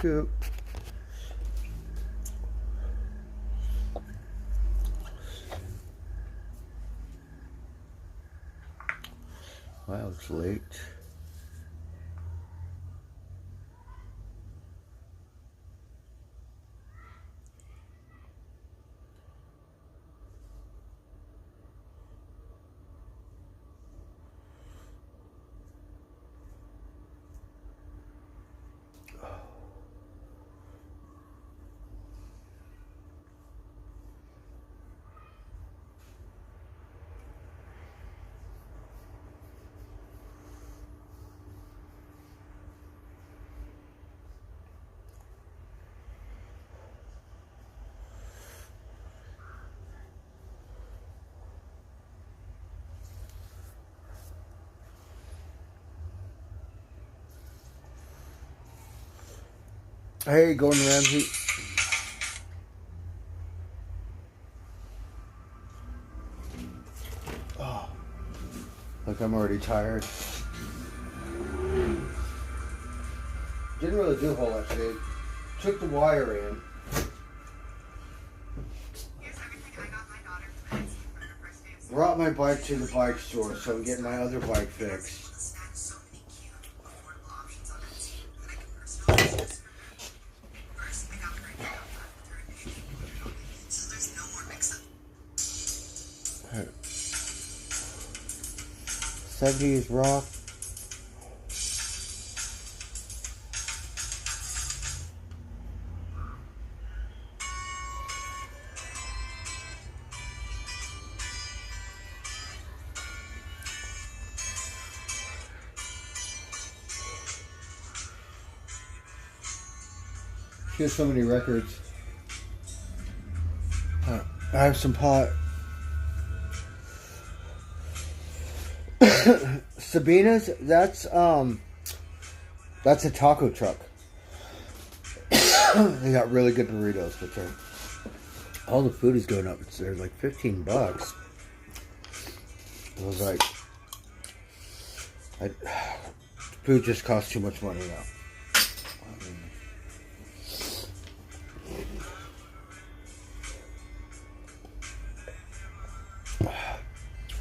Shoot. Wow, it's late. Hey, Gordon Ramsay. Oh, look, I'm already tired. Didn't really do a whole lot today. Took the wire in. Brought my bike to the bike store, so I'm getting my other bike fixed. '70s rock. Here's so many records. I have some pot. Sabina's, that's a taco truck. They got really good burritos, but all the food is going up. They're like $15. I was like, food just costs too much money now.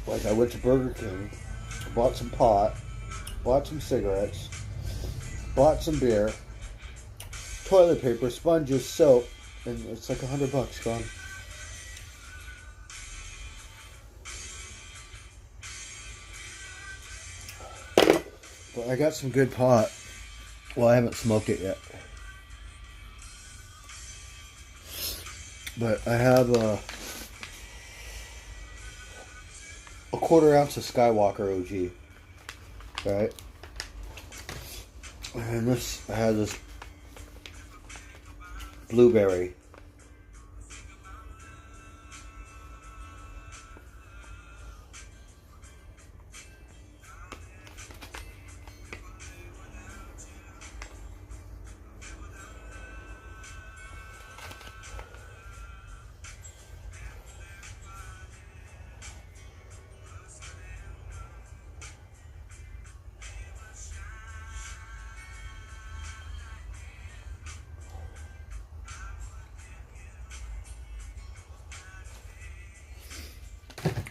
Like, I went to Burger King, bought some pot, bought some cigarettes, bought some beer, toilet paper, sponges, soap, and it's like $100 gone. But I got some good pot. Well, I haven't smoked it yet. But I have a quarter ounce of Skywalker OG, right? And this, I had this blueberry.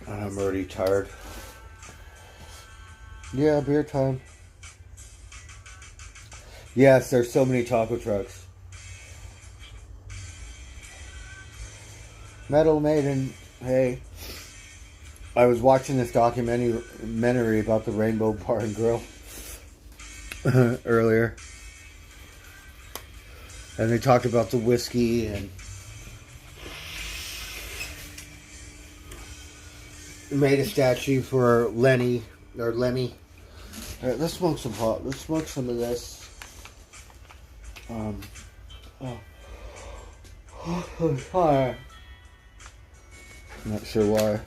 I'm already tired. Yeah, beer time. Yes, there's so many taco trucks. Metal Maiden, hey. I was watching this documentary about the Rainbow Bar and Grill earlier. And they talked about the whiskey and made a statue for Lemmy. Alright, let's smoke some pot. Let's smoke some of this. Fire. I'm not sure why.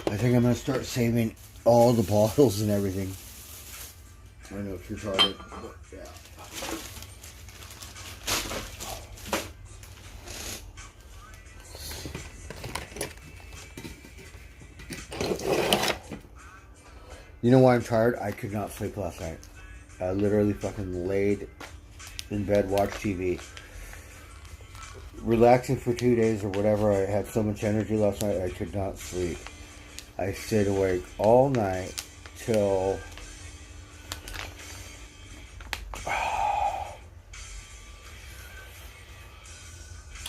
I think I'm gonna start saving all the bottles and everything. I know it's retarded, but yeah. You know why I'm tired? I could not sleep last night. I literally fucking laid in bed, watched TV, relaxing for 2 days or whatever. I had so much energy last night, I could not sleep. I stayed awake all night till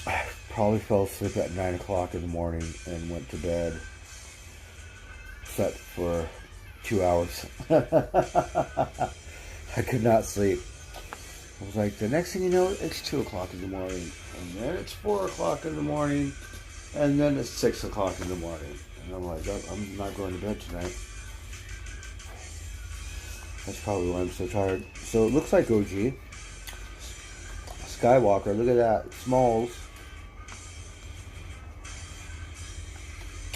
I probably fell asleep at 9 o'clock in the morning and went to bed. Slept for 2 hours. I could not sleep. I was like, the next thing you know, it's 2 o'clock in the morning. And then it's 4 o'clock in the morning. And then it's 6 o'clock in the morning. And I'm like, I'm not going to bed tonight. That's probably why I'm so tired. So it looks like OG. Skywalker, look at that. Smalls.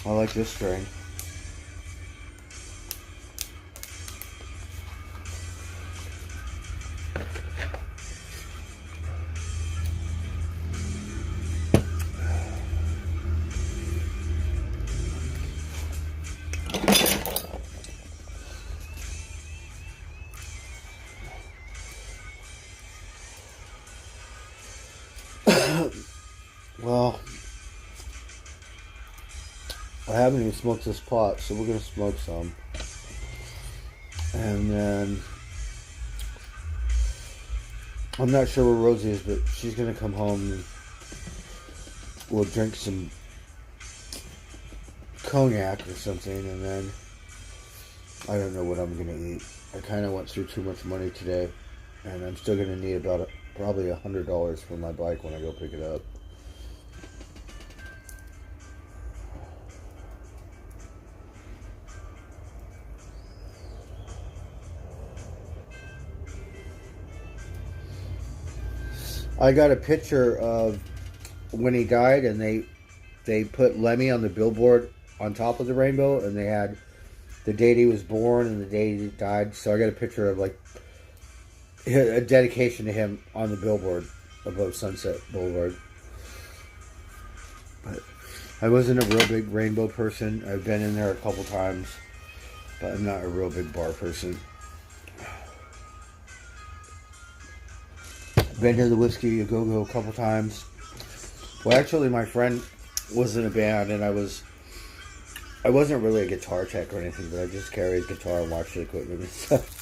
I like this string. Well, I haven't even smoked this pot, so we're going to smoke some. And then, I'm not sure where Rosie is, but she's going to come home and we'll drink some cognac or something, and then I don't know what I'm going to eat. I kind of went through too much money today, and I'm still going to need about probably $100 for my bike when I go pick it up. I got a picture of when he died, and they put Lemmy on the billboard on top of the rainbow, and they had the date he was born and the date he died. So I got a picture of like a dedication to him on the billboard above Sunset Boulevard. But I wasn't a real big rainbow person. I've been in there a couple times, but I'm not a real big bar person. Been to the Whiskey A Go Go a couple times. Well, actually, my friend was in a band, and I wasn't really a guitar tech or anything, but I just carried guitar and watched the equipment and stuff.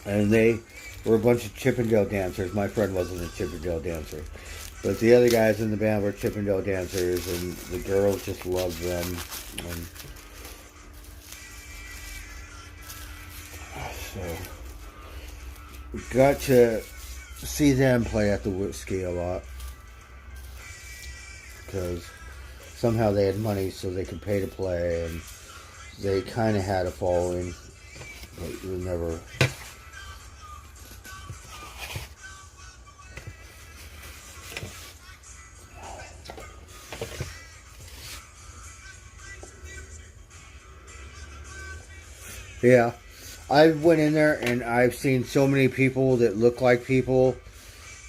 And they were a bunch of Chippendale dancers. My friend wasn't a Chippendale dancer, but the other guys in the band were Chippendale dancers, and the girls just loved them. And so got to see them play at the Whiskey a lot, because somehow they had money so they could pay to play, and they kind of had a following, but it was never. Yeah, I went in there and I've seen so many people that look like people.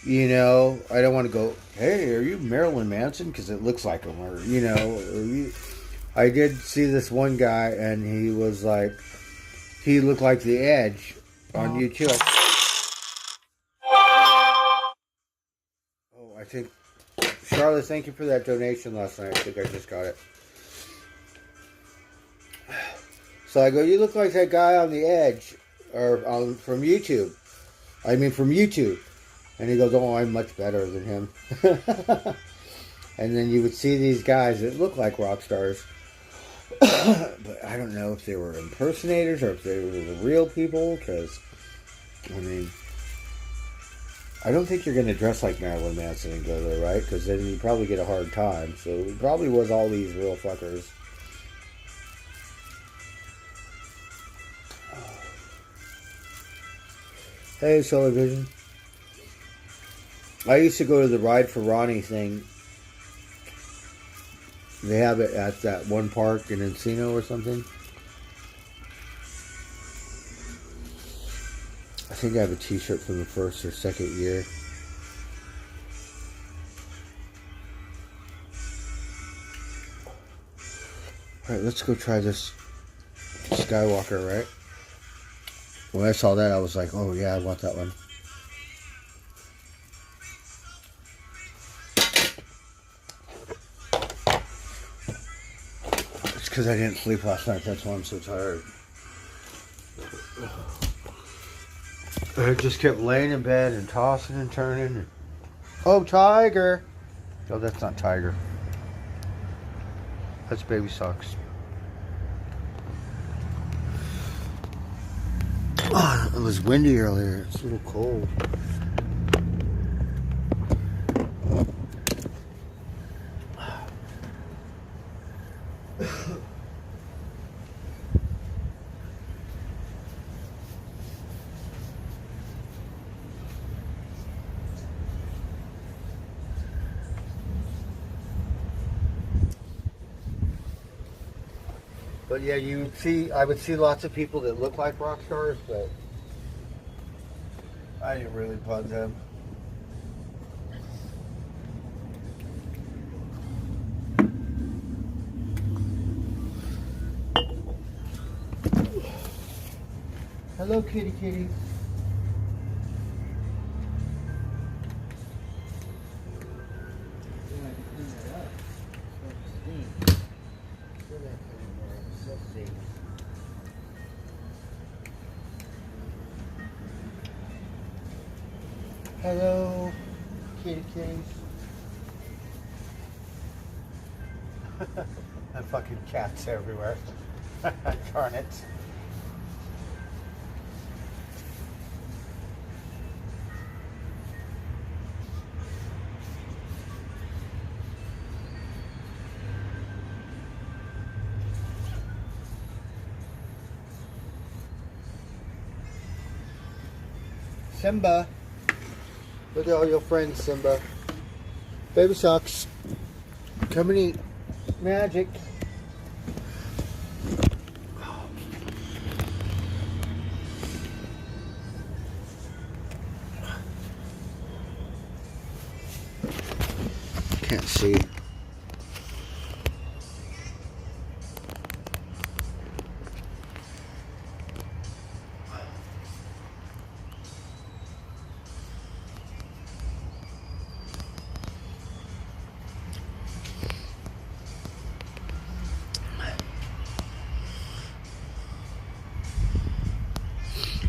You know, I don't want to go, hey, are you Marilyn Manson? Because it looks like him. Or, you know, I did see this one guy, and he was like, he looked like The Edge on YouTube. Oh, I think, Charlotte, thank you for that donation last night. I think I just got it. So I go, you look like that guy on The Edge, or from YouTube. I mean, from YouTube. And he goes, oh, I'm much better than him. And then you would see these guys that look like rock stars. But I don't know if they were impersonators or if they were the real people. Because, I mean, I don't think you're going to dress like Marilyn Manson and go there, right? Because then you probably get a hard time. So it probably was all these real fuckers. Hey, Solar Vision. I used to go to the Ride for Ronnie thing. They have it at that one park in Encino or something. I think I have a t-shirt from the first or second year. Alright, let's go try this Skywalker, right? When I saw that, I was like, oh yeah, I want that one. It's because I didn't sleep last night. That's why I'm so tired. I just kept laying in bed and tossing and turning. And, oh, Tiger! No, that's not Tiger. That's Baby Socks. Oh, it was windy earlier. It's a little cold. But yeah, I would see lots of people that look like rock stars, but I didn't really bug them. Hello, kitty kitty. Hello, kitty kitties. And fucking cats everywhere. Darn it. Simba. Look at all your friends, Simba. Baby Socks. Come and eat. Magic. Can't see.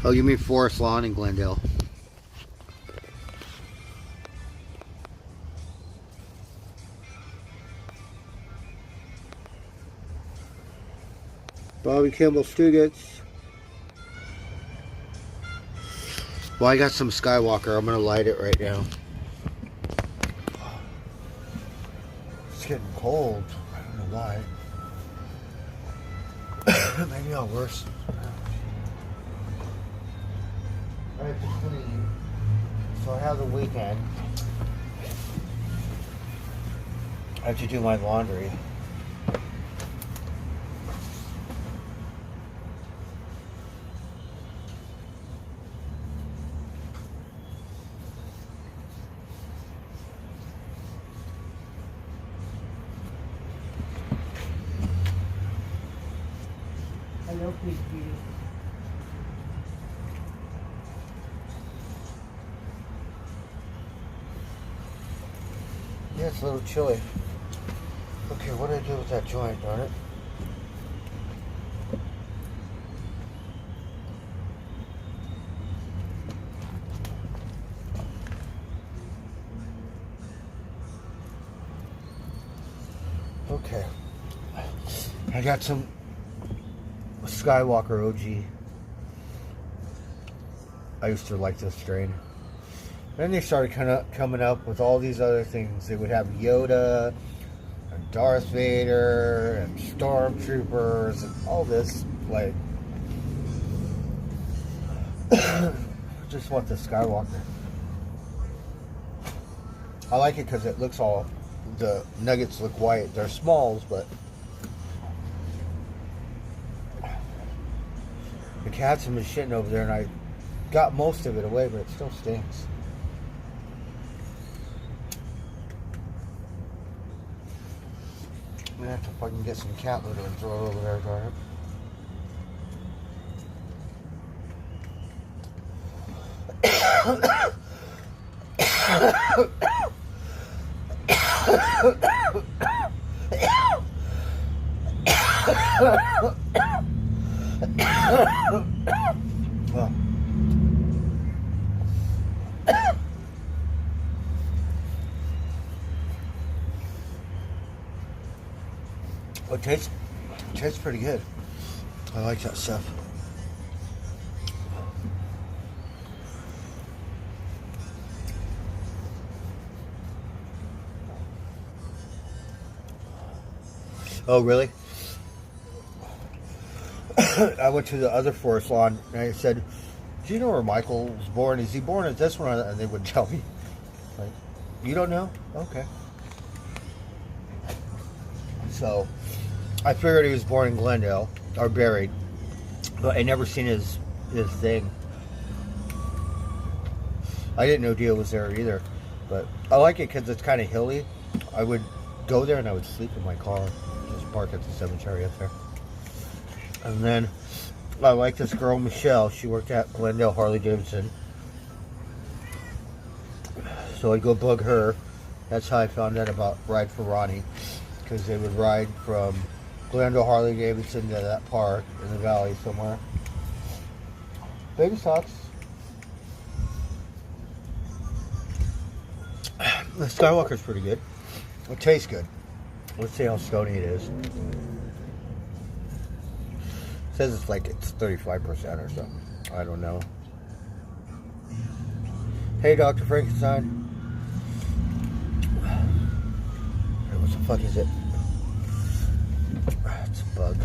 Oh, you mean Forest Lawn in Glendale? Bobby Kimball Stugats. Well, I got some Skywalker. I'm gonna light it right now. It's getting cold. I don't know why. Maybe I'll worse. I have to clean, so I have the weekend. I have to do my laundry. Hello, Piggy. Yeah, it's a little chilly. Okay, what do I do with that joint, darn it? Okay. I got some Skywalker OG. I used to like this strain. Then they started kind of coming up with all these other things. They would have Yoda and Darth Vader and Stormtroopers and all this. Like, just want the Skywalker. I like it because it looks all, the nuggets look white. They're smalls, but the cats have been shitting over there, and I got most of it away, but it still stinks. I'm gonna have to fucking get some cat litter and throw it over there, darn it. It tastes pretty good. I like that stuff. Oh, really? I went to the other forest lawn and I said, do you know where Michael was born? Is he born at this one? And they would tell me. Like, you don't know? Okay. So, I figured he was born in Glendale, or buried. But I never seen his thing. I didn't know Dio was there either. But I like it because it's kind of hilly. I would go there and I would sleep in my car. Just park at the cemetery up there. And then I like this girl, Michelle. She worked at Glendale Harley Davidson. So I'd go bug her. That's how I found out about Ride for Ronnie. Because they would ride from Glendale Harley Davidson to that park in the valley somewhere. Baby socks. The Skywalker's pretty good. It tastes good. Let's see how stony it is. It says it's like it's 35% or something. I don't know. Hey, Dr. Frankenstein. What the fuck is it? It's a bug.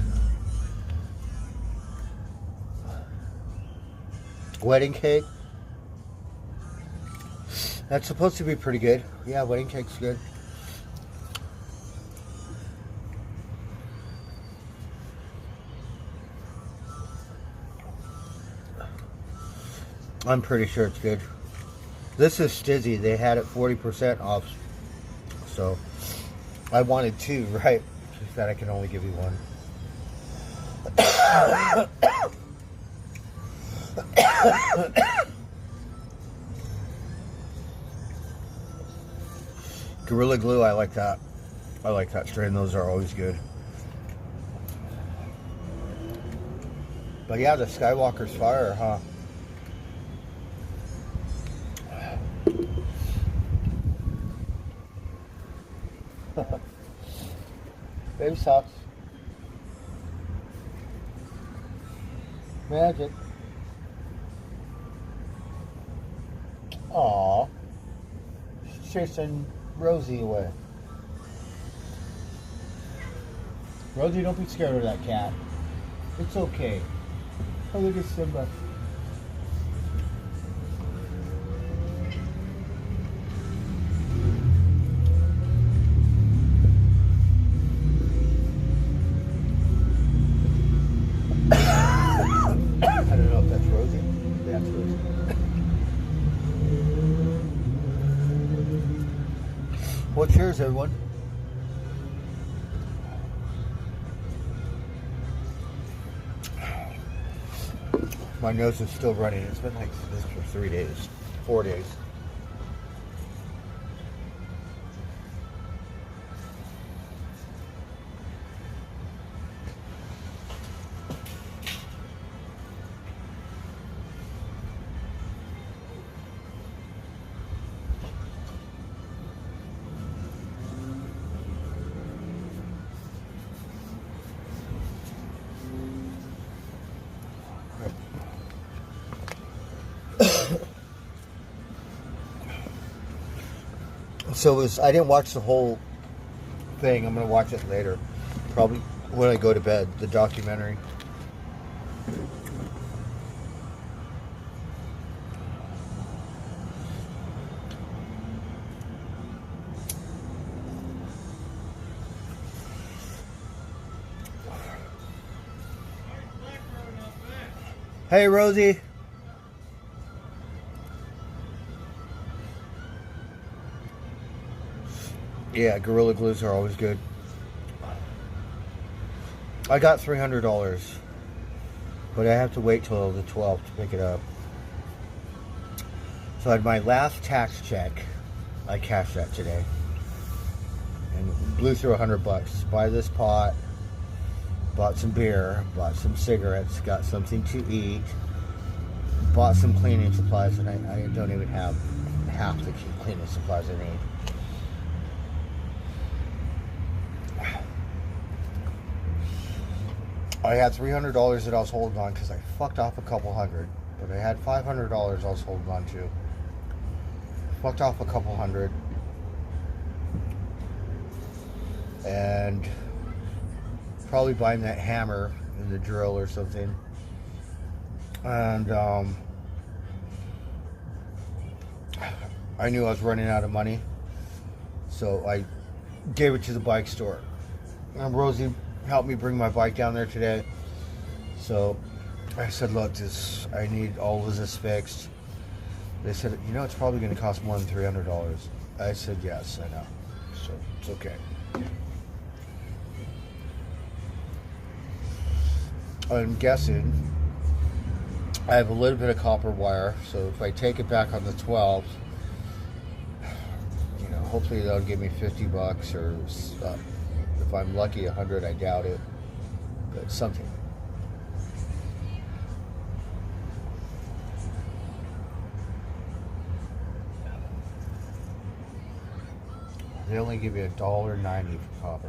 Wedding cake. That's supposed to be pretty good. Yeah, wedding cake's good. I'm pretty sure it's good. This is Stizzy. They had it 40% off. So, I wanted two, right? She said I can only give you one. Gorilla Glue, I like that. I like that strain. Those are always good. But yeah, the Skywalker's fire, huh? Baby socks. Magic. Aww. She's chasing Rosie away. Rosie, don't be scared of that cat. It's okay. Oh, look at Simba. I don't know if that's Rosie. That's Rosie. Well, cheers, everyone. My nose is still running. It's been like this for 3 days, 4 days. So I didn't watch the whole thing. I'm going to watch it later. Probably when I go to bed, the documentary. Hey, Rosie. Yeah, Gorilla Glues are always good. I got $300, but I have to wait till the 12th to pick it up. So I had my last tax check. I cashed that today. And blew through $100. Buy this pot. Bought some beer. Bought some cigarettes. Got something to eat. Bought some cleaning supplies. And I don't even have half the cleaning supplies I need. I had $300 that I was holding on because I fucked off a couple hundred. But I had $500 I was holding on to. Fucked off a couple hundred. And probably buying that hammer and the drill or something. And I knew I was running out of money. So I gave it to the bike store. And Rosie helped me bring my bike down there today. So I said, look, I need all of this fixed. They said, you know, it's probably going to cost more than $300. I said, yes, I know. So it's okay. I'm guessing I have a little bit of copper wire. So if I take it back on the 12th, you know, hopefully they'll give me $50 or if I'm lucky, $100. I doubt it, but something. They only give you $1.90 for copper.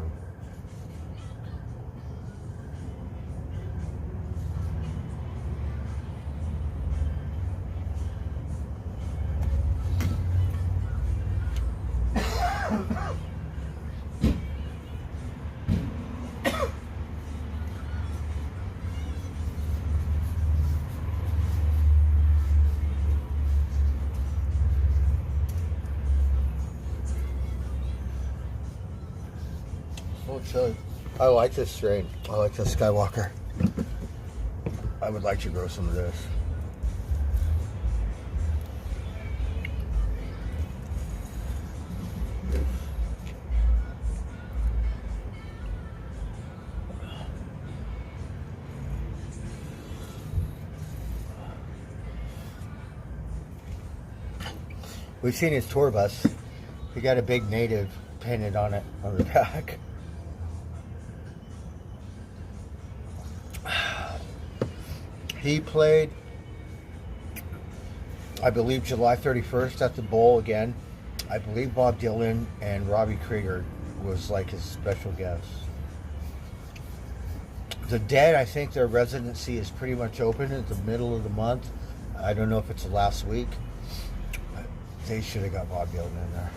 Oh, chili. I like this strain. I like this Skywalker. I would like to grow some of this. We've seen his tour bus. He got a big native painted on it on the back. He played, I believe, July 31st at the Bowl again. I believe Bob Dylan and Robbie Krieger was like his special guest. The Dead, I think their residency is pretty much open at the middle of the month. I don't know if it's the last week. But they should have got Bob Dylan in there.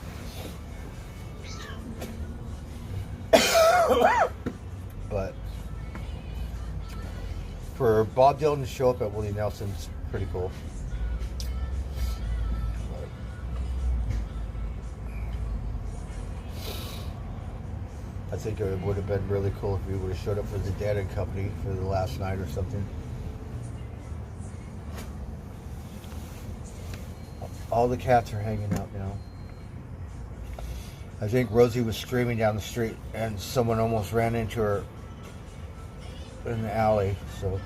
But for Bob Dylan to show up at Willie Nelson's pretty cool. I think it would have been really cool if we would have showed up for the Dead and Company for the last night or something. All the cats are hanging out now. I think Rosie was screaming down the street and someone almost ran into her in the alley, so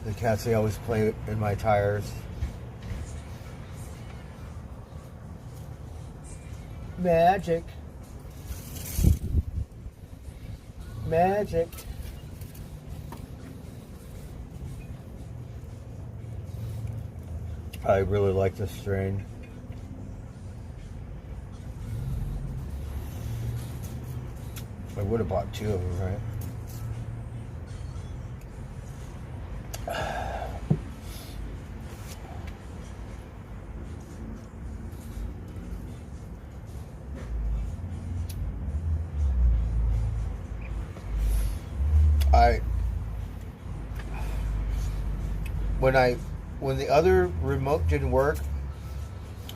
the cats, they always play in my tires. Magic. Magic. I really like this strain. I would have bought two of them, right? When the other remote didn't work,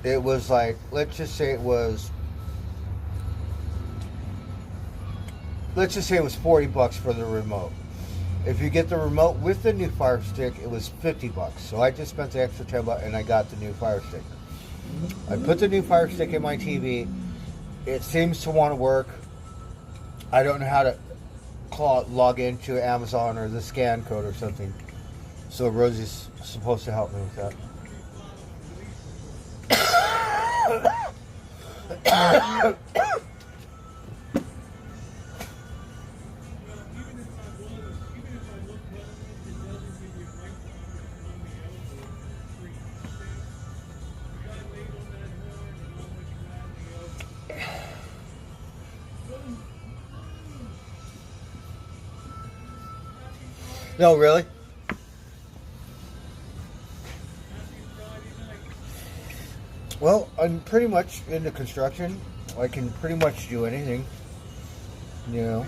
it was like, let's just say it was $40 for the remote. If you get the remote with the new Fire Stick, it was $50. So I just spent the extra $10 and I got the new Fire Stick. I put the new Fire Stick in my TV. It seems to want to work. I don't know how to log into Amazon or the scan code or something. So Rosie's supposed to help me with that. No, really? Well, I'm pretty much into construction. I can pretty much do anything, you know.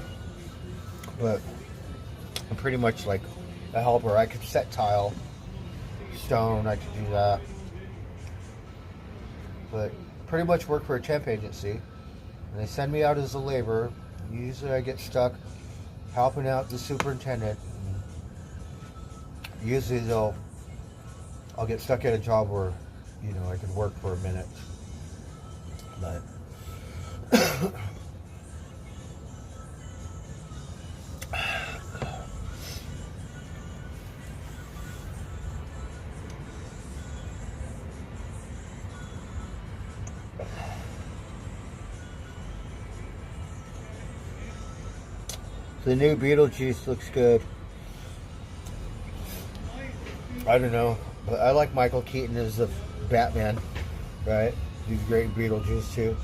But I'm pretty much like a helper. I could set tile, stone, I could do that. But pretty much work for a temp agency. And they send me out as a laborer. Usually I get stuck helping out the superintendent. Usually I'll get stuck at a job where, you know, I can work for a minute. But the new Beetlejuice looks good. I don't know, but I like Michael Keaton as the Batman, right? He's great Beetlejuice too.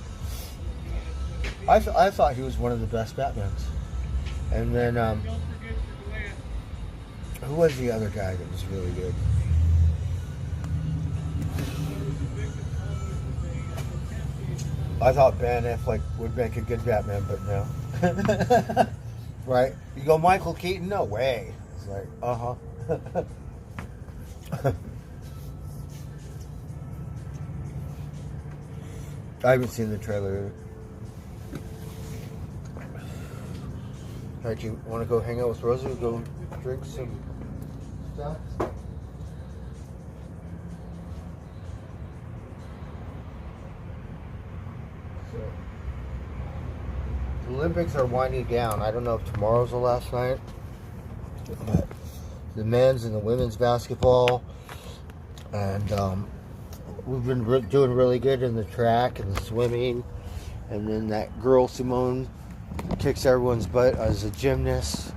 I thought he was one of the best Batmans. And then who was the other guy that was really good? I thought Ben Affleck would make a good Batman, but no. Right? You go Michael Keaton? No way. It's like, uh-huh. I haven't seen the trailer. Alright, you want to go hang out with Rosie? Go drink some stuff? So, the Olympics are winding down. I don't know if tomorrow's the last night, but the men's and the women's basketball, and we've been doing really good in the track and the swimming, and then that girl Simone kicks everyone's butt as a gymnast.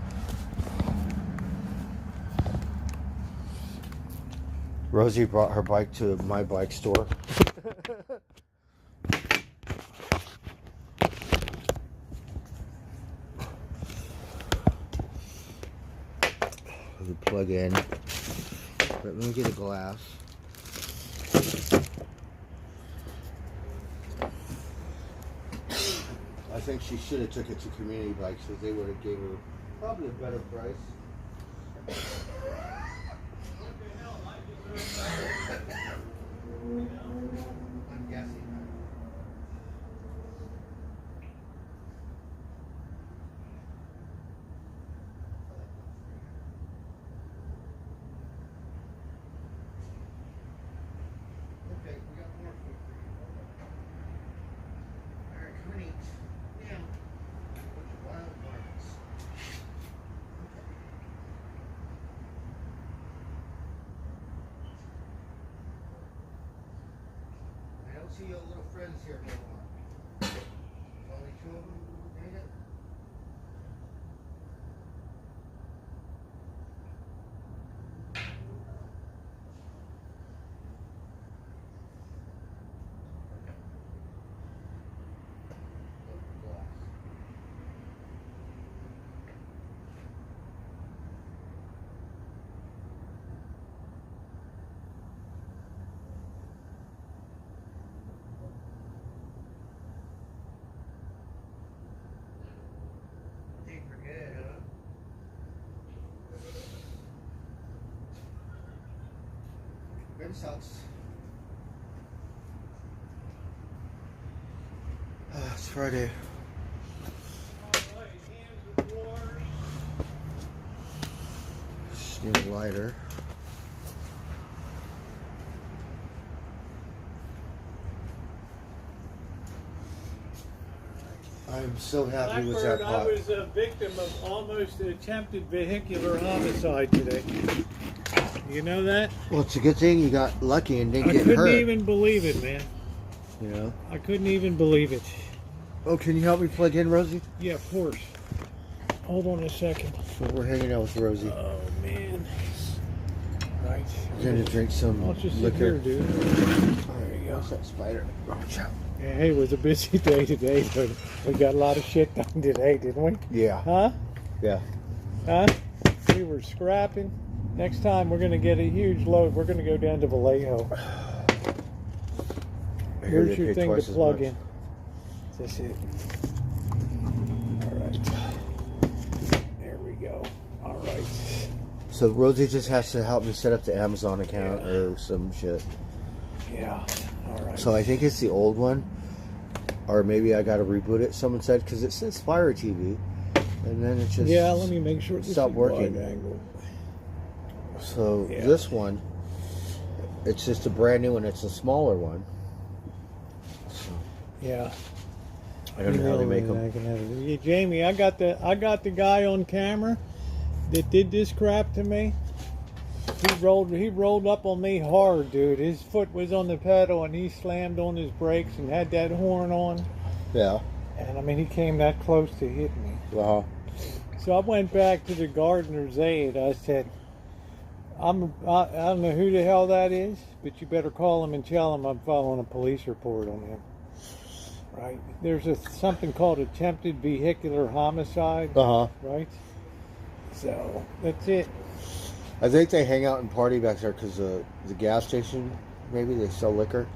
Rosie brought her bike to my bike store. The plug in. But let me get a glass. I think she should have took it to Community Bikes because they would have gave her probably a better price. I'm guessing. Okay, we got more food for you. All right, come and eat. Yeah. Wild garments. I don't see your little friends here anymore. Only two of them, ain't it? Ben sucks. It's Friday. Just need a lighter. I'm so happy with that Blackbird, I pot. was a victim of almost attempted vehicular homicide today. You know that? Well, it's a good thing you got lucky and didn't I get couldn't hurt. even believe it, man. You know. I couldn't even believe it. Oh, can you help me plug in, Rosie? Yeah, of course. Hold on a second. We're hanging out with Rosie. Oh, man. Right. We're gonna drink some I'll just sit liquor. here, dude. There you go. What's that spider? Watch out. Yeah, hey, it was a busy day today, but we got a lot of shit done today, didn't we? Yeah. Huh? Yeah. Huh? We were scrapping. Next time we're going to get a huge load. We're going to go down to Vallejo. I hear Here's they your pay thing to twice as plug much. in. That's it. All right. There we go. All right. So Rosie just has to help me set up the Amazon account or some shit. Yeah. All right. So I think it's the old one, or maybe I got to reboot it. Someone said because it says Fire TV, and then it just let me make sure this stop is working. wide angle. So Yeah. this one, it's just a brand new one. It's a smaller one. So Yeah. I don't know how they make them. Yeah, Jamie, I got the guy on camera that did this crap to me. He rolled up on me hard, dude. His foot was on the pedal and he slammed on his brakes and had that horn on. Yeah. And I mean, he came that close to hitting me. Wow. So I went back to the gardener's aid. I said, I don't know who the hell that is, but you better call him and tell him I'm filing a police report on him. Right? There's something called attempted vehicular homicide. Right? So that's it. I think they hang out and party back there because the gas station, maybe they sell liquor.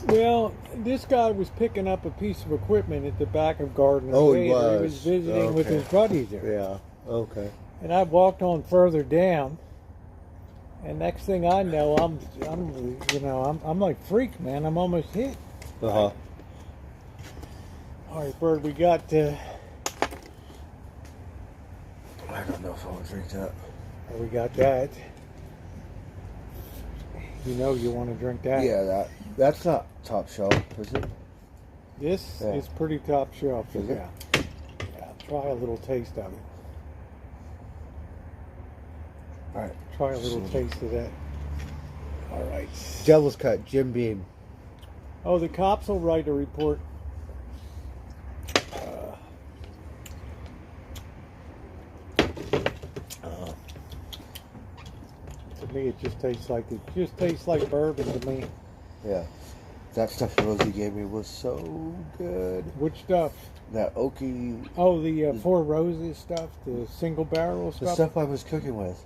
Well, this guy was picking up a piece of equipment at the back of Gardner. Oh, he He was. was visiting with Okay. his buddies there. Yeah. Okay. And I walked on further down, and next thing I know, I'm like freak, man. I'm almost hit. Uh huh. All right, Bird, we got. I don't know if I would drink that. We got that. You know you want to drink that. Yeah, that's not top shelf, is it? This Yeah. is pretty top shelf. Is it? Yeah. Try a little taste of it. All right. Try a little taste of that. All right. Devil's Cut, Jim Beam. Oh, the cops will write a report. To me, it just tastes like bourbon to me. Yeah. That stuff Rosie gave me was so good. Which stuff? That oaky, Oh, the Four Roses stuff, the single barrel the stuff. stuff I was cooking with.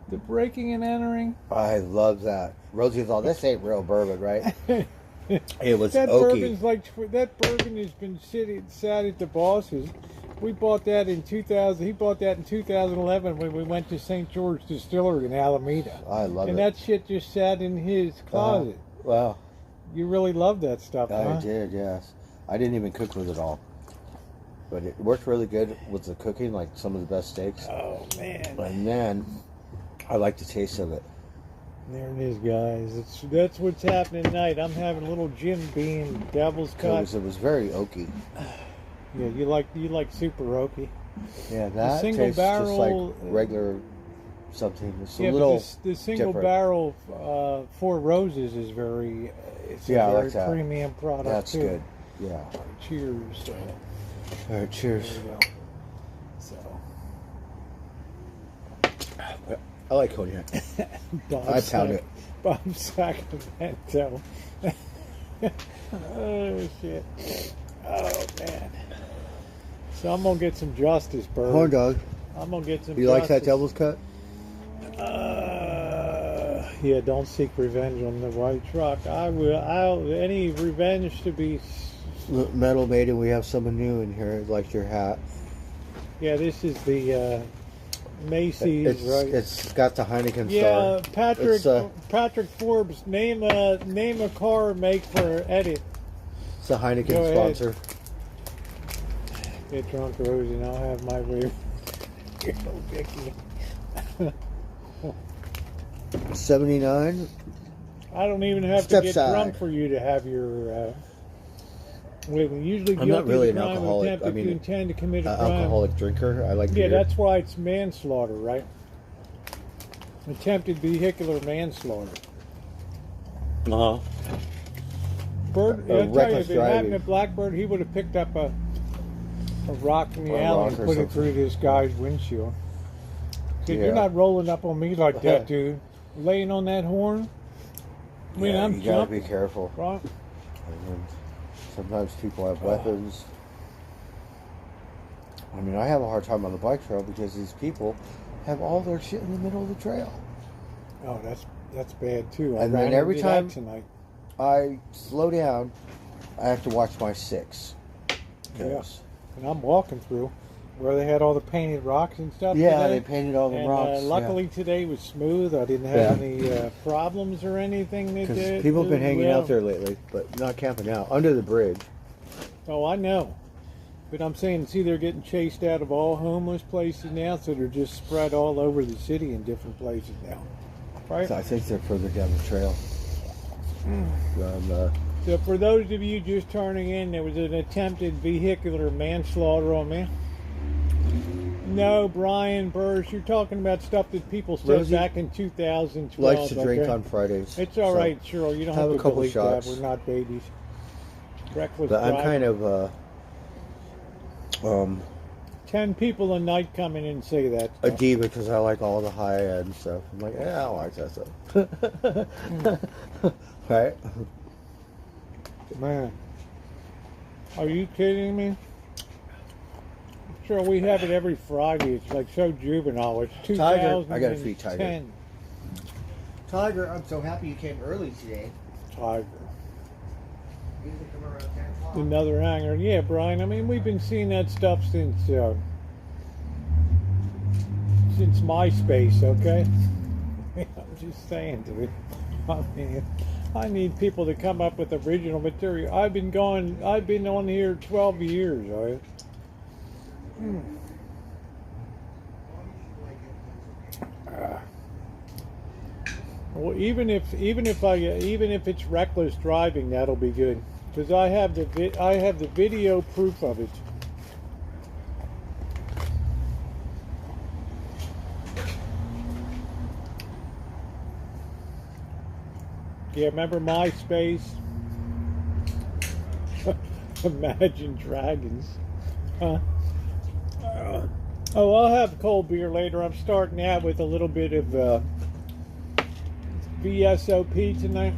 The breaking and entering. I love that. Rosie thought this ain't real bourbon, right? It was That oaky. bourbon has been sat at the boss's. We bought that in 2000. He bought that in 2011 when we went to St. George Distillery in Alameda. I love And it. that shit just sat in his closet. Wow. You really love that stuff, I huh? did, yes. I didn't even cook with it all. But it worked really good with the cooking, like some of the best steaks. Oh man. And then I like the taste of it. There it is, guys. That's what's happening tonight. I'm having a little Jim Beam Devil's Cut. It was very oaky. Yeah, you like super oaky. Yeah, that single tastes barrel, just like regular something. It's a Yeah, little but the single different. barrel Four Roses is very. It's Yeah, I a like very that. premium product. That's too. good. Yeah. Cheers. All right, cheers. There you go. So. I like cognac. I pound it. Bob Sacramento. Oh shit. Oh man. So I'm gonna get some justice, Bird. Horn dog. I'm gonna get some. You like that justice. Devil's Cut? Yeah, don't seek revenge on the white truck. Any revenge to be. Metal Maiden, we have someone new in here. Like your hat. Yeah, this is the Macy's, right? It's got the Heineken Yeah, star. Patrick Forbes, name a car make for edit. It's a Heineken Go ahead. sponsor. Get drunk, Rosie, and I'll have my way. Go, Vicky. 79. I don't even have to Step get side. drunk for you to have your. Wait, we usually I'm not guilty really of an crime of alcoholic. attempt I if you mean, intend to commit a crime. alcoholic drinker. I like Yeah, beer. that's why it's manslaughter, right? Attempted vehicular manslaughter. Uh-huh. Bird, I'll tell you, reckless if it happened driving. to Blackbird, he would have picked up a rock in the Or a alley rock and or put it something. through this guy's windshield. Said, Yeah. you're not rolling up on me like that, dude. Laying on that horn. I mean, Yeah, I'm you gotta jumping. be careful. Right? And sometimes people have weapons. I mean, I have a hard time on the bike trail because these people have all their shit in the middle of the trail. Oh, that's bad too. I And ran then every into that time- tonight. I slow down, I have to watch my six. Yes. And I'm walking through where they had all the painted rocks and stuff. Yeah, today. they painted all the And, rocks. luckily today was smooth. I didn't have Yeah. any problems or anything. Because people have been hanging out there lately, but not camping out under the bridge. Oh, I know. But I'm saying, see, they're getting chased out of all homeless places now, so they're just spread all over the city in different places now. Right? So I think they're further down the trail. So for those of you just turning in, there was an attempted vehicular manslaughter on me. No, Brian Burrs, you're talking about stuff that people said Rosie back in 2012. likes to drink okay? on Fridays. It's all so- right, Cheryl. You don't have have, a to couple believe shots. that. We're not babies. Reckless But I'm driving. kind of 10 people a night come in and say that. a diva because I like all the high end stuff. I'm like, yeah, I like that stuff. Right? Man, are you kidding me? Sure, we have it every Friday. It's like so juvenile. It's 2010. Tiger. I gotta feed Tiger. Tiger, I'm so happy you came early today. Tiger. You can come around 10 o'clock. Another hanger. Yeah, Brian. I mean, we've been seeing that stuff since MySpace. Okay. I'm just saying, dude. I mean, I need people to come up with original material. I've been on here 12 years. All right. Well, even if it's reckless driving, that'll be good, because I have the video proof of it. Yeah, remember MySpace? Imagine Dragons. Huh? Oh, I'll have cold beer later. I'm starting out with a little bit of VSOP tonight.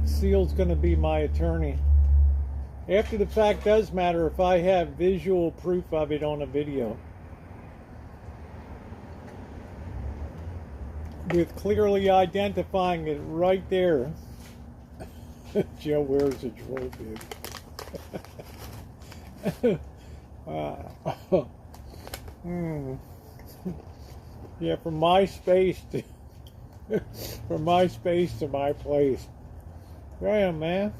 Seal's going to be my attorney. After the fact does matter if I have visual proof of it on a video. With clearly identifying it right there. Joe wears a trophy. Yeah, from MySpace to my place. Damn, man.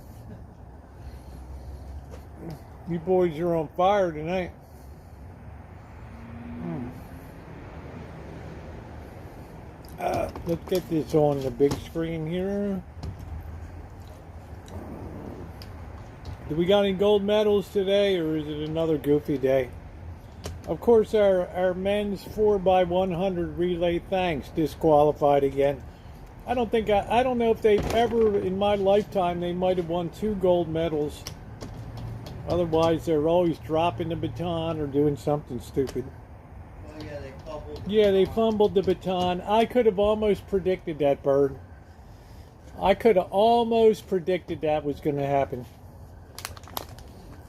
You boys are on fire tonight. Let's get this on the big screen here. Do we got any gold medals today, or is it another goofy day? Of course, our men's 4x100 relay thanks disqualified again. I don't know if they've ever in my lifetime they might have won 2 gold medals. Otherwise, they're always dropping the baton or doing something stupid. Oh, yeah, they fumbled. Yeah, they fumbled the baton. I could have almost predicted that, Bird. I could have almost predicted that was going to happen.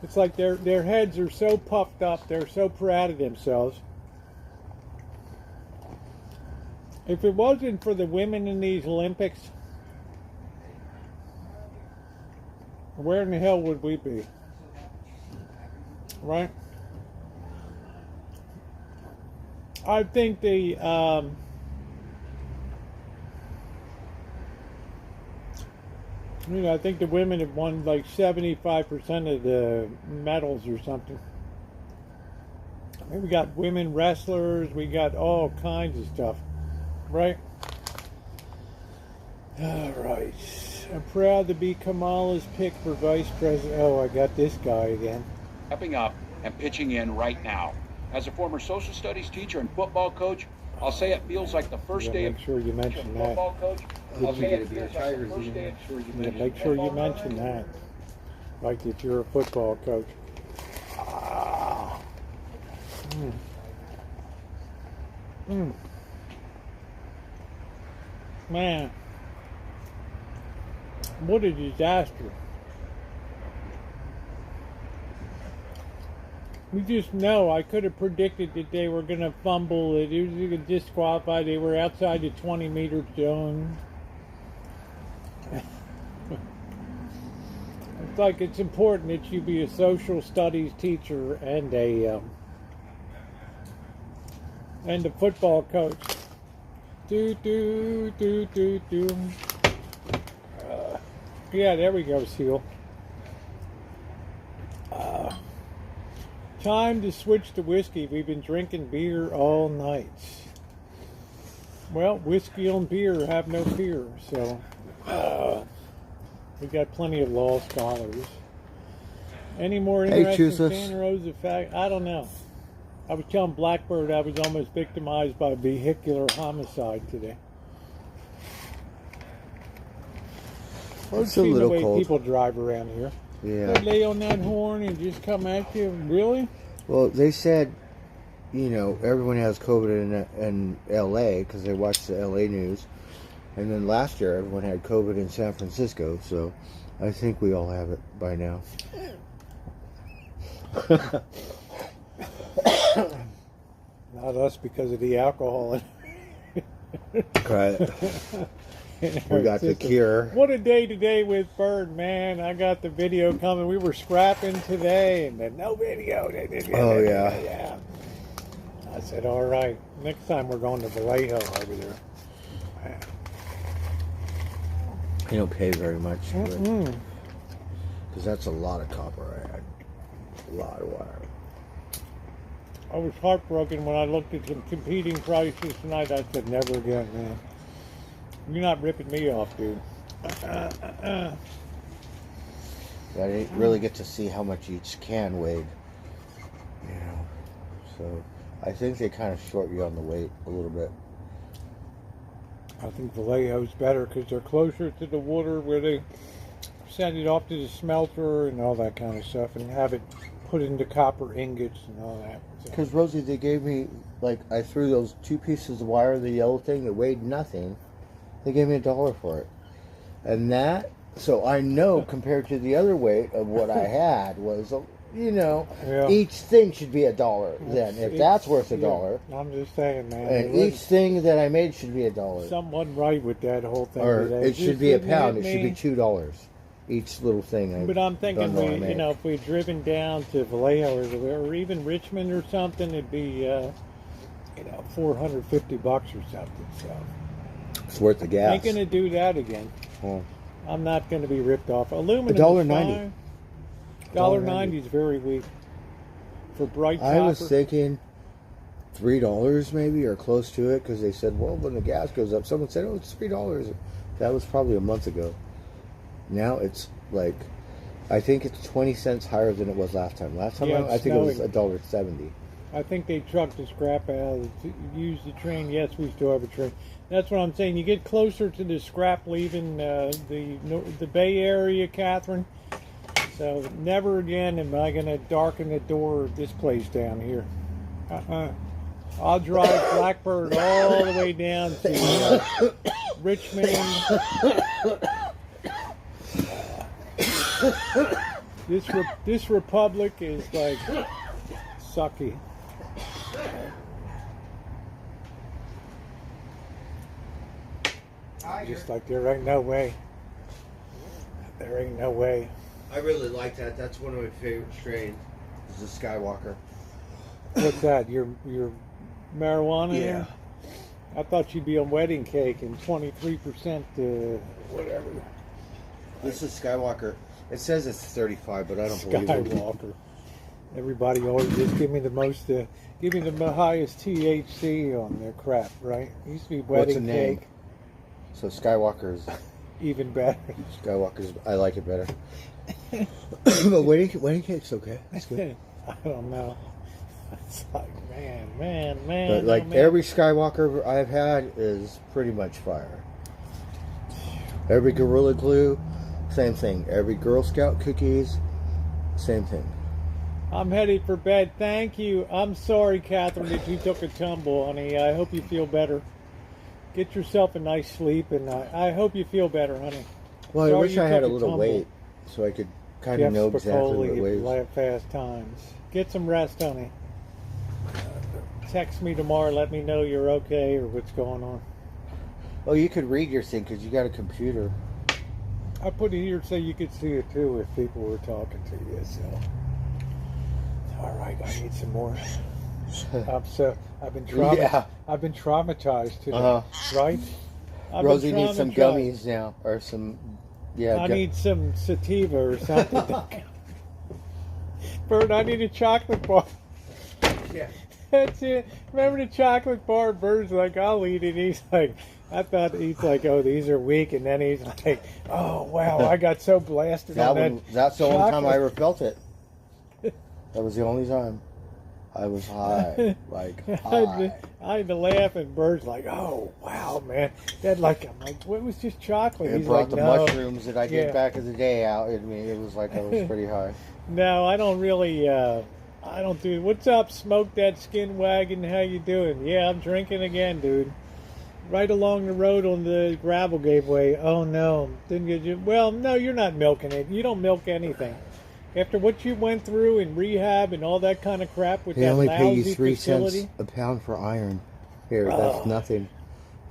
It's like their heads are so puffed up. They're so proud of themselves. If it wasn't for the women in these Olympics, where in the hell would we be? Right? I think I think the women have won like 75% of the medals or something. I mean, we got women wrestlers, we got all kinds of stuff, right? All right. I'm proud to be Kamala's pick for vice president. Oh, I got this guy again. Stepping up and pitching in right now. As a former social studies teacher and football coach, I'll say it feels like the first day of Make sure you mention that. football coach. I'll say it feels like the first day of Make sure you mention that. Like that you're a football coach. Ah. Man, what a disaster. We just know I could have predicted that they were going to fumble, that it was going to disqualify. They were outside the 20-meter zone. It's like it's important that you be a social studies teacher and a football coach. Yeah, there we go, Seal. Time to switch to whiskey. We've been drinking beer all night. Well, whiskey and beer have no fear, so we got plenty of law scholars. Any more interesting Santa Rosa fact? I don't know. I was telling Blackbird I was almost victimized by vehicular homicide today. It's a little the way cold. People drive around here. Yeah. They lay on that horn and just come at you. Really? Well, they said, you know, everyone has COVID in L.A. because they watch the L.A. news. And then last year, everyone had COVID in San Francisco. So I think we all have it by now. Not us because of the alcohol. Right. We got the cure. What a day today with Bird, man. I got the video coming. We were scrapping today and then no video. Oh, yeah. Yeah. I said, all right. Next time we're going to Vallejo over there. Man. You don't pay very much. Because that's a lot of copper I had. A lot of wire. I was heartbroken when I looked at some competing prices tonight. I said, never again, man. You're not ripping me off, dude. I didn't really get to see how much each can weighed. You know. So I think they kind of short you on the weight a little bit. I think Vallejo's better because they're closer to the water where they send it off to the smelter and all that kind of stuff and have it put into copper ingots and all that. Because, Rosie, they gave me, like, I threw those 2 pieces of wire, the yellow thing that weighed nothing. They gave me $1 for it. And that, so I know compared to the other weight of what I had was, you know, each thing should be $1 then, if that's worth $1. Yeah, I'm just saying, man. And each thing that I made should be $1. Something right with that whole thing. Or today. it should be a pound. It should be $2. Each little thing. But I'm thinking, you know, if we'd driven down to Vallejo or even Richmond or something, it'd be, you know, $450 or something. So it's worth the gas. Ain't gonna do that again. Oh. I'm not gonna be ripped off. Aluminum. $1.90. $1.90 is very weak for bright copper. I was thinking $3 maybe or close to it because they said, well, when the gas goes up, someone said, oh, it's $3. That was probably a month ago. Now it's like, I think it's 20 cents higher than it was last time. Last time I think it was $1.70. I think they trucked the scrap out, use the train. Yes, we still have a train. That's what I'm saying. You get closer to the scrap leaving the Bay Area, Catherine. So never again am I going to darken the door of this place down here. I'll drive Blackbird all the way down to Richmond. This republic is like sucky. Just like there ain't no way. There ain't no way. I really like that. That's one of my favorite strains. Is the Skywalker. What's that? Your marijuana? Yeah. There? I thought you'd be on wedding cake and 23% whatever. This is Skywalker. It says it's 35, but I don't believe it. Skywalker. Everybody always just give me the most, give me the highest THC on their crap, right? It used to be wedding What's the name? cake. So Skywalker's Even better. I like it better. But wedding cake's okay. That's good. I don't know. It's like, man. But like oh, man. every Skywalker I've had is pretty much fire. Every Gorilla Glue, same thing. Every Girl Scout cookies, same thing. I'm headed for bed. Thank you. I'm sorry, Catherine, that you took a tumble, honey. I hope you feel better. Get yourself a nice sleep, and I hope you feel better, honey. Well, I Sorry wish you I had a took little tumble. weight so I could kind of know exactly what weight. Live fast times. Get some rest, honey. Text me tomorrow. Let me know you're okay or what's going on. Oh, you could read your thing because you got a computer. I put it here so you could see it too if people were talking to you. So, all right, I need some more. I've been traumatized today, right? I've been Rosie needs some traumatized. gummies now, or some. I need some sativa or something. Bert, I need a chocolate bar. Yeah. That's it. Remember the chocolate bar? Bert's like, I'll eat it. He's like, I thought he's like, oh, these are weak, and then he's like, oh wow, I got so blasted on that. That's the only time chocolate. I ever felt it. That was the only time. I was high, like high. I had to laugh, and Bert's like, "Oh wow, man!" I'm like, "What was just chocolate?" It He's brought like, the "No, mushrooms that I did Yeah. back in the day out in me. It was like I was pretty high. no, I don't really. I don't do. What's up, Smoke That Skin Wagon? How you doing? Yeah, I'm drinking again, dude. Right along the road on the gravel gave way. Oh no, didn't get you. Well, no, you're not milking it. You don't milk anything. After what you went through in rehab and all that kind of crap with They that only pay lousy you 3 facility. cents a pound for iron. Here, Oh. that's nothing.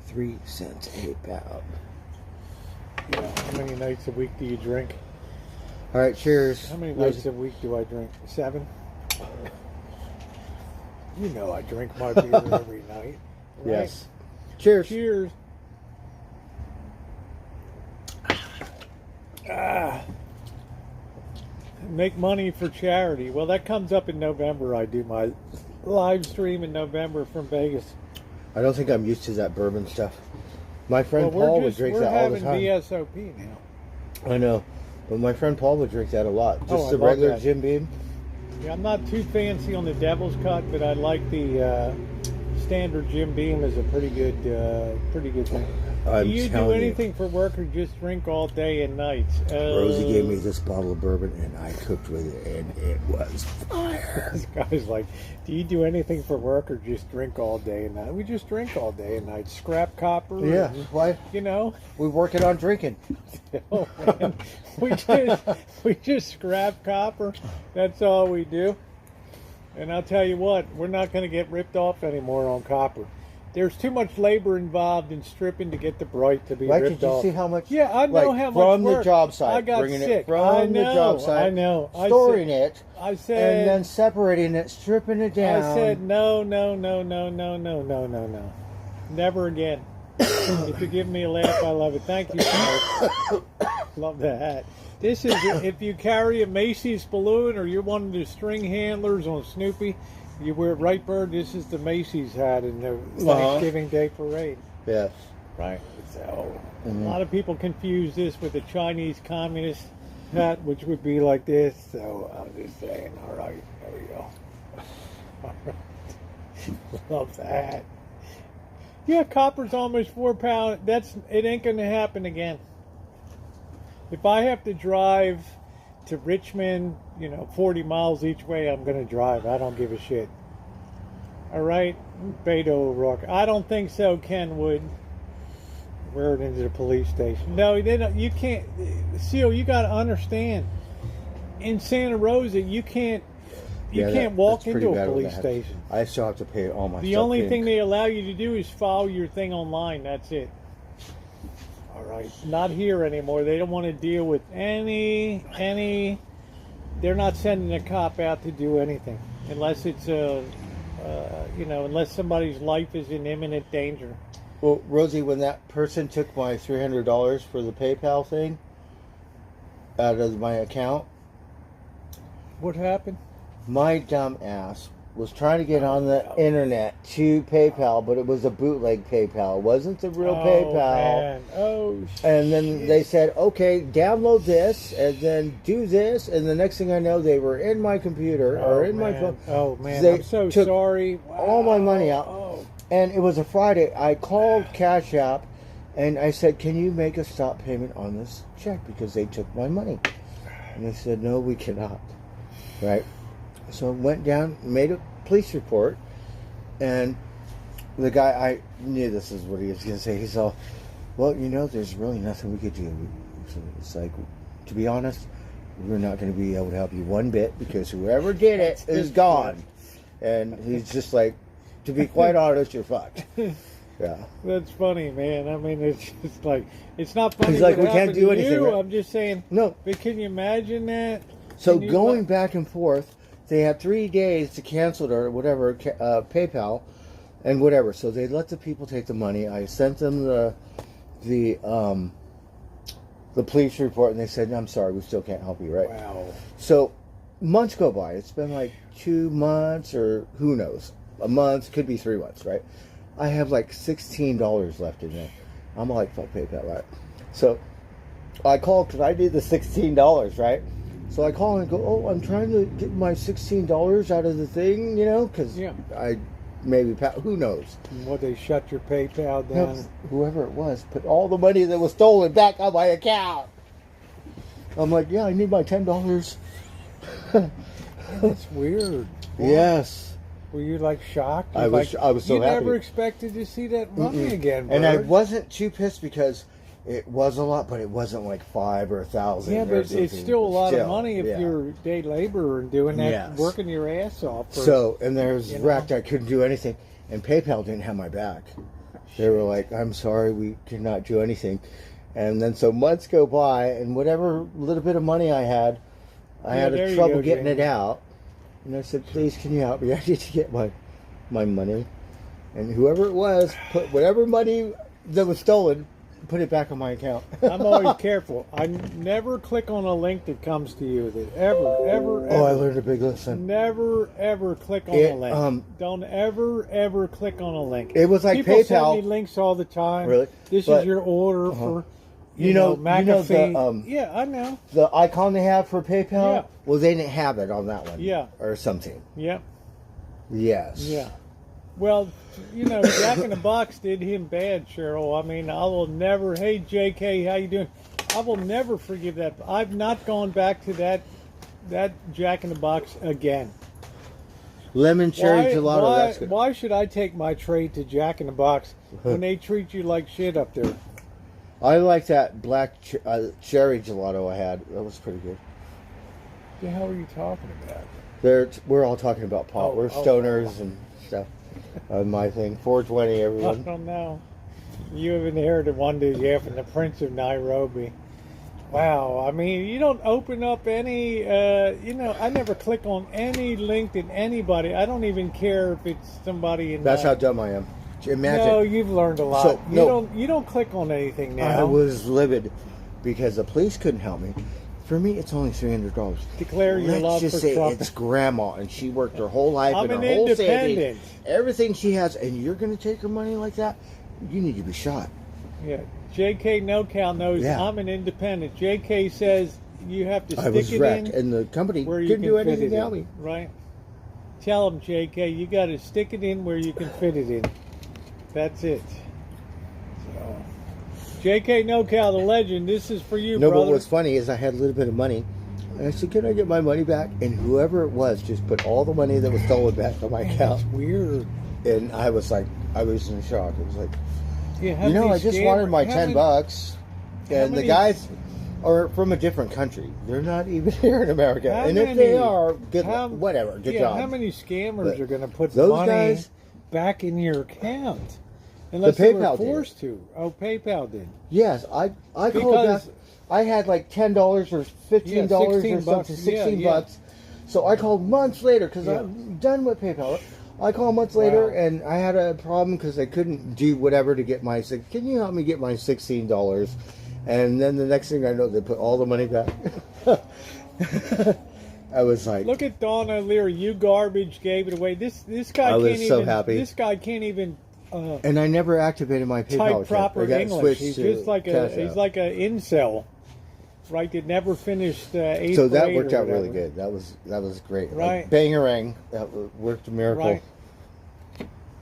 3 cents a pound. How many nights a week do you drink? All right, cheers. How many nights a week do I drink? 7? You know I drink my beer every night. Right? Yes. Cheers. Cheers. Make money for charity. Well, that comes up in November. I do my live stream in November from Vegas. I don't think I'm used to that bourbon stuff. My friend Well, Paul would drink we're that all the having time. VSOP now. I know, but my friend Paul would drink that a lot. Just Oh, I the love regular that. Jim Beam. Yeah, I'm not too fancy on the Devil's Cut, but I like the standard Jim Beam is a pretty good thing. I'm do you do telling you. anything for work or just drink all day and night? Rosie gave me this bottle of bourbon and I cooked with it and it was fire. This guy's like, do you do anything for work or just drink all day and night? We just drink all day and night. Scrap copper. Yeah, and, why? you know. We're working on drinking. Oh, man. we just scrap copper. That's all we do. And I'll tell you what, we're not going to get ripped off anymore on copper. There's too much labor involved in stripping to get the bright to be Right? ripped Did you off. see how much? Yeah, I know like, how much from work. the job site, I got bringing sick. it from I the know, job site. I know. Storing it, I said, and then separating it, stripping it down. I said, no. Never again. If you give me a laugh, I love it. Thank you, sir. Love the hat. This is, if you carry a Macy's balloon or you're one of the string handlers on Snoopy, you wear it right, Bird. This is the Macy's hat in the Thanksgiving Day parade. Yes. Right. So, a lot of people confuse this with the Chinese communist hat, which would be like this. So, I'm just saying, all right, there we go. All right. Love that. Yeah, copper's almost £4. It ain't gonna happen again. If I have to drive to Richmond, 40 miles each way, I'm gonna drive. I don't give a shit. All right, Beto O'Rourke. I don't think so. Ken would. Wear it into the police station. No, they don't. You can't. Seal, you got to understand. In Santa Rosa, you can't. You can't walk into a police station. I still have to pay all my. The only thing they allow you to do is file your thing online. That's it. All right. Not here anymore. They don't want to deal with any. They're not sending a cop out to do anything unless it's unless somebody's life is in imminent danger. Well, Rosie, when that person took my $300 for the PayPal thing out of my account, What happened? my dumb ass was trying to get on the internet to PayPal, but it was a bootleg PayPal. It wasn't the real PayPal. Man. Oh, And then they said, okay, download this, and then do this, and the next thing I know, they were in my computer or in my phone. Oh, man. They I'm so took sorry. all my money out. Oh. And it was a Friday. I called Cash App, and I said, can you make a stop payment on this check? Because they took my money. And they said, no, we cannot. Right? So I went down, made a police report, and the guy, I knew this is what he was going to say. He's all, well, there's really nothing we could do. So it's like, to be honest, we're not going to be able to help you one bit because whoever did it is gone. And he's just like, to be quite honest, you're fucked. Yeah. That's funny, man. I mean, it's just like, it's not funny. He's like, what we can't happened do to anything, you. right? I'm just saying, No. but can you imagine that? So Can you going back and forth, they had 3 days to cancel it or whatever, PayPal and whatever. So they let the people take the money. I sent them the police report, and they said, I'm sorry, we still can't help you, right? Wow. So months go by. It's been like 2 months or who knows. A month, could be 3 months, right? I have like $16 left in there. I'm like, fuck PayPal, right? So I called because I need the $16, right? So I call and go, oh, I'm trying to get my $16 out of the thing, because I maybe, who knows? What, they shut your PayPal down? Whoever it was put all the money that was stolen back on my account. I'm like, yeah, I need my $10. That's weird. What? Yes. Were you like shocked? I was so you happy. never expected to see that money again, And I Bird. wasn't too pissed because it was a lot, but it wasn't like 5 or 1,000. Yeah, or but something. it's still a lot of Still, money if yeah. you're day laborer and doing that, Yes. working your ass off. So, and there's you know. wrecked. I couldn't do anything, and PayPal didn't have my back. They were like, "I'm sorry, we cannot do anything." And then so months go by, and whatever little bit of money I had there you trouble go, getting it Jamie. out. And I said, "Please, can you help me? I need to get my money." And whoever it was put whatever money that was stolen, put it back on my account. I'm always careful. I never click on a link that comes to you. That ever. Oh, I learned a big lesson. Never ever click on It, a link. Don't ever click on a link. It was like People PayPal. send me links all the time. Really? This But- is your order for. You know McAfee. the, yeah, I know. The icon they have for PayPal? Yeah. Well, they didn't have it on that one. Yeah. Or something. Yeah. Yes. Yeah. Well, Jack in the Box did him bad, Cheryl. I mean, I will never. Hey, JK, how you doing? I will never forgive that. I've not gone back to that Jack in the Box again. Lemon cherry gelato, that's good. Why should I take my tray to Jack in the Box when they treat you like shit up there? I like that black cherry gelato I had. That was pretty good. What the hell are you talking about? We're all talking about pot. We're stoners and stuff. My thing. 420, I everyone. don't know. You have inherited one, do you, from the Prince of Nairobi? Wow. I mean, you don't open up any, I never click on any link that anybody, I don't even care if it's somebody in That's how dumb I am. Imagine. No, you've learned a lot. So, no. You don't click on anything now. I was livid because the police couldn't help me. For me, it's only $300. Declare your Let's love just for say Trump. it's grandma, and she worked her whole life I'm and an her whole independent. savings, everything she has, and you're going to take her money like that? You need to be shot. Yeah. JK NoCal knows Yeah. I'm an independent. JK says you have to I stick was it wrecked, in and the company where you couldn't can do fit anything it to help in, me. right? Tell them, JK, you got to stick it in where you can fit it in. That's it. So, JK NoCal, the legend. This is for you, No, brother. but what's funny is I had a little bit of money. And I said, can I get my money back? And whoever it was just put all the money that was stolen back on my account. That's weird. And I was like, I was in shock. It was like, Yeah, how you know, many I just scam- wanted my how $10. many- And the many- guys are from a different country. They're not even here in America. How And if many- they are, good how- whatever, good yeah, job. how many scammers But are going to put those money guys- back in your account? Unless they were PayPal did. forced to. Oh, PayPal did. Yes, I called Because- back. I had like $10 or $15 or 16 something, bucks. 16 Yeah, yeah. bucks. So I called months later because Yeah. I'm done with PayPal. I called months later Wow. and I had a problem because I couldn't do whatever to get my Can you help me get my $16? And then the next thing I know, they put all the money back. I was like, Look at Don O'Leary. You garbage gave it away. This guy I can't was so even. happy. This guy can't even and I never activated my PayPal type account. proper I got English. switched He's to just like Cash he's App. like a incel, right? That never finished eighth So that grade worked or out really whatever. good. That was great. Right. Like, Bangarang, that worked a miracle. Right.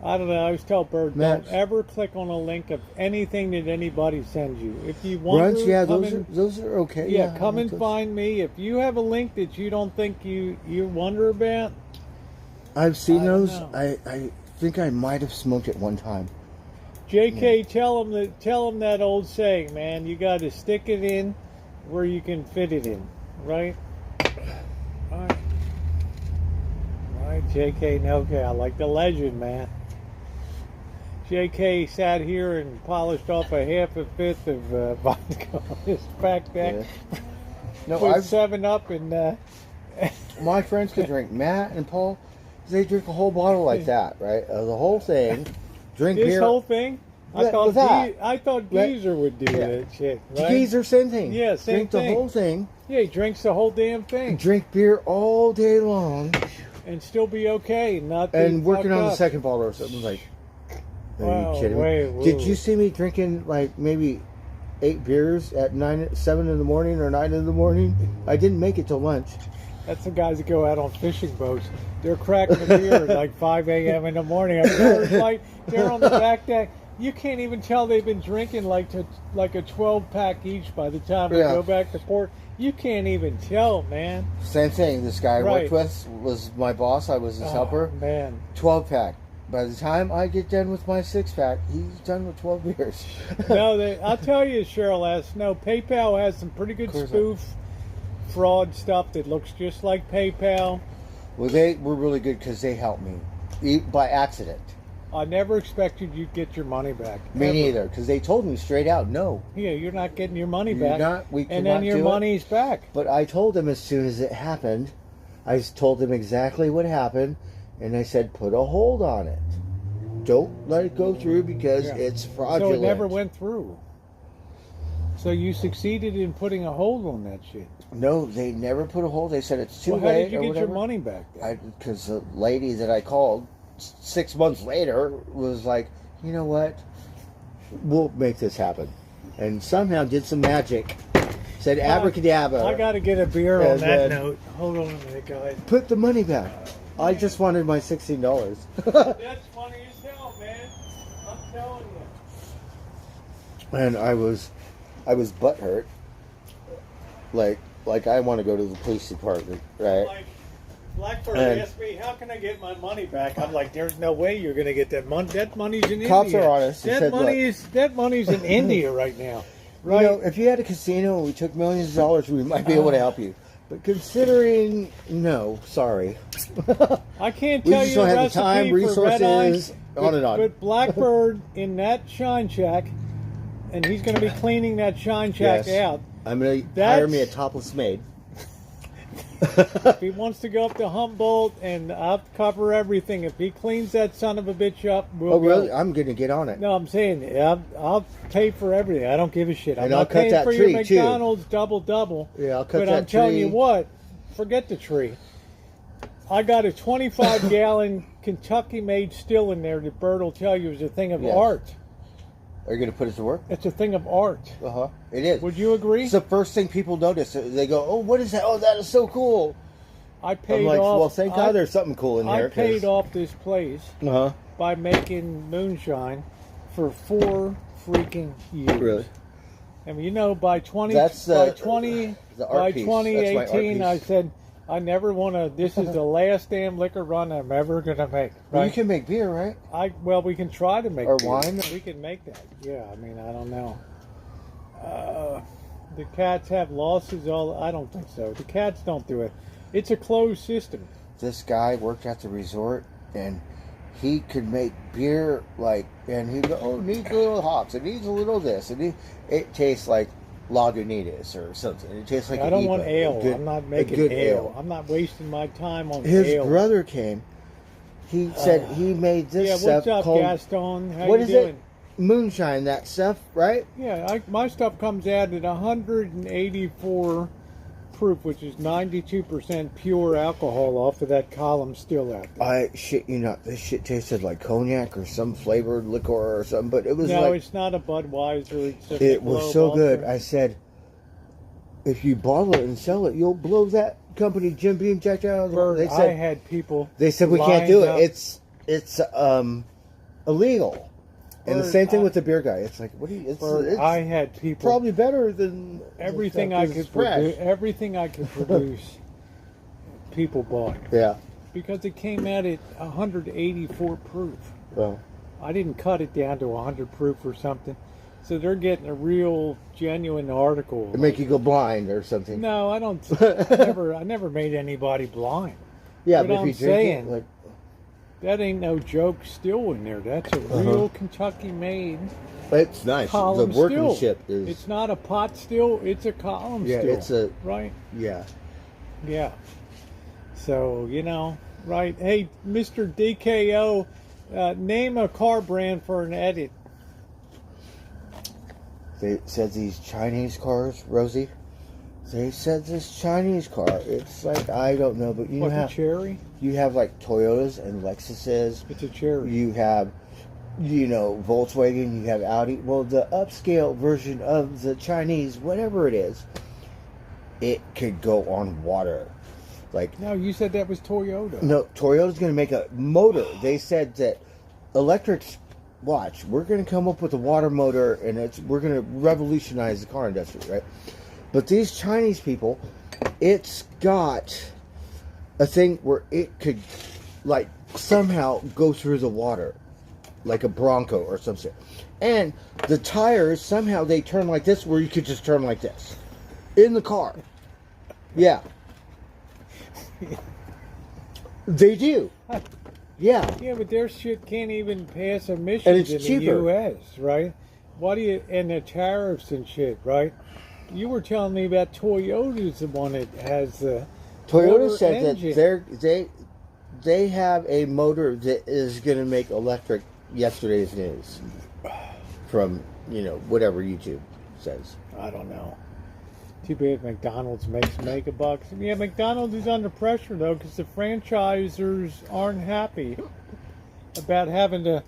I don't know. I always tell Bird, Max. don't ever click on a link of anything that anybody sends you. If you want Runs, to, yeah, come those are okay. yeah, come I and like those. find me. If you have a link that you don't think you wonder about, I've seen I don't those. know. I think I might have smoked it one time. JK, tell them that old saying, man. You got to stick it in where you can fit it in, right? Right, JK. Okay, I like the legend, man. JK sat here and polished off a half a fifth of vodka on his backpack. Yeah. No, Put I've 7-Up and my friends could drink. Matt and Paul, they drink a whole bottle like that, right? The whole thing. Drink this beer. whole thing. I Yeah, thought with that. I thought Right. Geezer would do Yeah. that shit. Right? Geezer, same thing. Yeah, same drink thing. the whole thing. Yeah, he drinks the whole damn thing Drink beer all day long, and still be okay, and not be and working fucked on the up. second bottle or something. Like, are Wow, you kidding wait, me? whoa. Did you see me drinking like maybe 8 beers at 7 in the morning or 9 in the morning? I didn't make it till lunch. That's the guys that go out on fishing boats. They're cracking a beer at like 5 a.m. in the morning. I mean, like they're on the back deck. You can't even tell they've been drinking like a 12-pack each by the time we Yeah. go back to port. You can't even tell, man. Same thing. This guy I Right. worked with was my boss. I was his helper. Man. 12-pack. By the time I get done with my 6-pack, he's done with 12 beers. No, I'll tell you, Cheryl S. No, PayPal has some pretty good course. spoof fraud stuff that looks just like PayPal. Well, they were really good because they helped me by accident. I never expected you'd get your money back. Me ever. neither, because they told me straight out, no. Yeah, you're not getting your money You're back. not- we and then cannot your do it. money's back. But I told them as soon as it happened, I told them exactly what happened, and I said, put a hold on it. Don't let it go through because Yeah. it's So fraudulent. it never went through. So you succeeded in putting a hold on that shit. No, they never put a hold. They said it's too Well, how late did you or get whatever. your money back then? Because the lady that I called 6 months later was like, you know what? We'll make this happen. And somehow did some magic. Said abracadabra. I got to get a beer on And that then- note. Hold on a minute, guys. Put the money back. I just wanted my $16. That's funny as hell, man. I'm telling you. And I was butthurt. Like I want to go to the police department, right? Like, Blackbird And- asked me, how can I get my money back? I'm like, there's no way you're going to get that money. That money's in Cops India. are honest. They said, That money's in India right now. You Right? know, if you had a casino and we took millions of dollars, we might be able to help you. But considering, no, sorry. I can't We tell just you don't the have the recipe time, for red resources, eye, on and on. But Blackbird in that shine shack, and he's going to be cleaning that shine shack Yes. out. I'm going to That's- hire me a topless maid. If he wants to go up to Humboldt, and I'll cover everything. If he cleans that son of a bitch up, we'll Oh, really? go. I'm going to get on it. No, I'm saying I'll pay for everything. I don't give a shit. I'm And I'll not cut paying that for your tree, too. McDonald's double. Yeah, I'll cut But that I'm telling you tree. what, forget the tree. I got a 25-gallon Kentucky-made still in there that Bird will tell you is a thing of Yes. art. Are you going to put it to work? It's a thing of art. Uh-huh. It is. Would you agree? It's the first thing people notice. They go, oh, what is that? Oh, that is so cool. I paid I'm like, off. well, thank God there's something cool in I there. paid off this place Uh-huh. by making moonshine for 4 freaking years. Really? I mean, you know, by 20, That's, by the 20, art by piece. That's my art 2018, I piece. said, I never want to. This is the last damn liquor run I'm ever gonna make. Well, Right? you can make beer, right? Well, we can try to make Or beer. wine? We can make that. Yeah, I mean, I don't know. The cats have losses. I don't think so. The cats don't do it. It's a closed system. This guy worked at the resort, and he could make beer and he'd go, oh, it needs a little hops, it needs a little this, it tastes like Lagunitas or something. It tastes like I an don't IPA, want ale. a good- I'm not a making good ale. I'm not wasting my time on His ale. brother came. He said he made this Yeah, stuff what's up, called Gaston? How what you is doing? it? Moonshine. That stuff, right? Yeah, my stuff comes out at 184 proof proof, which is 92% pure alcohol off of that column still out there. I shit you not. This shit tasted like cognac or some flavored liquor or something, but it was No, like it's not a Budweiser. It's a it was so Michelob good. Ultra. I said, if you bottle it and sell it, you'll blow that company Jim Beam Jack out of the water. Bird, They said I had people. we can't do lined it. up. It's illegal. And the Bird, same thing with the beer guy. It's like, what do you? Bird, It's I had people. probably better than everything the I stuff 'cause could it's fresh. produce. Everything I could produce. People bought Yeah. because it came out at 184 proof. Well, I didn't cut it down to 100 proof or something. So they're getting a real genuine article. it make you go blind or something. No, I don't. I never made anybody blind. Yeah, But but if I'm you drink saying- it, like That ain't no joke still in there. That's a real Kentucky made it's nice. column The workmanship still. is It's not a pot still, it's a column yeah. still. It's a Right? yeah. Yeah. So, right. Hey, Mr. DKO, name a car brand for an edit. They said these Chinese cars, Rosie. They said this Chinese car. It's like I don't know, but What, a cherry? you have like Toyotas and Lexuses. It's a cherry. You have Volkswagen. You have Audi. Well, the upscale version of the Chinese, whatever it is, it could go on water. Like No, you said that was Toyota. no, Toyota's going to make a motor. They said that electrics. Watch, we're going to come up with a water motor, and we're going to revolutionize the car industry, right? But these Chinese people, it's got a thing where it could, like, somehow go through the water, like a Bronco or something. And the tires, somehow they turn like this, where you could just turn like this in the car. Yeah. They do. Yeah. Yeah, but their shit can't even pass emissions And it's in cheaper. the U.S., right? And the tariffs and shit, right? You were telling me about Toyota's the one that has the Toyota motor said engine. that they have a motor that is going to make electric yesterday's news from whatever YouTube says. I don't know. Too bad McDonald's makes mega bucks. Yeah, McDonald's is under pressure though because the franchisors aren't happy about having to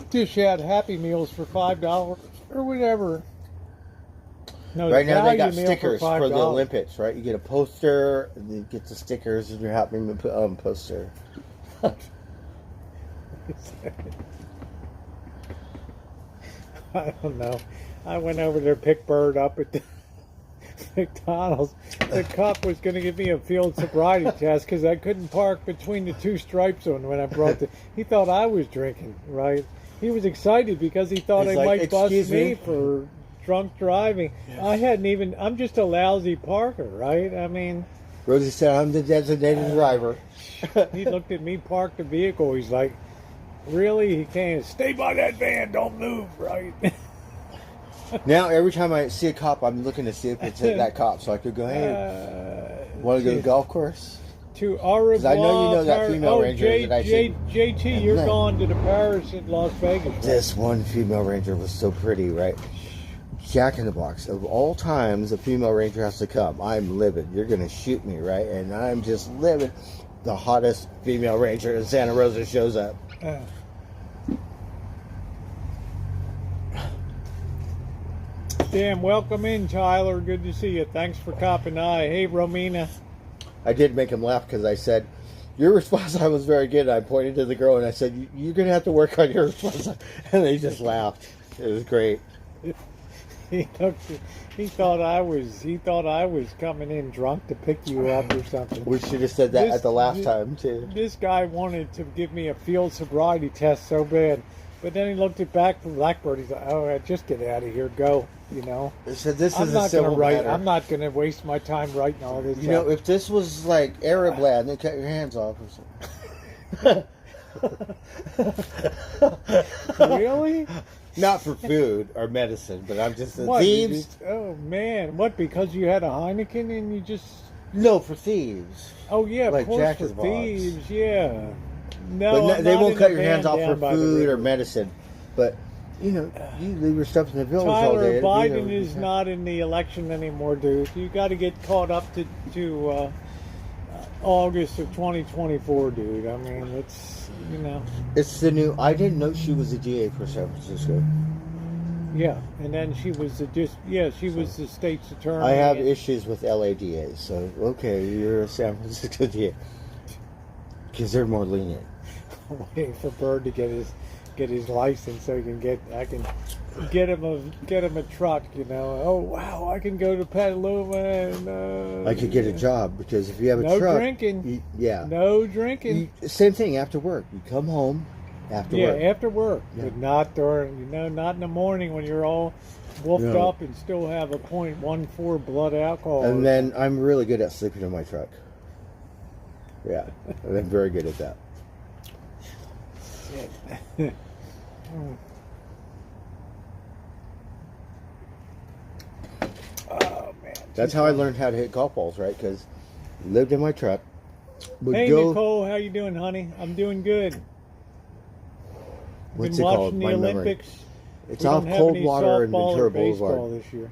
dish out Happy Meals for $5 or whatever. No, Right now they value got meal stickers for the $5. Olympics, right? You get a poster, and you get the stickers in your Happy Meal poster. I don't know. I went over there, picked Bird up at the McDonald's. The cop was going to give me a field sobriety test because I couldn't park between the two stripes on when I brought the. He thought I was drinking, right? He was excited because he thought He's I like, might bust "Excuse me me?" for drunk driving. I hadn't even. I'm just a lousy parker, right? I mean, Rosie said, "I'm the designated driver." he looked at me, parked the vehicle. He's like, "Really? He can't stay by that van. Don't move, right?" Now every time I see a cop, I'm looking to see if it's that cop, so I could go, "Hey, want to go to the golf course?" To au revoir. I know you know that female ranger that I see. JT, you're Isn't it? going to the Paris in Las Vegas. Right? This one female ranger was so pretty, right? Jack in the Box. Of all times a female ranger has to come, I'm livid. You're going to shoot me, right? And I'm just livid. The hottest female ranger in Santa Rosa shows up. Damn, welcome in, Tyler. Good to see you. Thanks for copping eye. Hey, Romina. I did make him laugh because I said, your response time was very good. I pointed to the girl and I said, you're going to have to work on your response time. And they just laughed. It was great. He thought I was coming in drunk to pick you up or something. We should have said that This- at the last this- time, too. This guy wanted to give me a field sobriety test so bad, but then he looked it back from Blackbird. He's like, "Oh, just get out of here, go." You know. They said, this I'm is a not going civil to write. matter. I'm not going to waste my time writing all this. You know, up. if this was like Arab land, they cut your hands off or something. Really? Not for food or medicine, but I'm just What, thieves. oh man, what? Because you had a Heineken and you just? No, for thieves. Oh yeah, Like of course Jack for in the Box. thieves. Yeah. But No, I'm they not won't in cut the your van hands off down for by the food or river. medicine. But you leave your stuff in the village all Tyler, day. Biden is not in the election anymore, dude. You got to get caught up to August of 2024, dude. I mean, it's, It's the new. I didn't know she was a DA for San Francisco. yeah. And then she was she was the state's attorney. I have and- issues with LA DAs, so okay, you're a San Francisco DA because they're more lenient. waiting for Bird to get his license so he can get get him a truck. Oh wow, I can go to Petaluma and I could get a job because if you have a no truck, drinking. yeah, No drinking. same thing after work. You come home after Yeah, work. after work, Yeah. but not during, not in the morning when you're all wolfed No. up and still have a .14 blood alcohol. And then I'm really good at sleeping in my truck. Yeah, I'm very good at that. Oh man. That's how I learned how to hit golf balls, right? Because lived in my truck. Would Hey go, Nicole, how you doing, honey? I'm doing good. What's Been it watching called? the My memory. Olympics. It's We off don't have any Coldwater and softball Ventura or baseball Boulevard. this year.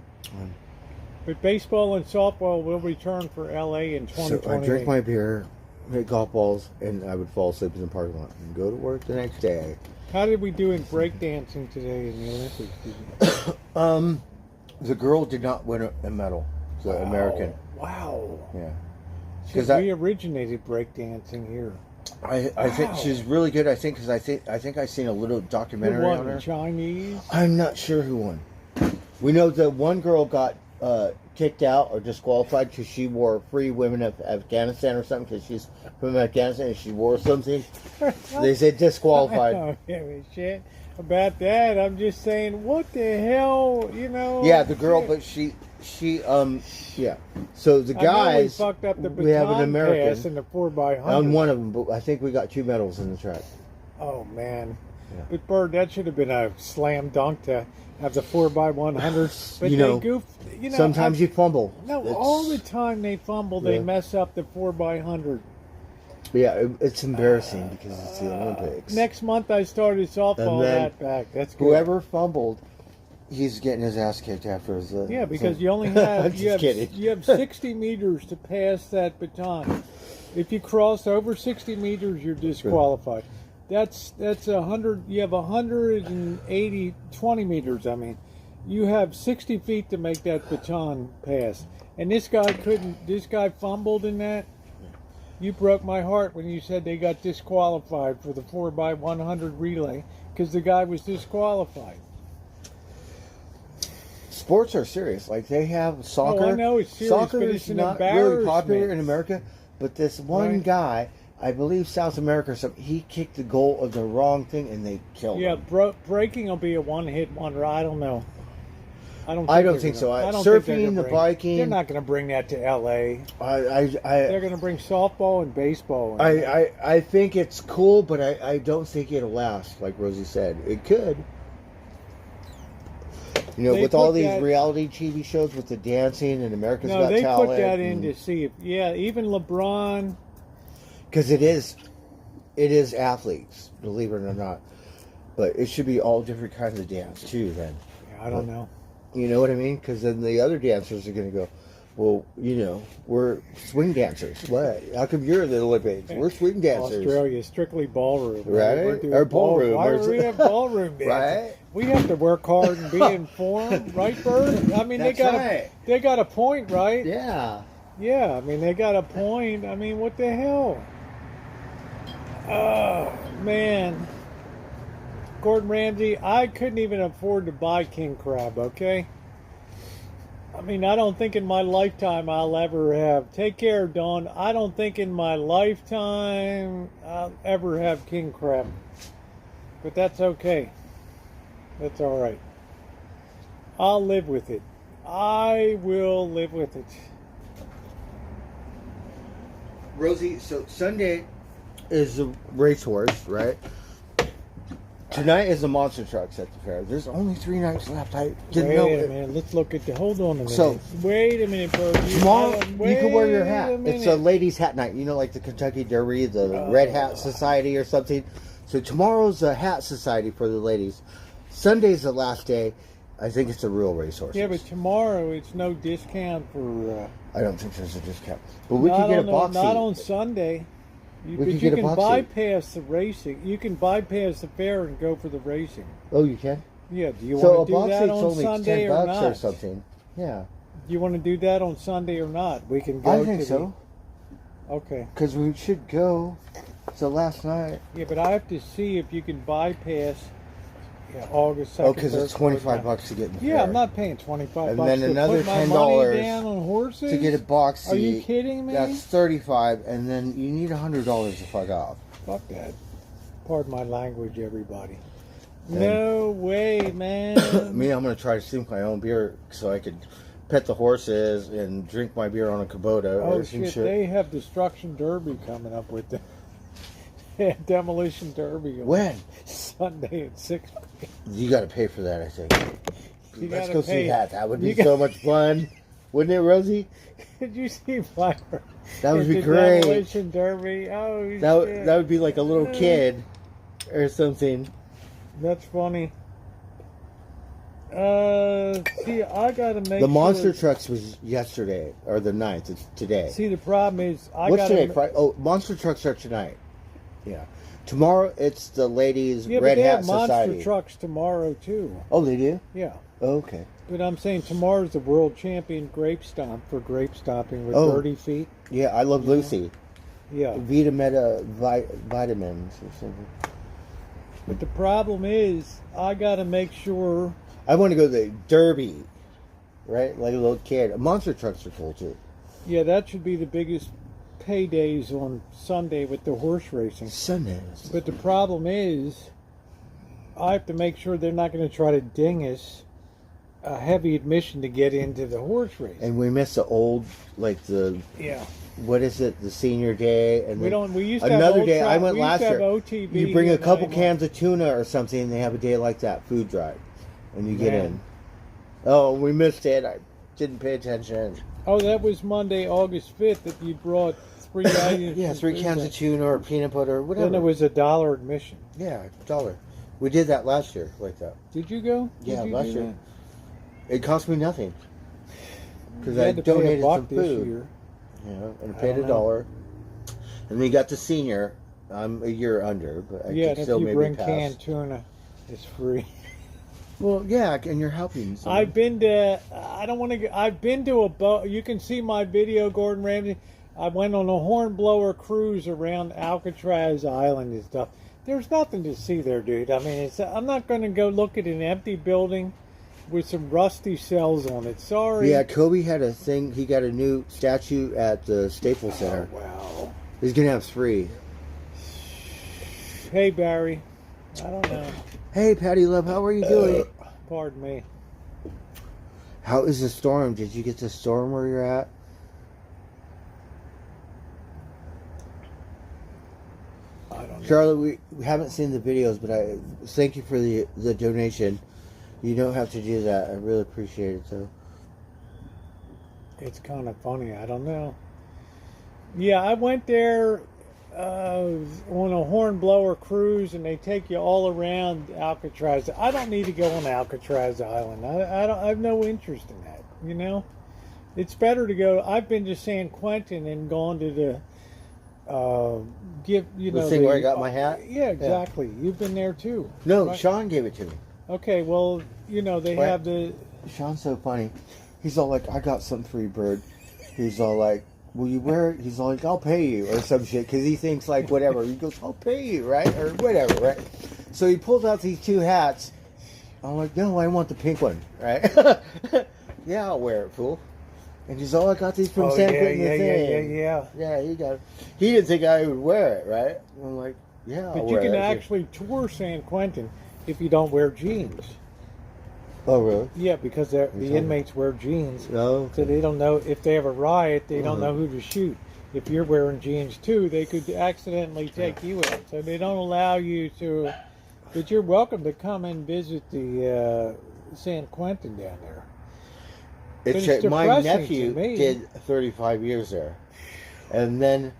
But baseball and softball will return for LA in So 2028. I drink my beer, hit golf balls, and I would fall asleep in the parking lot and go to work the next day. How did we do in breakdancing today in the Olympics? The girl did not win a medal. The American. Wow. Yeah. Because 'Cause we originated breakdancing here. I think Wow. she's really good. I think because I think I seen a little Who documentary won? on her. Chinese? I'm not sure who won. We know that one girl got kicked out or disqualified because she wore Free Women of Afghanistan or something because she's from Afghanistan and she wore something. They said I disqualified. don't give a shit about that. I'm just saying, what the hell, Yeah, the girl, shit. but she yeah. So the I know we guys, fucked up the we have an baton American pass in the 4x100. on one of them, but I think we got 2 medals in the track. Oh man. Yeah. But Bird, that should have been a slam dunk to have the 4x100. But You they know, goofed. Sometimes you fumble. No, It's- all the time they fumble, they Yeah. mess up the 4x100. Yeah, it's embarrassing because it's the Olympics. Next month I started softball And then that back. That's good. Whoever fumbled, he's getting his ass kicked after his. Yeah, because thing. you only I'm have just kidding. you have 60 meters to pass that baton. If you cross over 60 meters, you're disqualified. That's 100. You have 180 20 meters. I mean, you have 60 feet to make that baton pass. And this guy couldn't. This guy fumbled in that. You broke my heart when you said they got disqualified for the 4x100 relay because the guy was disqualified. Sports are serious. Like they have soccer. Oh, I know it's serious, Soccer but is it's an not really popular embarrassment. in America. But this one Right. guy, I believe South America or something, he kicked the goal of the wrong thing and they killed Yeah, him. breaking will be a one-hit wonder. I don't know. I don't think they're so. gonna- I don't Surfing, think they're gonna the bring- biking- They're not going to bring that to LA. I They're going to bring softball and baseball. I think it's cool, but I don't think it'll last. Like Rosie said, it could. You know, They with all put these that- reality TV shows with the dancing and America's no, Got they Talent, put that in to see if even LeBron. because it is athletes, believe it or not. But it should be all different kinds of dance too. Then I don't know. you know what I mean? Because then the other dancers are going to go, well, we're swing dancers. What? How come you're in the Olympics? We're swing dancers. Australia strictly ballroom, Right? We're doing Or ballroom, Why or- do we have ballroom dancing? Right? We have to work hard and be informed, right, Bird? I mean, That's right. they got a point, right? Yeah. Yeah, I mean, they got a point. I mean, what the hell? Oh, man. Gordon Ramsay, I couldn't even afford to buy king crab, okay? I mean, I don't think in my lifetime I'll ever have. Take care, Dawn. I don't think in my lifetime I'll ever have king crab. But that's okay. That's all right. I'll live with it. I will live with it. Rosie, so Sunday is the race horse, right? Tonight is the monster trucks at the fair. There's only 3 nights left. I didn't Wait know. a minute. Let's look at the. Hold on a minute. So- wait a minute, bro. Tomorrow, you can wear your hat. Wait a It's a minute. ladies' hat night. You know, like the Kentucky Derby, the Oh. Red Hat Society or something. So tomorrow's a hat society for the ladies. Sunday's the last day. I think it's a real racehorse. Yeah, but tomorrow it's no discount for. I don't think there's a discount. But we could Not get a on box not seat. on Sunday. We But could you get a can box seat. bypass the racing. You can bypass the fair and go for the racing. Oh, you can? Yeah. Do you So a want to do box that seat's on only Sunday or $10 not? or something. Yeah. Do you want to do that on Sunday or not? We can go. I think to so. Okay. Because we should go. So last night. Yeah, but I have to see if you can bypass August 2nd. Oh, because it's 25 bucks to get in the Yeah, fair. I'm not paying 25 And bucks then to another put my $10 money down on horses. to get a box seat. Are you kidding me? That's 35, and then you need $100 to fuck off. Fuck that. Pardon my language, everybody. And- No way, man. Me, I'm gonna try to sink my own beer so I could pet the horses and drink my beer on a Kubota Oh or some shit, shit. they have Destruction Derby coming up with them. Yeah, Demolition Derby on When? Sunday at 6 p.m. You got to pay for that, I think. You Let's gotta go pay. see that. That would be You got- so much fun, wouldn't it, Rosie? Did you see Fire? That would at be the great. Demolition Derby. Oh shit. That would be like a little kid or something. That's funny. See, I gotta make The monster sure. trucks was yesterday or the 9th. It's today. See, the problem is I What's gotta. today? Friday? Oh, monster trucks are tonight. Yeah. Tomorrow it's the ladies' Yeah, but Red they Hat have monster Society. trucks tomorrow too. Oh, they do? Yeah. Oh, okay. But I'm saying tomorrow's the world champion grape stomp for grape stomping with Oh. 30 feet. Yeah, I love Lucy. Yeah. Vita Meta vitamins or something. But the problem is I got to make sure. I want to go to the Derby, right? Like a little kid. Monster trucks are cool too. Yeah, that should be the biggest paydays on Sunday with the horse racing. Sundays. But the problem is I have to make sure they're not going to try to ding us a heavy admission to get into the horse race. And we miss the old, like the, Yeah. what is it, the senior day? And We then don't. We used to have another old day. I tra- went we used last to have year. OTB You bring a here couple in cans of tuna or something, and they have a day like that, food drive. And you get Man. in. Oh, we missed it. I didn't pay attention. Oh, that was Monday, August 5th that you brought 3 items. Yeah, from 3 food cans bank. of tuna or peanut butter or whatever. Then it was $1 admission. Yeah, $1. We did that last year like that. Did you go? Yeah, Did you last do year. It cost me nothing. that? Because You I had to pay donated $1 some this food. year. Yeah, and I paid don't know. $1. And then you got the senior. I'm a year under, but I Yeah, can and if still you maybe bring pass. canned tuna, it's free. Well, yeah, and you're helping someone. I've been to. I don't want to. I've been to a boat. You can see my video, Gordon Ramsay. I went on a hornblower cruise around Alcatraz Island and stuff. There's nothing to see there, dude. I mean, I'm not going to go look at an empty building with some rusty cells on it. Sorry. Yeah, Kobe had a thing. He got a new statue at the Staples Center. Oh, wow. He's gonna have 3. Hey, Barry. I don't know. Hey, Patty Love, how are you doing? Pardon me. How is the storm? Did you get the storm where you're at? I don't know. Charlotte, we haven't seen the videos, but I thank you for the donation. You don't have to do that. I really appreciate it, though. It's kind of funny. I don't know. Yeah, I went there on a hornblower cruise, and they take you all around Alcatraz. I don't need to go on Alcatraz Island. I have no interest in that. You know, it's better to go. I've been to San Quentin and gone to the The thing where I got my hat? Yeah, exactly. You've been there too. No, right? Sean gave it to me. Okay, well, you know they What? have the. Sean's so funny. He's all like, I got something for you, Bird. He's all like, will you wear it? He's all like, I'll pay you, or some shit, because he thinks like whatever. He goes, I'll pay you, right? Or whatever, right? So he pulls out these 2 hats. I'm like, no, I want the pink one, right? Yeah, I'll wear it, fool. And he's all, I got these from San Quentin. yeah. Yeah, he got it. He didn't think I would wear it, right? I'm like, yeah, I'll But you wear can it. actually tour San Quentin if you don't wear jeans. Oh, really? Yeah, because told the me. inmates wear jeans, No. so they don't know if they have a riot. They don't Uh-huh. know who to shoot. If you're wearing jeans too, they could accidentally take you out. So they don't allow you to. But you're welcome to come and visit the San Quentin down there. It's But it's my depressing nephew to me. did 35 years there, and then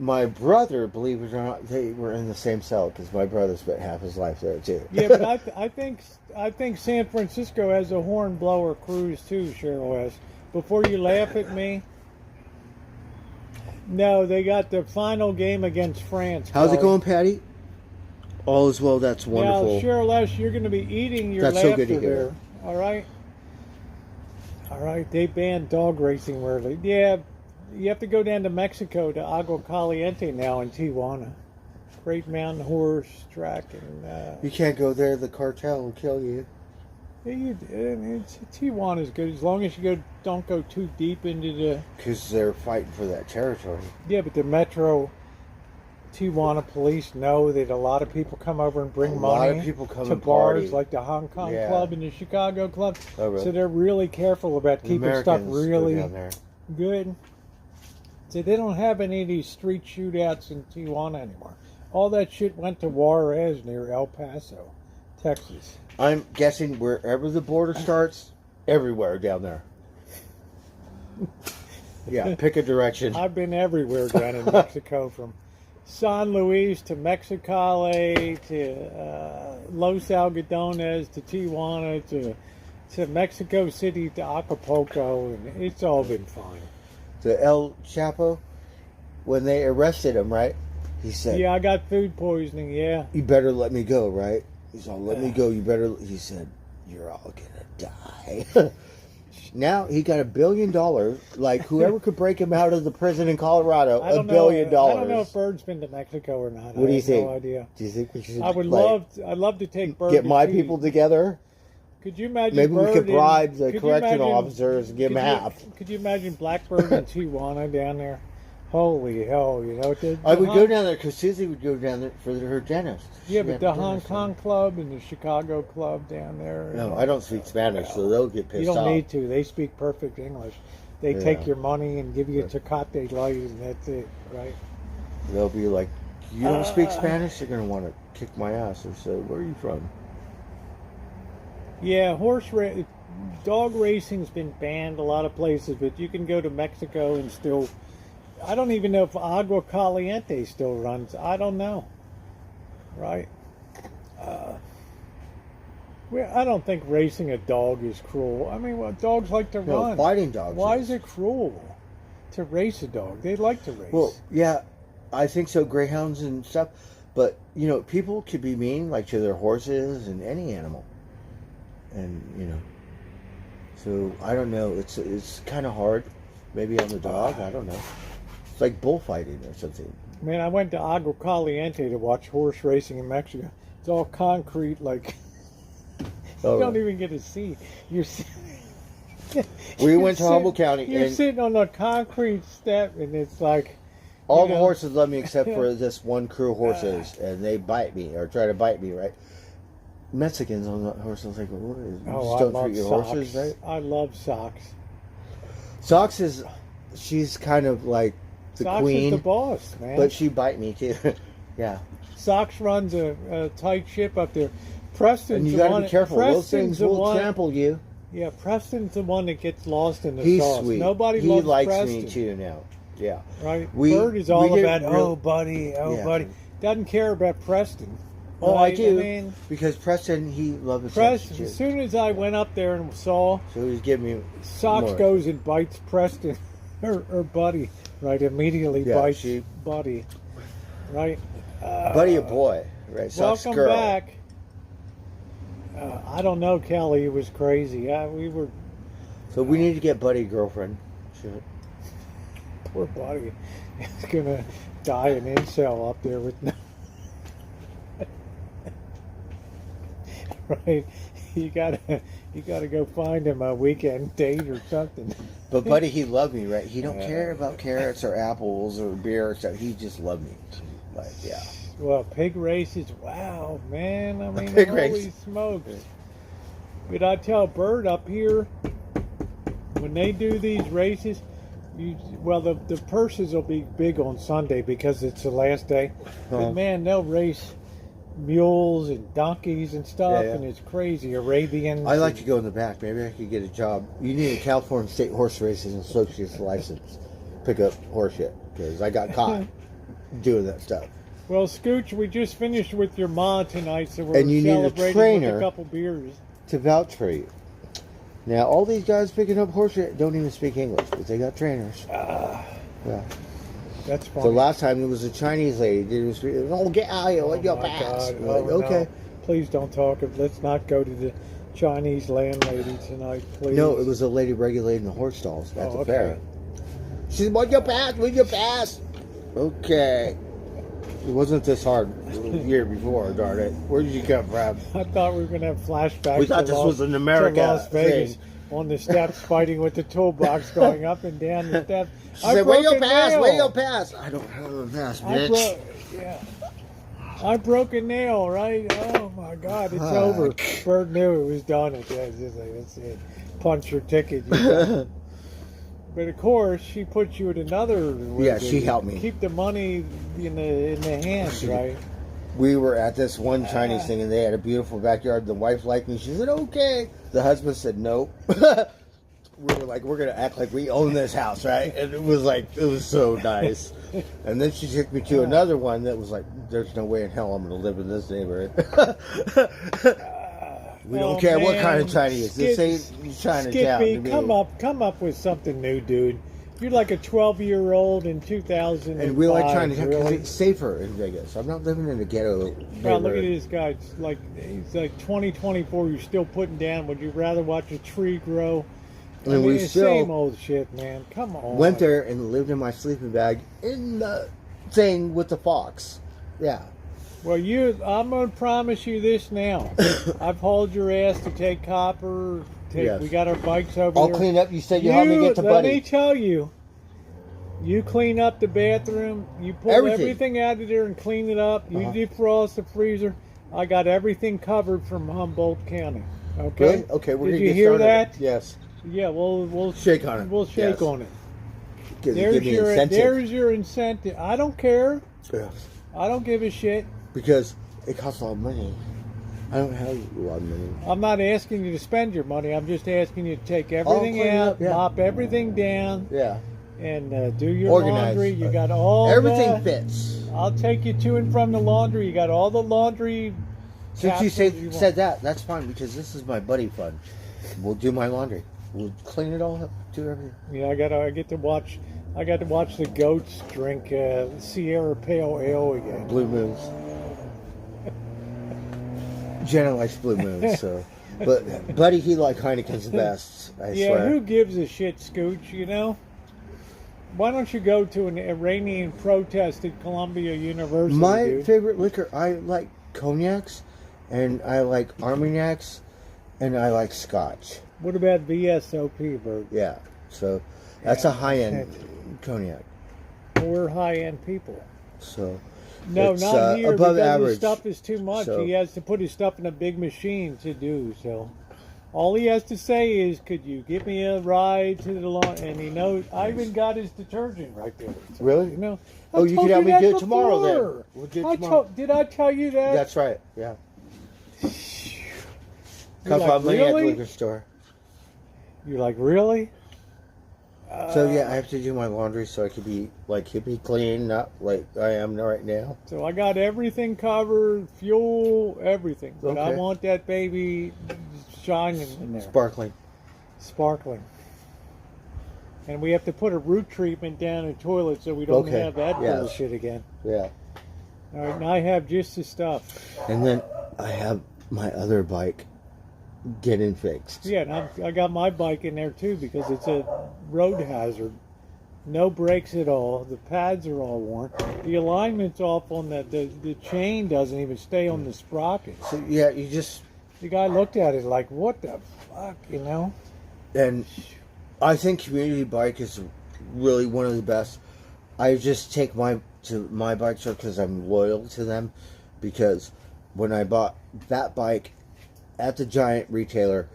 my brother, believe it or not, they were in the same cell because my brother spent half his life there too. Yeah, but I think San Francisco has a hornblower cruise too, Cheryl S. Before you laugh at me, no, they got the final game against France. How's it Carl. going, Patty? All is well. That's wonderful. Now, Cheryl S., you're going to be eating your That's so laughter good to hear. there. All right? All right, they banned dog racing where they... Yeah, you have to go down to Mexico to Agua Caliente now in Tijuana. Great mountain horse track. And, You can't go there. The cartel will kill you. Tijuana is good as long as you don't go too deep into the... Because they're fighting for that territory. Yeah, but the Metro Tijuana police know that a lot of people come over and bring A money lot of people come to and bars party. like the Hong Kong Yeah. Club and the Chicago Club. Oh, really? So they're really careful about The keeping stuff Americans go really down there. good. So they don't have any of these street shootouts in Tijuana anymore. All that shit went to Juarez near El Paso, Texas. I'm guessing wherever the border starts, everywhere down there. Yeah, pick a direction. I've been everywhere down in Mexico, from San Luis to Mexicali to Los Algodones to Tijuana to Mexico City to Acapulco, and it's all been fine. The El Chapo, when they arrested him, right? He said, Yeah, I got food poisoning, yeah. "You better let me go," right? He's all, "Let me go. You better." He said, "You're all gonna die." Now he got $1 billion. Like whoever could break him out of the prison in Colorado, I $1 don't billion. know. I don't know if Bird's been to Mexico or not. What do you I have think? No idea. Do you think we should? I would like, I'd love to take Bird. get to my see- people together. Could you imagine? Maybe we Bird could in- bribe the could you correctional imagine- officers and give could them you- half. Could you imagine Blackbird in Tijuana down there? Holy hell! You know. I would go down there because Susie would go down there for her dentist. Yeah, She but had the a Hong dentist. Kong Club and the Chicago Club down there. No, I don't speak Spanish, so they'll get pissed You off. don't need to. They speak perfect English. They Yeah. take your money and give you a Tecate light, and that's it, right? They'll be like, "You don't speak Spanish? You're gonna want to kick my ass." Or so. Where are you from? Yeah, dog racing's been banned a lot of places, but you can go to Mexico and still. I don't even know if Agua Caliente still runs. I don't know. Right? Well, I don't think racing a dog is cruel. I mean, well, dogs like to No, run. fighting dogs. Why is it cruel to race a dog? They like to race. Well, yeah, I think so. Greyhounds and stuff, but you know, people could be mean like to their horses and any animal, and you know. So I don't know. It's kind of hard. Maybe on the dog. I don't know. It's like bullfighting or something. Man, I went to Agua Caliente to watch horse racing in Mexico. It's all concrete, like Oh, you don't right. even get to see. You're. We went to sitting- Humboldt County, You're and sitting on a concrete step, and it's like all you the know. horses love me except for this one crew of horses, and they bite me or try to bite me. Right? Mexicans on the horses like, what is, you Oh, just I don't love treat your socks. horses right. I love Socks. Socks is, she's kind of like the Socks queen, is the boss, man. but she bite me too. Yeah, Socks runs a tight ship up there. Preston's and you the got to one. be careful. Those Preston's things the will one. trample you. Yeah, Preston's the one that gets lost in the He's sauce. sweet. Nobody he loves likes Preston. me too now. Yeah, Right? We- Bird is we all get about, real- oh, buddy, oh, Yeah. buddy. Doesn't care about Preston. Oh, I Right? do. mean, because Preston, he loves Preston, attention as too. soon as I went up there and saw, So he's giving me Socks more. goes and bites Preston, or Buddy, right? Immediately Yeah, bites she- Buddy, right? Buddy a boy, right? Socks Welcome girl. back. I don't know, Kelly. It was crazy. We were So we need to get Buddy a girlfriend. Shit. poor Buddy. He's gonna die an incel up there with no. Right? You gotta go find him a weekend date or something. But Buddy, he loved me, right? He don't care about carrots or apples or beer or stuff. He just loved me. Like, yeah. Well, pig races, wow, man. I mean, pig holy race. smokes. But I tell Bird up here, when they do these races, the purses will be big on Sunday because it's the last day. But Uh-huh. man, they'll race mules and donkeys and stuff, Yeah. and it's crazy. Arabians. I like to go in the back. Maybe I could get a job. You need a California State Horse Racing Associate's license. Pick up horse shit because I got caught. doing that stuff. Well, Scooch, we just finished with your ma tonight, so we're And you need a celebrating trainer. with a couple beers. To vouch for you. Now, all these guys picking up horse shit don't even speak English, but they got trainers. Yeah. That's funny. The last time it was a Chinese lady. It was, oh, get out of here, let your my pass. God. We're like, Oh, okay. no. Please don't talk. Let's not go to the Chinese landlady tonight, please. No, it was a lady regulating the horse stalls at the okay. fair. She said, "What's your pass? What's your pass?" Okay. It wasn't this hard the year before, darn it. Where did you come from? I thought we were going to have flashbacks We thought to this Las- was an America to Las Vegas thing. on the steps fighting with the toolbox going up and down the steps. She said, "Where your broke a pass? nail. Where your pass?" I don't have a pass, bitch. I broke a nail, right? Oh my God, it's over. Bird knew it was done. It's just like, that's it. Punch your ticket. You got it. But of course, she put you at another. Yeah, she helped me. Keep the money in the hands, right? We were at this one Chinese thing, and they had a beautiful backyard. The wife liked me. She said, "Okay." The husband said, "Nope." We were like, "We're gonna act like we own this house, right?" And it was so nice. And then she took me to another one that was like, "There's no way in hell I'm gonna live in this neighborhood." We don't care what kind of Chinese. This ain't Chinatown. Skippy, to me. come up with something new, dude. You're like a 12-year-old in 2000. And we like Chinatown because really. it's safer in Vegas. I'm not living in a ghetto. Wow, look at neighborhood. this guy. He's like 2024. You're still putting down. Would you rather watch a tree grow? And we it's still same old shit, man. Come on. Went there and lived in my sleeping bag in the thing with the fox. Yeah. Well, I'm gonna promise you this now. I've hauled your ass to take copper. Yes. We got our bikes over I'll here. clean up. You said you helped me get to Let me Buddy. tell you. You clean up the bathroom. You pull everything out of there and clean it up. You defrost the freezer. I got everything covered from Humboldt County. Okay. Really? Okay, we're Did gonna you get hear started. that? Yes. Yeah. We'll Shake on it. We'll shake Yes. on it. Because it give me incentive. There's your incentive. I don't care. Yes. I don't give a shit. Because it costs a lot of money. I don't have a lot of money. I'm not asking you to spend your money. I'm just asking you to take everything clean out, up, yeah. mop everything down, Yeah. and do your Organize. laundry. You got all Everything the, fits. I'll take you to and from the laundry. You got all the laundry. Since you capsules want. said that, that's fine because this is my buddy fund. We'll do my laundry. We'll clean it all up. Do everything. Yeah, I got to watch the goats drink Sierra Pale Ale again. Blue moons. Jenna likes blue moons, so. But Buddy, he like Heineken's the best. I Yeah, swear. who gives a shit, Scooch? You know. Why don't you go to an Iranian protest at Columbia University? My dude? favorite liquor, I like cognacs, and I like Armagnacs, and I like Scotch. What about VSOP, Bert? Yeah, so that's a high-end cognac. We're high-end people. So No, it's, not here above because average. his stuff is too much. So- He has to put his stuff in a big machine to do so. All he has to say is, "Could you give me a ride to the lawn?" And he knows. I even got his detergent right there. So, Really? You know. Oh, I you told can have me that do it tomorrow then. before. We'll do it tomorrow. Did I tell you that? That's right. Yeah. You're Come like, find money at the really? liquor store. You're like, really? So yeah, I have to do my laundry so I could be like hippie clean, not like I am right now. So I got everything covered, fuel, everything. But I Okay. want that baby shining in there. Sparkling. Sparkling. And we have to put a root treatment down in the toilet so we don't Okay, have that yes. bullshit again. Yeah. All right, now I have just the stuff. And then I have my other bike getting fixed. Yeah, and I got my bike in there too because it's a road hazard. No brakes at all. The pads are all worn. The alignment's off on the chain doesn't even stay on the sprocket. So yeah, you just The guy looked at it like, what the fuck, you know? and I think Community Bike is really one of the best. I just take my bike store because I'm loyal to them. Because when I bought that bike at the giant retailer,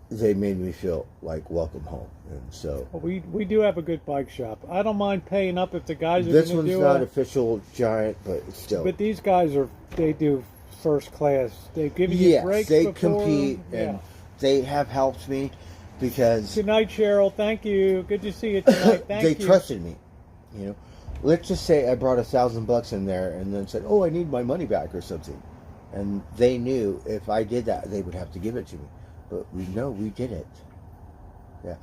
they made me feel like welcome home. And so Well, we do have a good bike shop. I don't mind paying up if the guys are this going to one's do not it. official giant, but it's still. But these guys they do first class. They give you Yes, breaks they before. compete Yeah. and they have helped me because Good night, Cheryl. Thank you. Good to see you tonight. Thank they you. trusted me. You know, let's just say I brought $1,000 in there and then said, "Oh, I need my money back" or something, and they knew if I did that, they would have to give it to me. But we did it. Yeah.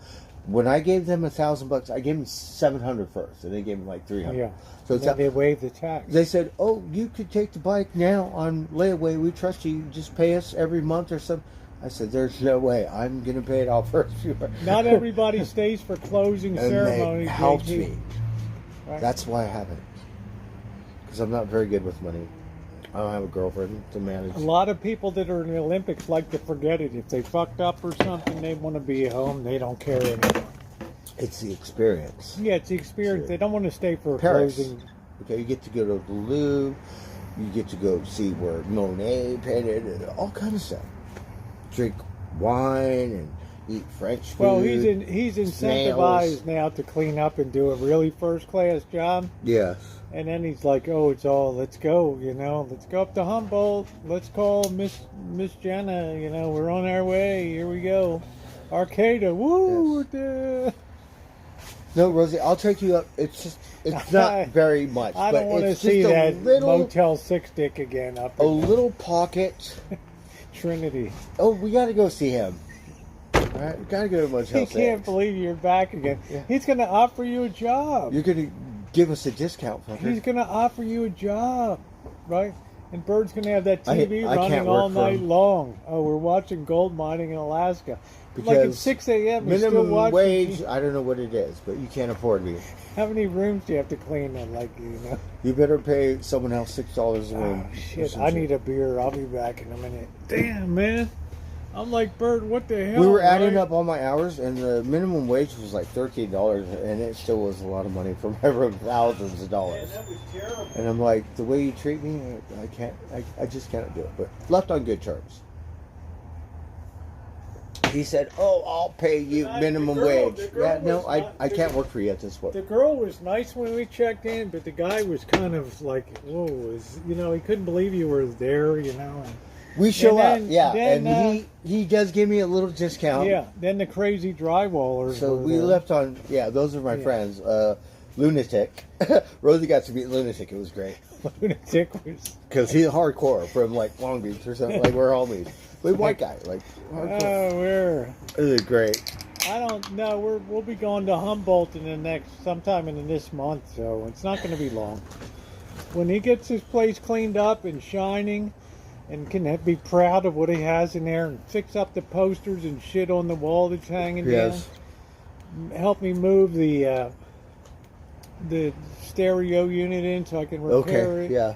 When I gave them $1,000, I gave them $700 first, and they gave me like $300. Yeah. So Then they waived the tax. they said, "Oh, you could take the bike now on layaway. We trust you. You just pay us every month or something." I said, "There's no way. I'm going to pay it all first." Not everybody stays for closing and ceremonies. they helped JG. me. Right. That's why I haven't. Because I'm not very good with money. I don't have a girlfriend to manage. A lot of people that are in the Olympics like to forget it. If they fucked up or something, they want to be at home. They don't care anymore. It's the experience. Yeah, it's the experience. Sure. They don't want to stay for a Paris. closing. Okay, you get to go to the Louvre. You get to go see where Monet painted and all kinds of stuff. Drink wine and eat French food. Well, he's incentivized snails. now to clean up and do a really first class job. Yes. And then he's like, "Oh, it's all. Let's go. Let's go up to Humboldt. Let's call Miss Jenna. We're on our way. Here we go. Arcata. Woo! Yes. Yes. No, Rosie, I'll take you up. It's not very much. I but don't want to it's see just a that little, Motel 6 dick again up a in little pocket. Trinity. Oh, we got to go see him. All right, we got to go to Motel He 6. can't believe you're back again. Yeah. He's going to offer you a job. You're going to give us a discount, fucker. He's going to offer you a job, right? And Bird's going to have that TV I running can't all work for night him. long. Oh, we're watching gold mining in Alaska. Like at Because 6 a.m. You're still minimum watching. wage, I don't know what it is, but you can't afford me. How many rooms do you have to clean then? You better pay someone else $6 a room. Oh, shit. I need a beer. I'll be back in a minute. Damn, man. I'm like, Bird, what the hell? We were adding right? up all my hours, and the minimum wage was like $13, and it still was a lot of money for my thousands of dollars. Man, that was terrible. And I'm like, the way you treat me, I can't, I just can't do it. But left on good terms. He said, "Oh, I'll pay you minimum wage." Yeah, no, I can't work for you at this point. The girl was nice when we checked in, but the guy was kind of like, whoa, he couldn't believe you were there, and We show up, then- yeah, then, and he does give me a little discount. yeah. Then the crazy drywallers. So were we there. left on, yeah, those are my Yeah. friends. Lunatic. Rosie got to meet Lunatic. It was great. Lunatic was. Because he's hardcore from like Long Beach or something. Like we're homies. But white guy, like hardcore. Oh, It was great. I don't know. We'll be going to Humboldt sometime in this month, so it's not going to be long. When he gets his place cleaned up and shining, and can be proud of what he has in there, and fix up the posters and shit on the wall that's hanging Yes. down. Help me move the stereo unit in so I can repair Okay, it. yeah.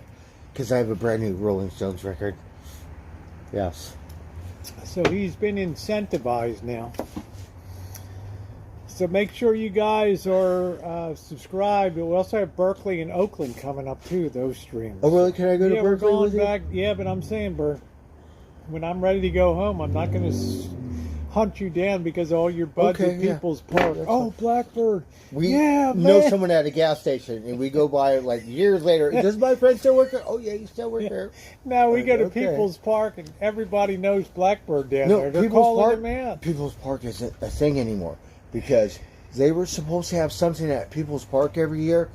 Because I have a brand new Rolling Stones record. Yes. So he's been incentivized now. So make sure you guys are subscribed. We also have Berkeley and Oakland coming up too, those streams. Oh, really? Can I go to Yeah, we're Berkeley going with you? back. Yeah, but I'm saying, Bert, when I'm ready to go home, I'm not going to hunt you down because all your buds Okay, at yeah. People's Park. That's Oh, fine. Blackbird. We yeah, know man. someone at a gas station, and we go by like years later. Does my friend still work there? Oh, yeah, he still works there. Now we go to Okay. People's Park and everybody knows Blackbird down No, there. They're People's calling Park, him out. People's Park isn't a thing anymore because they were supposed to have something at People's Park every year,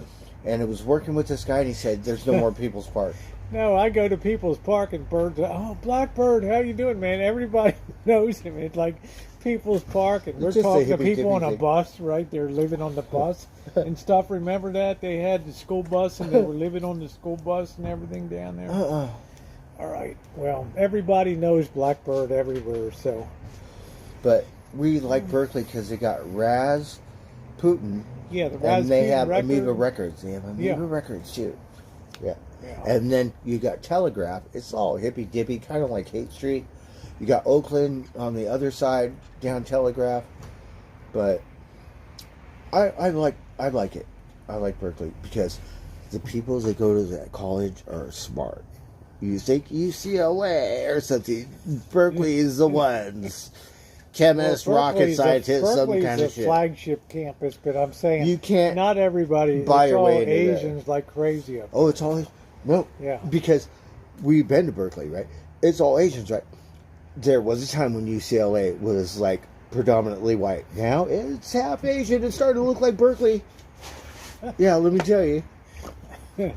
and it was working with this guy, and he said, "There's no more People's Park." No, I go to People's Park and Bird's. Oh, Blackbird, how you doing, man? Everybody knows him. It's like People's Park, and we're It's just a talking to hippy people on a dippy thing. bus, right? They're living on the bus and stuff. Remember that they had the school bus and they were living on the school bus and everything down there. Uh-uh. All right. Well, everybody knows Blackbird everywhere, so But we like Berkeley because they got Raz, Putin, yeah, the and they Rasputin have record. Amoeba Records. They have Amoeba Yeah. Records too. Yeah. Yeah. And then you got Telegraph. It's all hippy dippy, kind of like Haight Street. You got Oakland on the other side, down Telegraph. But I like it. I like Berkeley because the people that go to that college are smart. You think UCLA or something? Berkeley is the ones. Chemists, Well, rocket Berkeley's scientists, some Berkeley's kind a of shit. flagship campus, but I'm saying You can't not everybody. buy it's your all way into that. Asians like crazy up Oh, it's all no. Yeah. Because we've been to Berkeley, right? It's all Asians, right? There was a time when UCLA was like predominantly white. Now it's half Asian. It's starting to look like Berkeley. Yeah, let me tell you. Because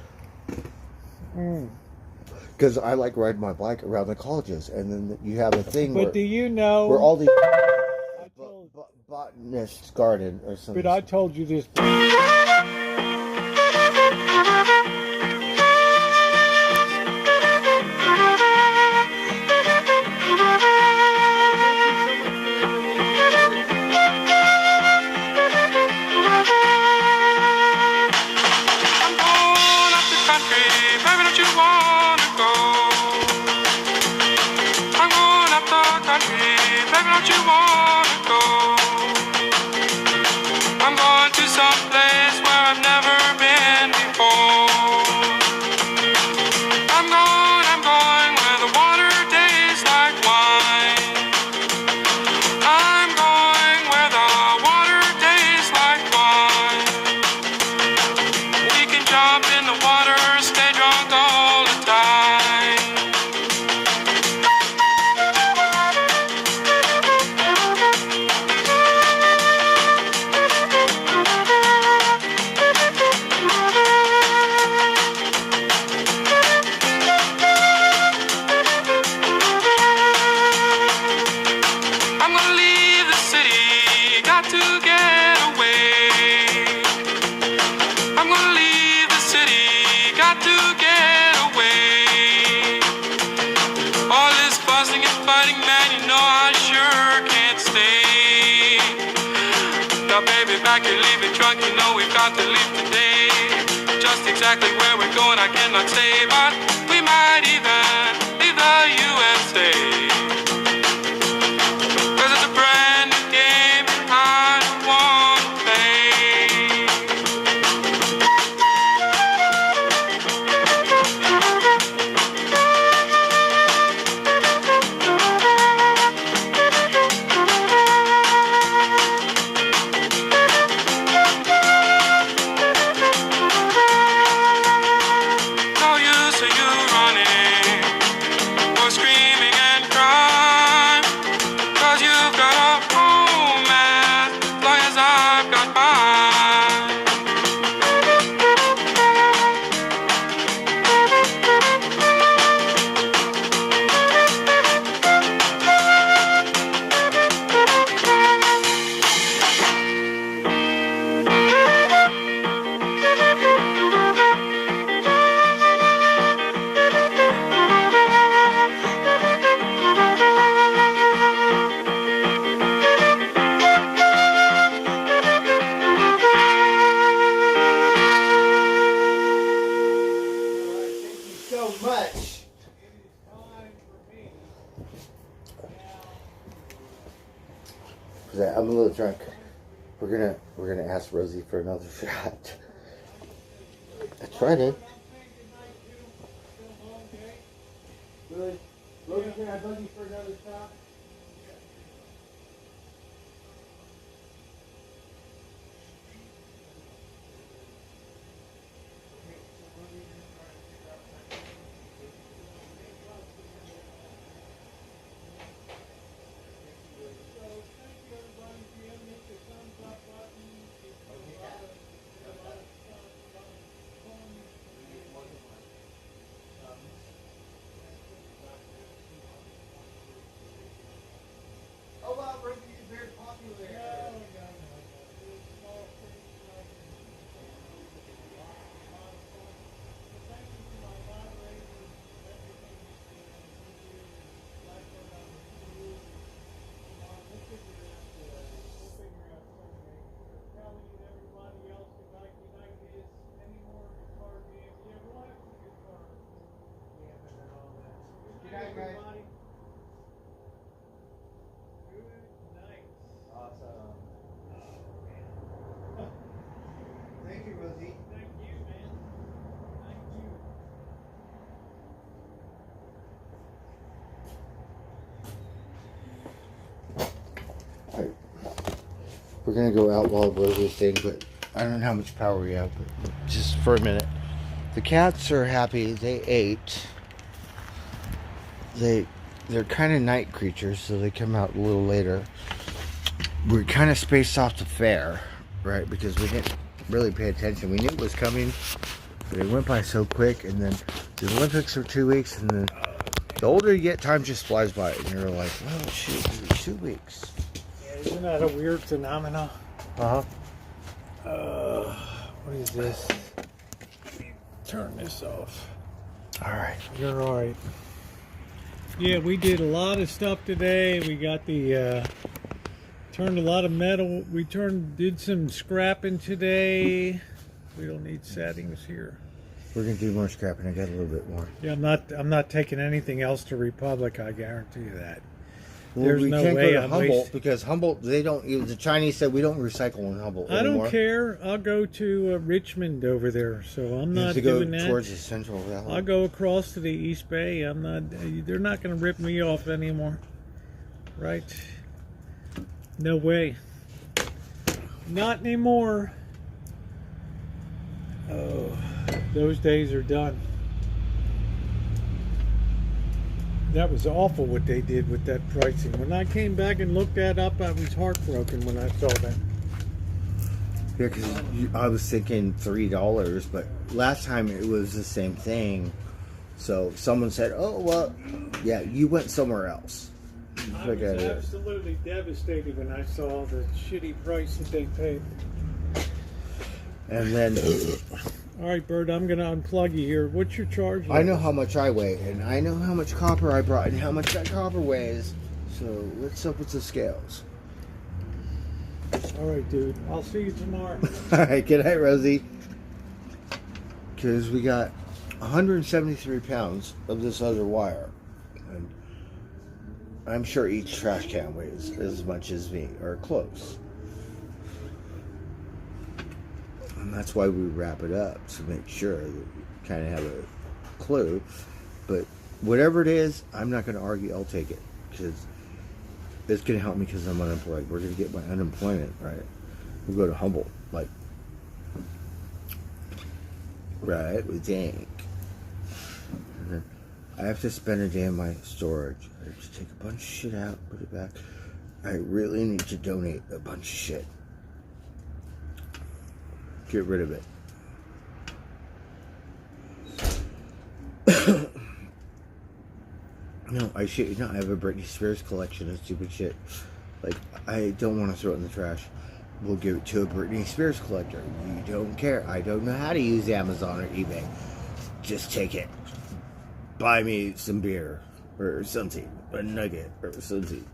I like riding my bike around the colleges, and then you have a thing But do you know? where all these I told, botanist's garden or something. but I told you this. I'm going up the country, baby, don't you wanna go? I'm going up the country, baby, don't you wanna go? I'm going to some place where I've never been before. I'm going where the water tastes like wine. I'm going where the water tastes like wine. We can jump in the water, stay drunk all the time. I'm gonna leave the city, got to get away. I'm gonna leave the city, got to get away. All this fussing and fighting, man, you know I sure can't stay. Now baby, back you're leaving drunk, you know we've got to leave today. Just exactly where we're going I cannot say, but we might even leave the USA. 'Cause it's a brand new game and I don't wanna play. No use of you running or screaming and crying, 'cause you've got a home as long as I've got mine. Thank you so much. Cause I'm a little drunk. We're gonna ask Rosie for another shot. I tried it. Really? Rosie, can I bug you for another shot? Oh wow, Rosie is very popular. Good night, guys. Awesome. Thank you, Rosie. Thank you, man. Thank you. Alright. We're gonna go out while Rosie's thing, but I don't know how much power we have, but just for a minute. The cats are happy. They ate. They're kind of night creatures, so they come out a little later. We're kind of spaced off the fair, right? Because we didn't really pay attention. We knew it was coming, But it went by so quick, and then the Olympics are 2 weeks, and then the older you get, time just flies by, and you're like, well, shoot, it was 2 weeks. Yeah, isn't that a weird phenomenon? What is this? Turn this off. All right. You're all right. Yeah, we did a lot of stuff today. We got the turned a lot of metal. We did some scrapping today. We don't need settings here. We're gonna do more scrapping. I got a little bit more. Yeah, I'm not taking anything else to Republic. I guarantee you that. Well, There's we no can't way go to I'm Humboldt wasting- because Humboldt, they don't. The Chinese said we don't recycle in Humboldt I anymore. don't care. I'll go to Richmond over there. So I'm You have not to go doing that. towards the Central Valley. I'll go across to the East Bay. I'm not. They're not going to rip me off anymore, right? No way. Not anymore. Oh, those days are done. That was awful what they did with that pricing. When I came back and looked that up, I was heartbroken when I saw that. Yeah, because I was thinking $3, but last time it was the same thing. So someone said, "Oh well, yeah, you went somewhere else." I Look was at it. absolutely devastated when I saw the shitty price that they paid. And then All right, Bert, I'm going to unplug you here. What's your charge? I know how much I weigh, and I know how much copper I brought, and how much that copper weighs. So what's up with the scales? All right, dude. I'll see you tomorrow. All right, good night, Rosie. Because we got 173 pounds of this other wire, and I'm sure each trash can weighs as much as me, or close. And that's why we wrap it up, to make sure that we kind of have a clue. But whatever it is, I'm not going to argue. I'll take it, because it's going to help me because I'm unemployed. We're going to get my unemployment, right? We'll go to Humboldt, like, right, with Dank. And then I have to spend a day in my storage. I have to take a bunch of shit out, put it back. I really need to donate a bunch of shit. Get rid of it. No, I should. No, I have a Britney Spears collection of stupid shit. Like, I don't want to throw it in the trash. We'll give it to a Britney Spears collector. You don't care. I don't know how to use Amazon or eBay. Just take it. Buy me some beer or something, a nugget or something.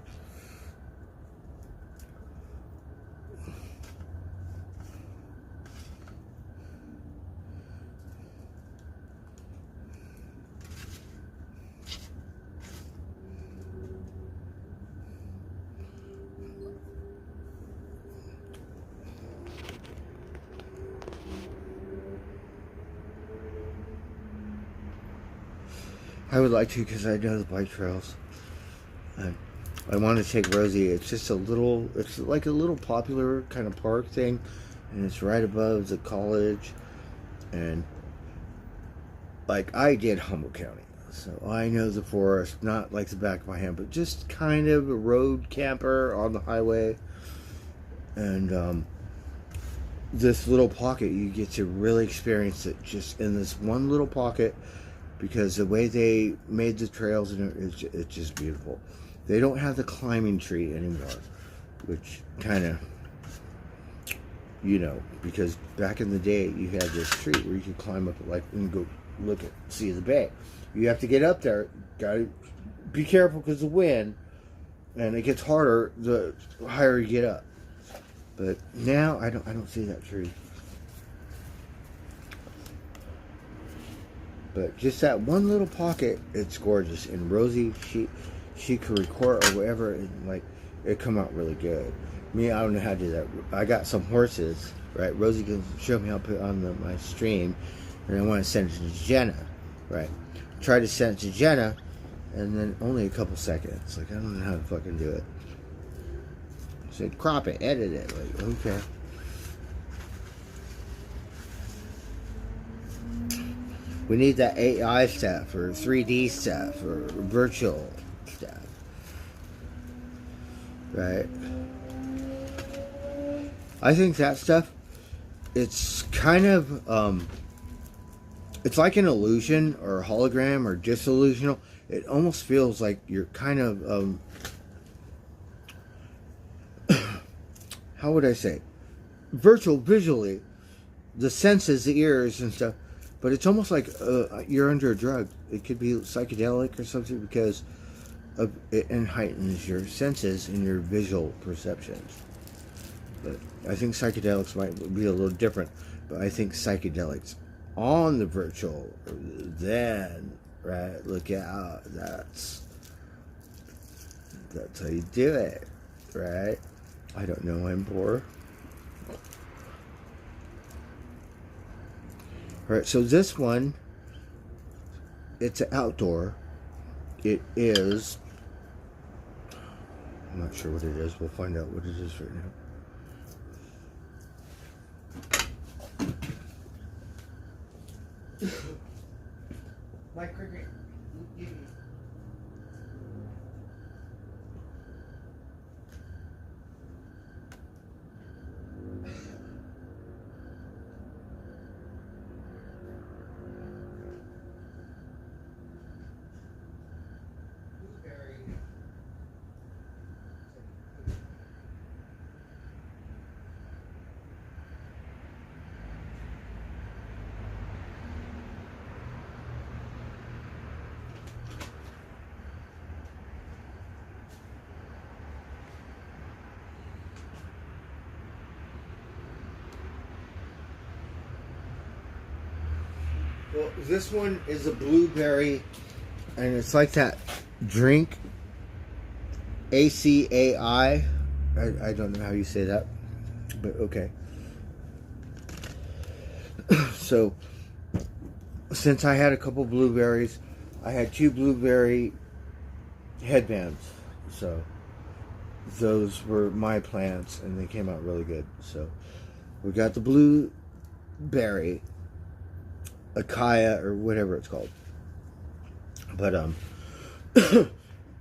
I would like to, because I know the bike trails. I want to take Rosie. It's just a little, it's like a little popular kind of park thing, and it's right above the college. And like, I did Humboldt County, so I know the forest, not like the back of my hand, but just kind of a road camper on the highway. And this little pocket, you get to really experience it just in this one little pocket. Because the way they made the trails, and it's just beautiful. They don't have the climbing tree anymore, which kind of, you know, because back in the day, you had this tree where you could climb up, like, and go look at, see the bay. You have to get up there. Gotta be careful because of the wind, and it gets harder the higher you get up. But now I don't see that tree. But just that one little pocket, it's gorgeous. And Rosie, she could record or whatever, and like, it come out really good. Me, I don't know how to do that. I got some horses, right? Rosie can show me how to put it on my stream, and I want to send it to Jenna, right? Try to send it to Jenna, and then only a couple seconds. Like, I don't know how to fucking do it. I said, crop it, edit it. Like, okay. We need that AI stuff, or 3D stuff, or virtual stuff. Right? I think that stuff, it's kind of, it's like an illusion or a hologram or disillusional. It almost feels like you're kind of how would I say, virtual visually, the senses, the ears and stuff, but it's almost like you're under a drug. It could be psychedelic or something because of it, and heightens your senses and your visual perceptions. But I think psychedelics might be a little different, but I think psychedelics on the virtual, then, right, look out, that's how you do it, right? I don't know, I'm poor. Alright, so this one, it's outdoor. It is, I'm not sure what it is. We'll find out what it is right now. My cricket. Well, this one is a blueberry, and it's like that drink, ACAI. I don't know how you say that, but okay. So, since I had a couple blueberries, I had 2 blueberry headbands. So, those were my plants, and they came out really good. So, we got the blueberry Akaya or whatever it's called, but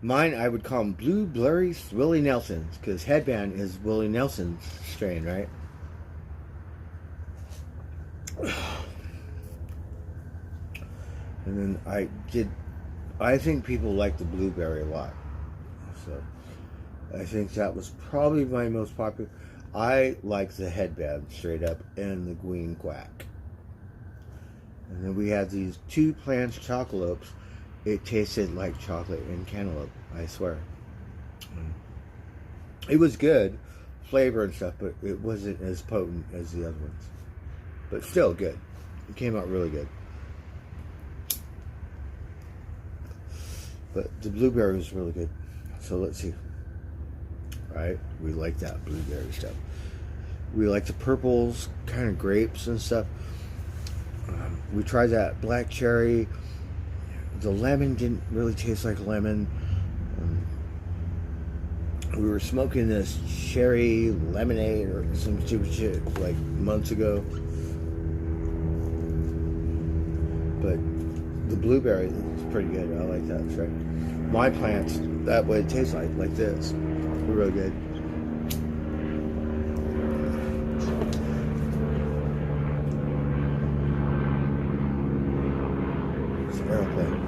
mine I would call them blueberries Willie Nelson's, because headband is Willie Nelson's strain, right? And then I think people like the blueberry a lot, so I think that was probably my most popular. I like the headband straight up and the green quack. And then we had these 2 plants chocolopes. It tasted like chocolate and cantaloupe, I swear. It was good, flavor and stuff, but it wasn't as potent as the other ones. But still good. It came out really good. But the blueberry was really good. So let's see. Right? We like that blueberry stuff. We like the purples, kind of grapes and stuff. We tried that black cherry. The lemon didn't really taste like lemon. We were smoking this cherry lemonade or some stupid shit like months ago. But the blueberry is pretty good. I like that. That's right. My plants, that way it tastes like this. They're really good. Airplane.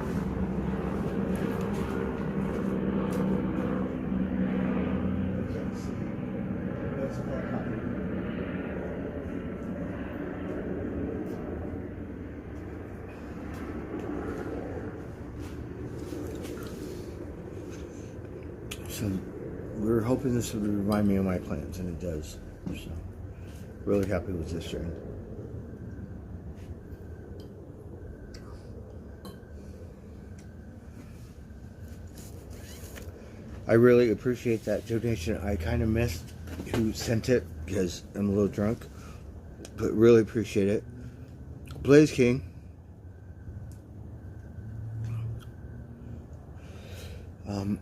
So we were hoping this would remind me of my plants, and it does. So really happy with this strain. I really appreciate that donation. I kind of missed who sent it because I'm a little drunk, but really appreciate it. Blaze King.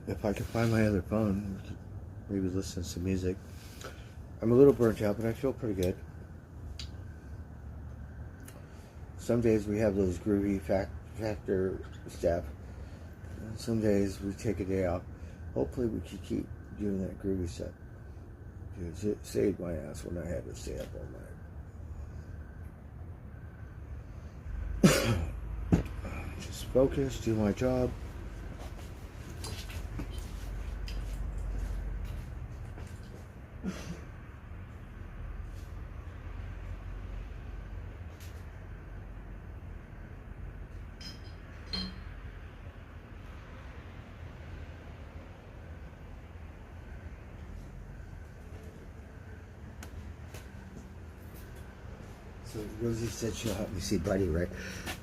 If I could find my other phone, we could maybe listen to some music. I'm a little burnt out, but I feel pretty good. Some days we have those groovy factor stuff. And some days we take a day off. Hopefully we can keep doing that groovy stuff. Because it saved my ass when I had to stay up all night. focus, do my job. So Rosie said she'll help me see Buddy, right?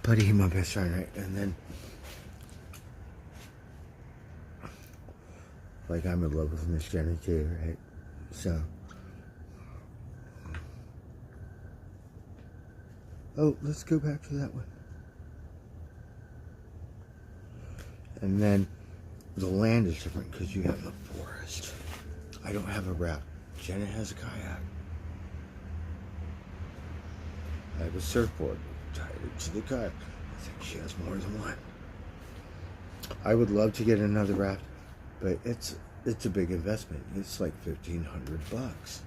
Buddy, my best friend, right? And then, like, I'm in love with Miss Jenny too, right? So, oh, let's go back to that one. And then the land is different because you have the forest. I don't have a raft. Jenna has a kayak. I have a surfboard tied it to the kayak. I think she has more than one. I would love to get another raft, but it's a big investment. It's like $1,500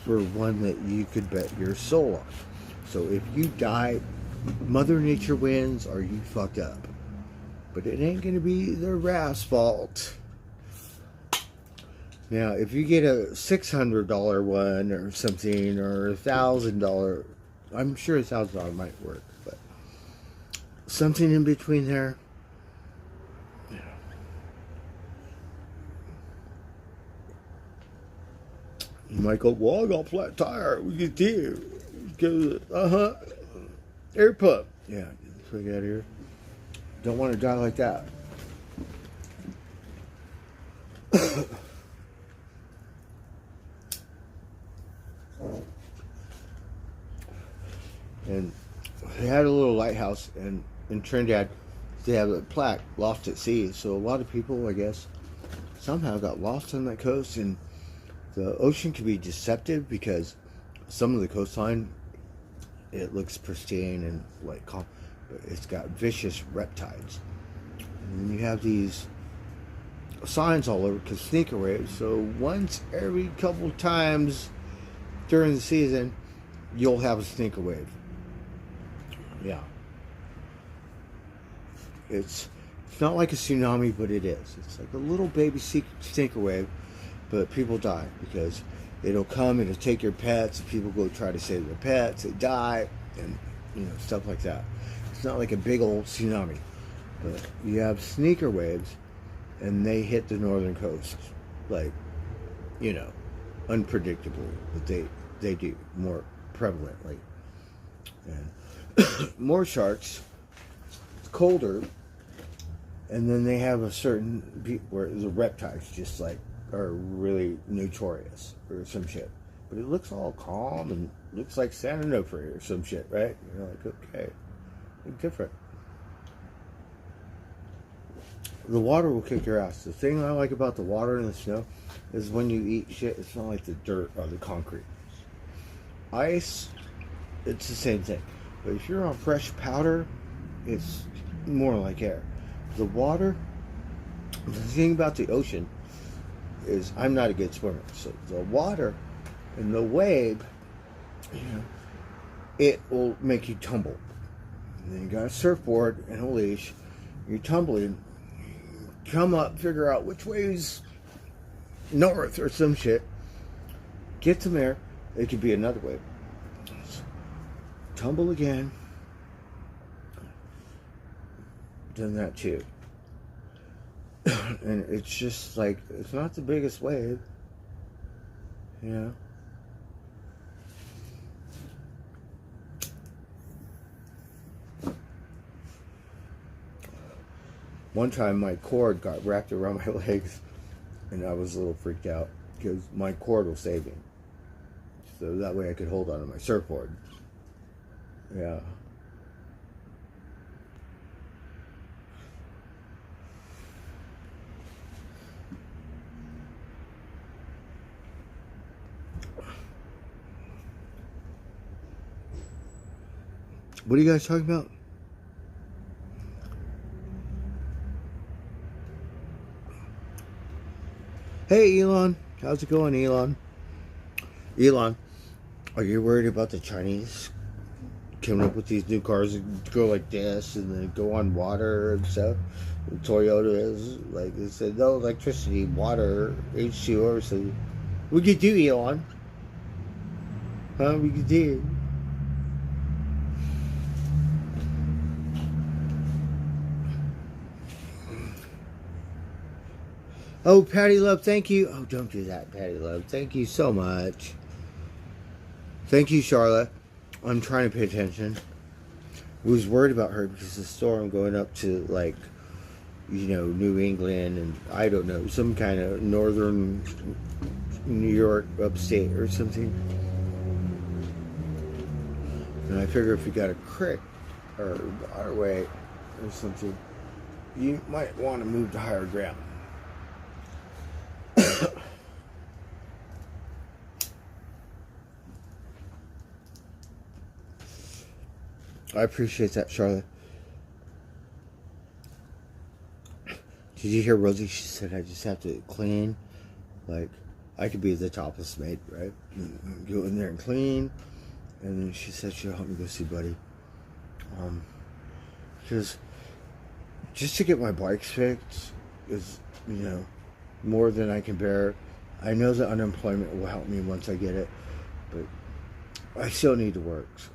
for one that you could bet your soul on. So if you die, Mother Nature wins, or you fucked up. But it ain't gonna be the raft's fault. Now, if you get a $600 one or something, or $1,000, I'm sure $1,000 might work, but something in between there. Yeah. You might go, well, I got a flat tire. We get there. Go, air pump. Yeah, get the fuck out of here. Don't want to die like that. And they had a little lighthouse, and in Trinidad they have a plaque, lost at sea. So a lot of people, I guess, somehow got lost on that coast. And the ocean can be deceptive because some of the coastline, it looks pristine and like calm, but it's got vicious reptiles. And you have these signs all over because sneaker waves. So once every couple times during the season, you'll have a sneaker wave. Yeah. It's not like a tsunami, but it is. It's like a little baby sneaker wave, but people die because it'll come and it'll take your pets, and people go try to save their pets, they die, and stuff like that. It's not like a big old tsunami, but you have sneaker waves, and they hit the northern coast, like, unpredictably, but they do more prevalently. And more sharks, it's colder, and then they have a certain where the reptiles just like are really notorious or some shit. But it looks all calm and looks like San Onofre or some shit, right? You're like, okay, different. The water will kick your ass. The thing I like about the water and the snow is when you eat shit, it's not like the dirt or the concrete. Ice, it's the same thing. But if you're on fresh powder, it's more like air. The water, the thing about the ocean is I'm not a good swimmer. So the water and the wave, it will make you tumble. And then you got a surfboard and a leash. You're tumbling. Come up, figure out which way's north or some shit. Get some air. It could be another wave. Tumble again. Done that too. And it's just like, it's not the biggest wave. One time my cord got wrapped around my legs and I was a little freaked out because my cord will save me. So that way I could hold on to my surfboard. Yeah. What are you guys talking about? Hey, Elon. How's it going, Elon? Elon, are you worried about the Chinese coming up with these new cars that go like this and then go on water and stuff. And Toyota is like they said, no electricity, water, H2O. So we could do Elon, huh? We could do. Oh, Patty Love, thank you. Oh, don't do that, Patty Love. Thank you so much. Thank you, Charlotte. I'm trying to pay attention. I was worried about her because the storm going up to, like, you know, New England and, I don't know, some kind of northern New York upstate or something. And I figure if you got a creek or waterway or something, you might want to move to higher ground. I appreciate that, Charlotte. Did you hear Rosie? She said I just have to clean. Like, I could be the topless maid, right? Go in there and clean. And then she said she'll help me go see Buddy. Because just to get my bikes fixed is, you know, more than I can bear. I know that unemployment will help me once I get it, but I still need to work. So,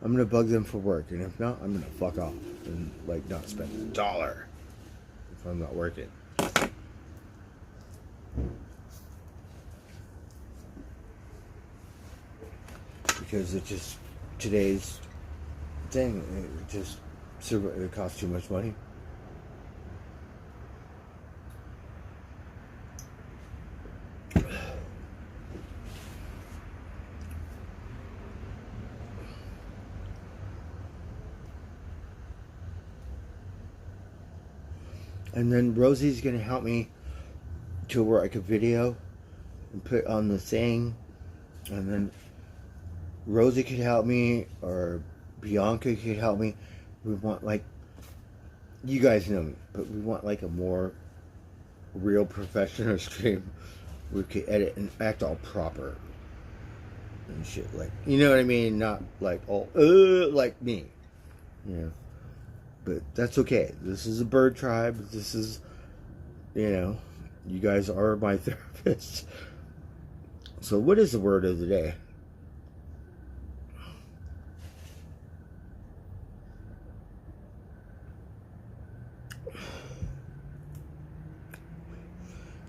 I'm gonna bug them for work, and if not, I'm gonna fuck off and like not spend $1 if I'm not working. Because it just today's thing, it costs too much money. And then Rosie's going to help me to where I could video and put on the thing. And then Rosie could help me, or Bianca could help me. We want, like, you guys know me, but we want like a more real professional stream. We could edit and act all proper and shit. Like, you know what I mean? Not like all, like me. You know? But that's okay. This is a bird tribe. This is, you know, you guys are my therapists. So what is the word of the day?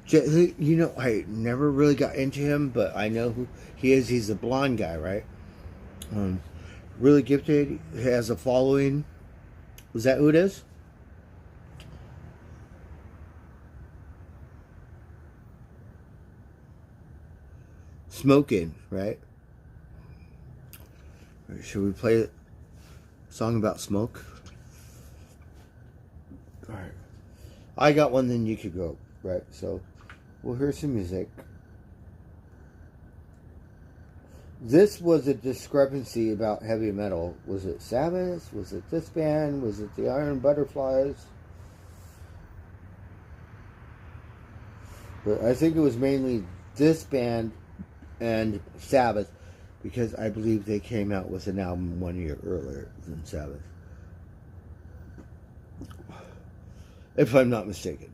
You know, I never really got into him, but I know who he is. He's a blonde guy, right? Really gifted. He has a following. Was that who it is? Smoking, right? Should we play a song about smoke? Alright. I got one, then you could go, right? So, we'll hear some music. This was a discrepancy about heavy metal. Was it Sabbath? Was it this band? Was it the Iron Butterflies? But I think it was mainly this band and Sabbath, because I believe they came out with an album 1 year earlier than Sabbath. If I'm not mistaken.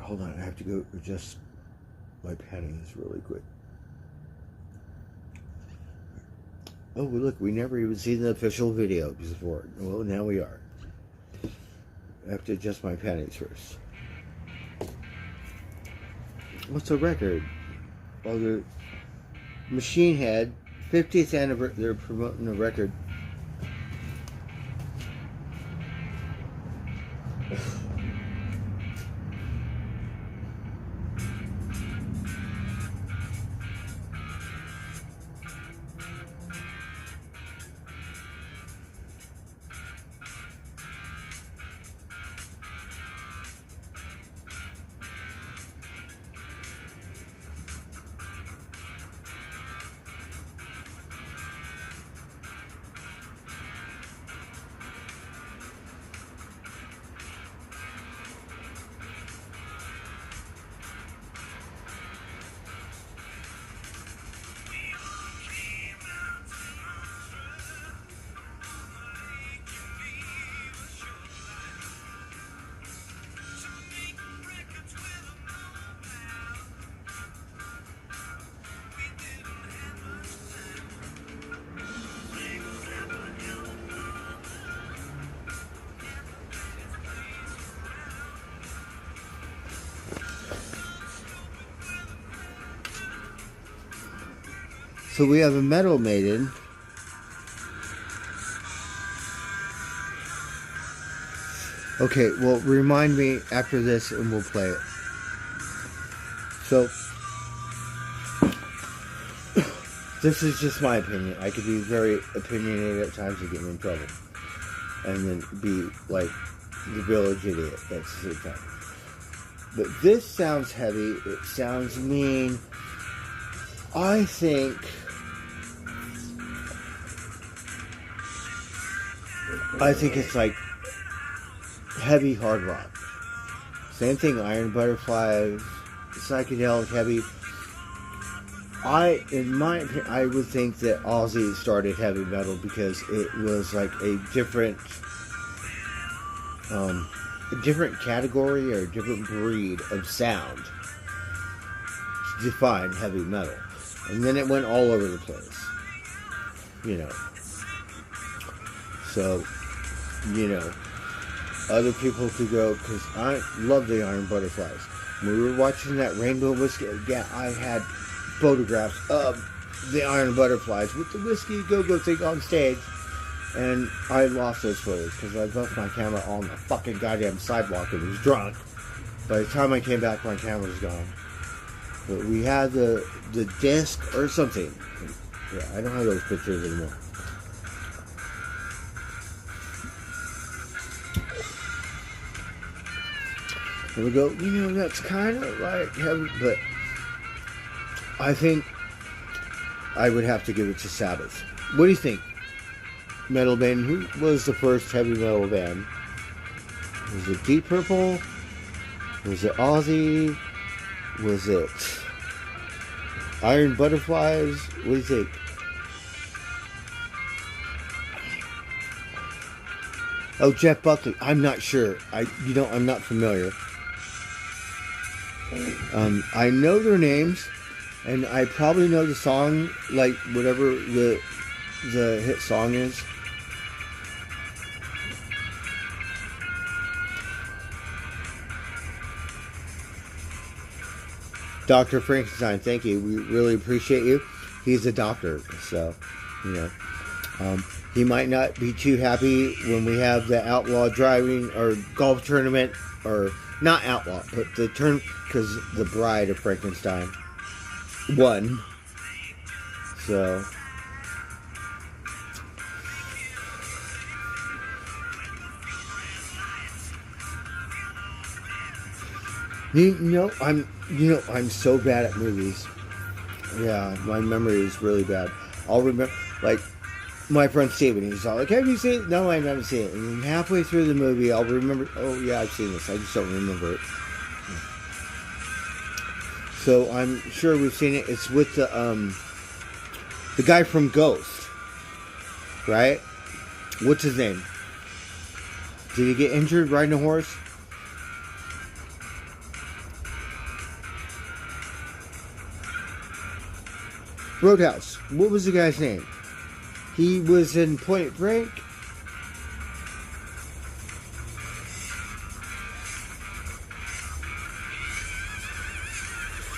Hold on, I have to go adjust my panties really quick. Oh, look, we never even seen the official video before. Well, now we are. I have to adjust my panties first. What's a record? Oh, the Machine Head, 50th anniversary. They're promoting a record. So we have a Metal Maiden. Okay, well, remind me after this and we'll play it. So, this is just my opinion. I could be very opinionated at times and get me in trouble. And then be like the village idiot at the same time. But this sounds heavy. It sounds mean. I think it's like heavy hard rock. Same thing, Iron Butterflies, psychedelic heavy. In my opinion, I would think that Ozzy started heavy metal because it was like a different category or a different breed of sound to define heavy metal. And then it went all over the place. You know. So, you know, other people could go, because I love the Iron Butterflies. When we were watching that Rainbow Whiskey, yeah, I had photographs of the Iron Butterflies with the Whiskey Go-Go thing on stage. And I lost those photos because I left my camera on the fucking goddamn sidewalk and was drunk. By the time I came back, my camera was gone. But we had the disc or something. Yeah, I don't have those pictures anymore. And we go, you know, that's kind of like heavy, but I think I would have to give it to Sabbath. What do you think? Metal band, who was the first heavy metal band? Was it Deep Purple? Was it Ozzy? Was it Iron Butterflies? What do you think? Oh, Jeff Buckley. I'm not sure. I'm not familiar. I know their names, and I probably know the song, like whatever the hit song is. Dr. Frankenstein, thank you. We really appreciate you. He's a doctor, so, you know. He might not be too happy when we have the outlaw driving or golf tournament, or not outlaw, but the turn, because the Bride of Frankenstein won. So, I'm so bad at movies. Yeah, my memory is really bad. I'll remember, like, my friend Steven, he's all like, have you seen it? No, I haven't seen it. And halfway through the movie, I'll remember, oh yeah, I've seen this. I just don't remember it. So I'm sure we've seen it. It's with the guy from Ghost, right? What's his name? Did he get injured riding a horse? Roadhouse. What was the guy's name? He was in Point Break.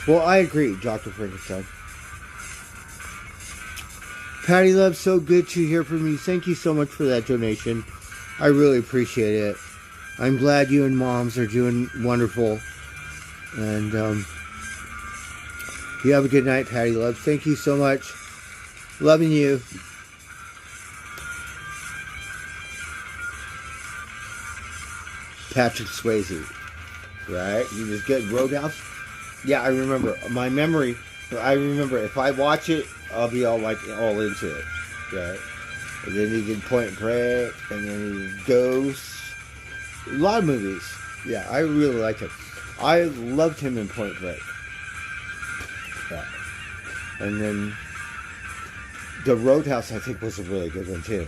Well, I agree, Dr. Frankenstein. Patty Love, so good to hear from you. Thank you so much for that donation. I really appreciate it. I'm glad you and Moms are doing wonderful. And you have a good night, Patty Love. Thank you so much. Loving you. Patrick Swayze, right? He was good. Roadhouse. Yeah, I remember. My memory. I remember if I watch it, I'll be all into it, right? And then he did Point Break, and then he did Ghost. A lot of movies. Yeah, I really liked him. I loved him in Point Break. Yeah. And then the Roadhouse, I think, was a really good one too.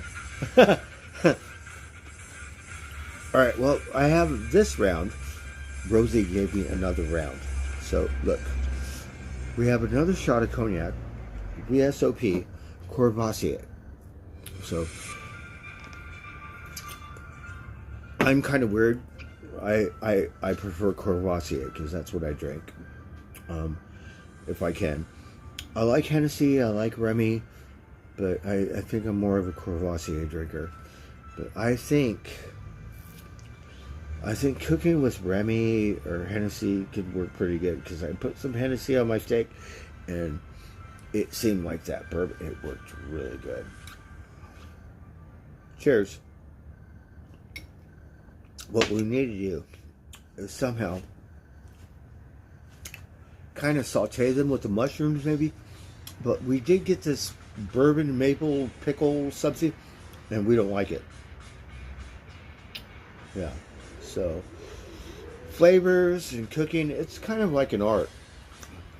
Alright, well, I have this round. Rosie gave me another round. So, look. We have another shot of cognac. VSOP Courvoisier. So, I'm kind of weird. I prefer Courvoisier because that's what I drink. If I can. I like Hennessy, I like Remy, but I think I'm more of a Courvoisier drinker. But I think cooking with Remy or Hennessy could work pretty good, because I put some Hennessy on my steak and it seemed like that bourbon, it worked really good. Cheers. What we need to do is somehow kind of saute them with the mushrooms maybe, but we did get this bourbon maple pickle substitute and we don't like it. Yeah, so flavors and cooking, it's kind of like an art.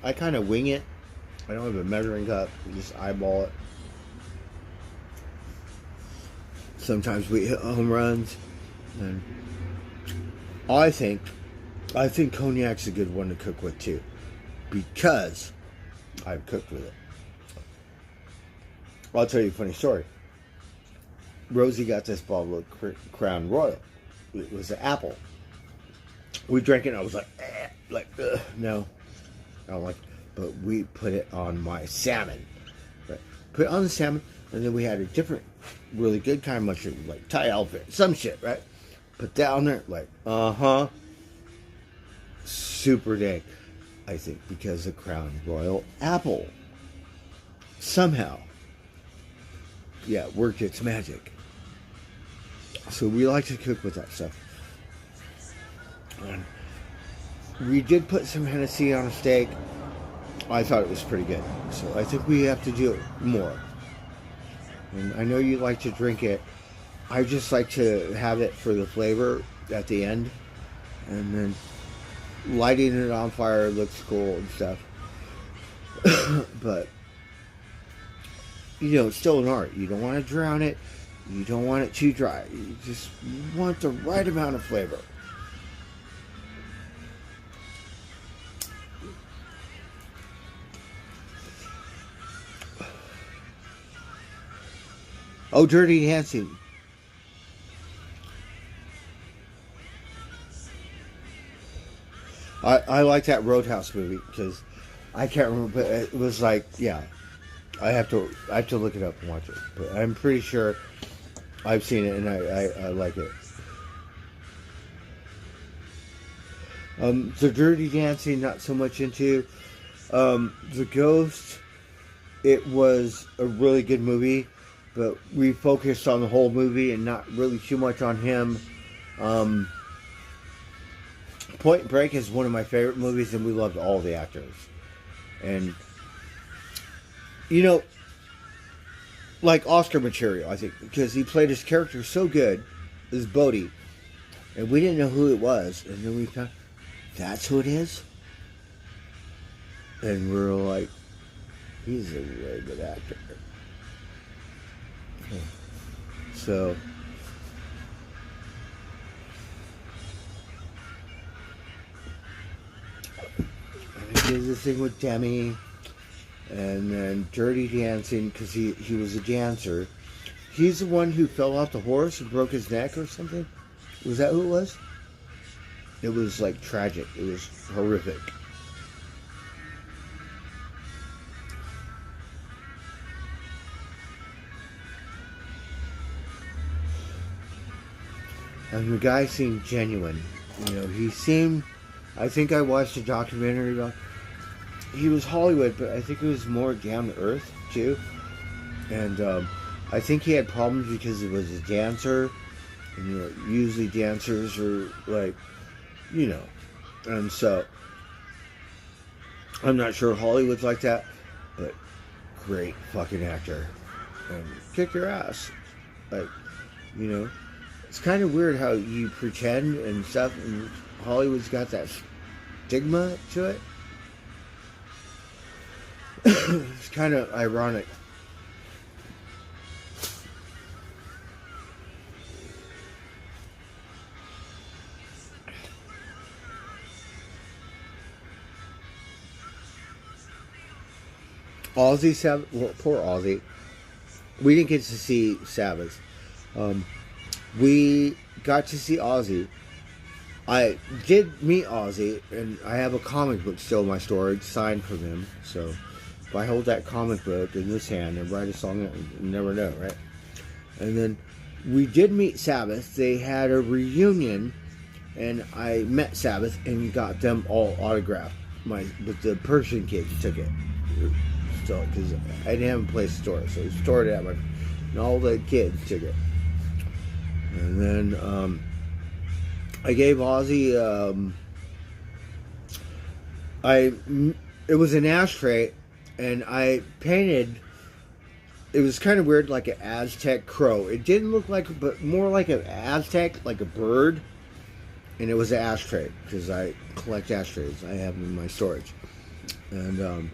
I kind of wing it. I don't have a measuring cup, we just eyeball it. Sometimes we hit home runs, and I think cognac's a good one to cook with too, because I've cooked with it. I'll tell you a funny story. Rosie got this bottle of Crown Royal. It was an apple. We drank it and I was like, no, I don't like it. But we put it on my salmon. Right? Put it on the salmon, and then we had a different, really good kind of mushroom, like Thai elephant, some shit, right? Put that on there, like, super dank. I think because of Crown Royal apple somehow, yeah, worked its magic. So we like to cook with that stuff. And we did put some Hennessy on a steak. I thought it was pretty good. So I think we have to do it more. And I know you like to drink it. I just like to have it for the flavor at the end. And then lighting it on fire looks cool and stuff. But, it's still an art. You don't want to drown it. You don't want it too dry. You just want the right amount of flavor. Oh, Dirty Dancing. I like that Roadhouse movie because I can't remember, but it was like, yeah, I have to look it up and watch it. But I'm pretty sure I've seen it and I like it. The Dirty Dancing, not so much into. The Ghost, it was a really good movie, but we focused on the whole movie and not really too much on him. Point Break is one of my favorite movies, and we loved all the actors. And, like Oscar material, I think, because he played his character so good, as Bodhi, and we didn't know who it was, and then we found, that's who it is? And we're like, he's a really good actor. So, he did the thing with Demi, and then Dirty Dancing, because he was a dancer. He's the one who fell off the horse and broke his neck or something. Was that who it was? It was like tragic. It was horrific. And the guy seemed genuine. He seemed... I think I watched a documentary about... He was Hollywood, but I think it was more down to earth, too. And I think he had problems because he was a dancer. And, usually dancers are like, And so, I'm not sure Hollywood's like that, but great fucking actor. And kick your ass. Like, it's kind of weird how you pretend and stuff, and Hollywood's got that stigma to it. It's kind of ironic. Ozzy, poor Ozzy. We didn't get to see Sabbath. We got to see Ozzy. I did meet Ozzy, and I have a comic book still in my storage, signed from him. So, if I hold that comic book in this hand and write a song, you never know, right? And then we did meet Sabbath. They had a reunion, and I met Sabbath and got them all autographed. But the Persian kids took it. So, because I didn't have a place to store it, so we stored it at my, and all the kids took it. And then I gave Ozzy, it was an ashtray, and I painted, it was kind of weird, like an Aztec crow. It didn't look like, but more like an Aztec, like a bird. And it was an ashtray, because I collect ashtrays. I have them in my storage. And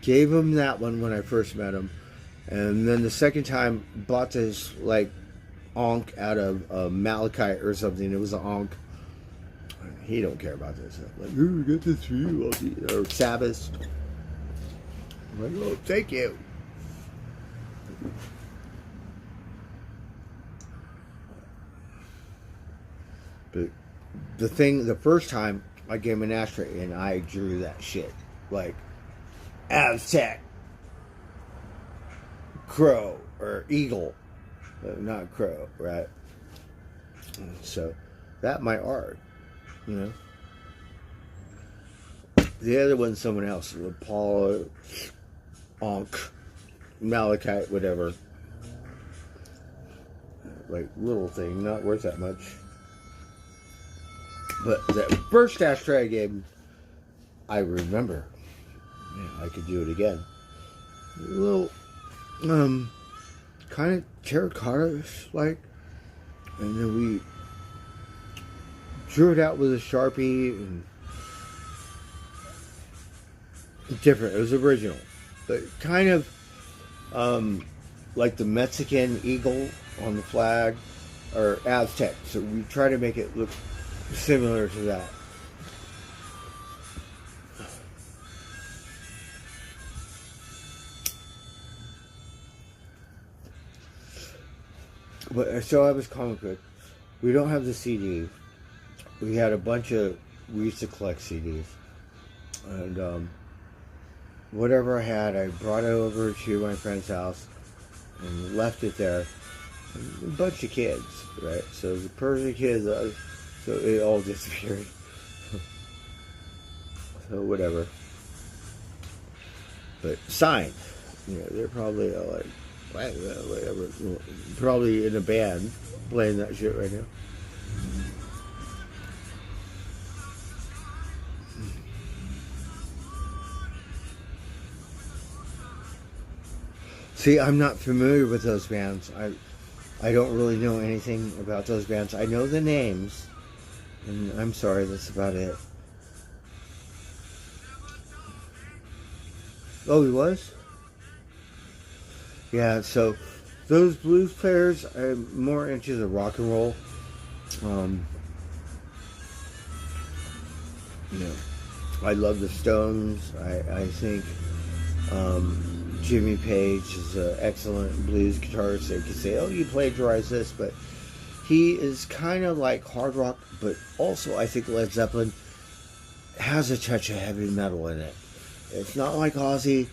gave him that one when I first met him. And then the second time, bought this, like, Ankh out of malachite or something. It was an Ankh. He don't care about this. I'm like, ooh, get this for you, or Sabbath. I'm like, oh, thank you. But the first time I gave him an ashtray, and I drew that shit like Aztec, crow or eagle, not crow, right? So that my art, you know. The other one's someone else, Apollo, Ankh, malachite, whatever. Like little thing, not worth that much. But that first ashtray I gave him, I remember. Yeah, I could do it again. A little, kind of terracotta-ish, like. And then we drew it out with a Sharpie, and different. It was original, but kind of like the Mexican eagle on the flag, or Aztec. So we try to make it look similar to that. But I still have his comic book. We don't have the CD. We had a bunch of, we used to collect CDs. And whatever I had, I brought it over to my friend's house and left it there. A bunch of kids, right? So the Persian kids, so it all disappeared. So whatever. But signed. You know, they're probably like, whatever. Probably in a band playing that shit right now. See, I'm not familiar with those bands. I don't really know anything about those bands. I know the names, and I'm sorry, that's about it. Oh, he was? Yeah, so those blues players, I'm more into the rock and roll. You know, I love the Stones. I think Jimmy Page is an excellent blues guitarist. They could say, oh, you plagiarized this, but he is kind of like hard rock, but also I think Led Zeppelin has a touch of heavy metal in it. It's not like Ozzy,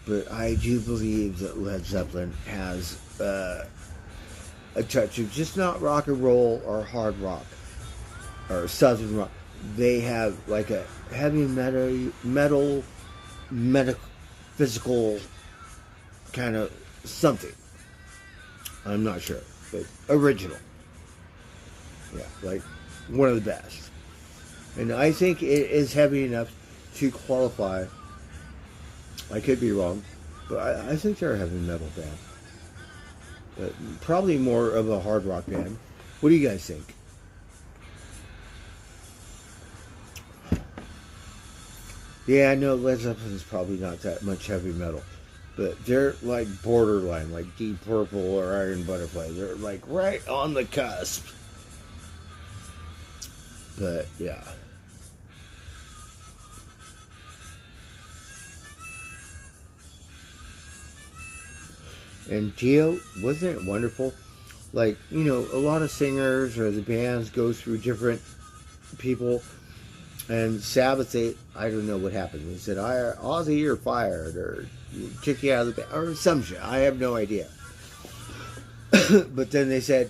but I do believe that Led Zeppelin has a touch of just not rock and roll or hard rock or southern rock. They have like a heavy metal, metaphysical kind of something. I'm not sure, but original. Yeah, like one of the best. And I think it is heavy enough to qualify. I could be wrong, but I think they're a heavy metal band. But probably more of a hard rock band. What do you guys think? Yeah, I know Led Zeppelin is probably not that much heavy metal, but they're like borderline, like Deep Purple or Iron Butterfly. They're like right on the cusp. But yeah. And Dio, wasn't it wonderful? Like, you know, a lot of singers or the bands go through different people. And Sabbath, I don't know what happened. He said, Ozzy, you're fired. Or kick you out of the band, or some shit. I have no idea. But then they said,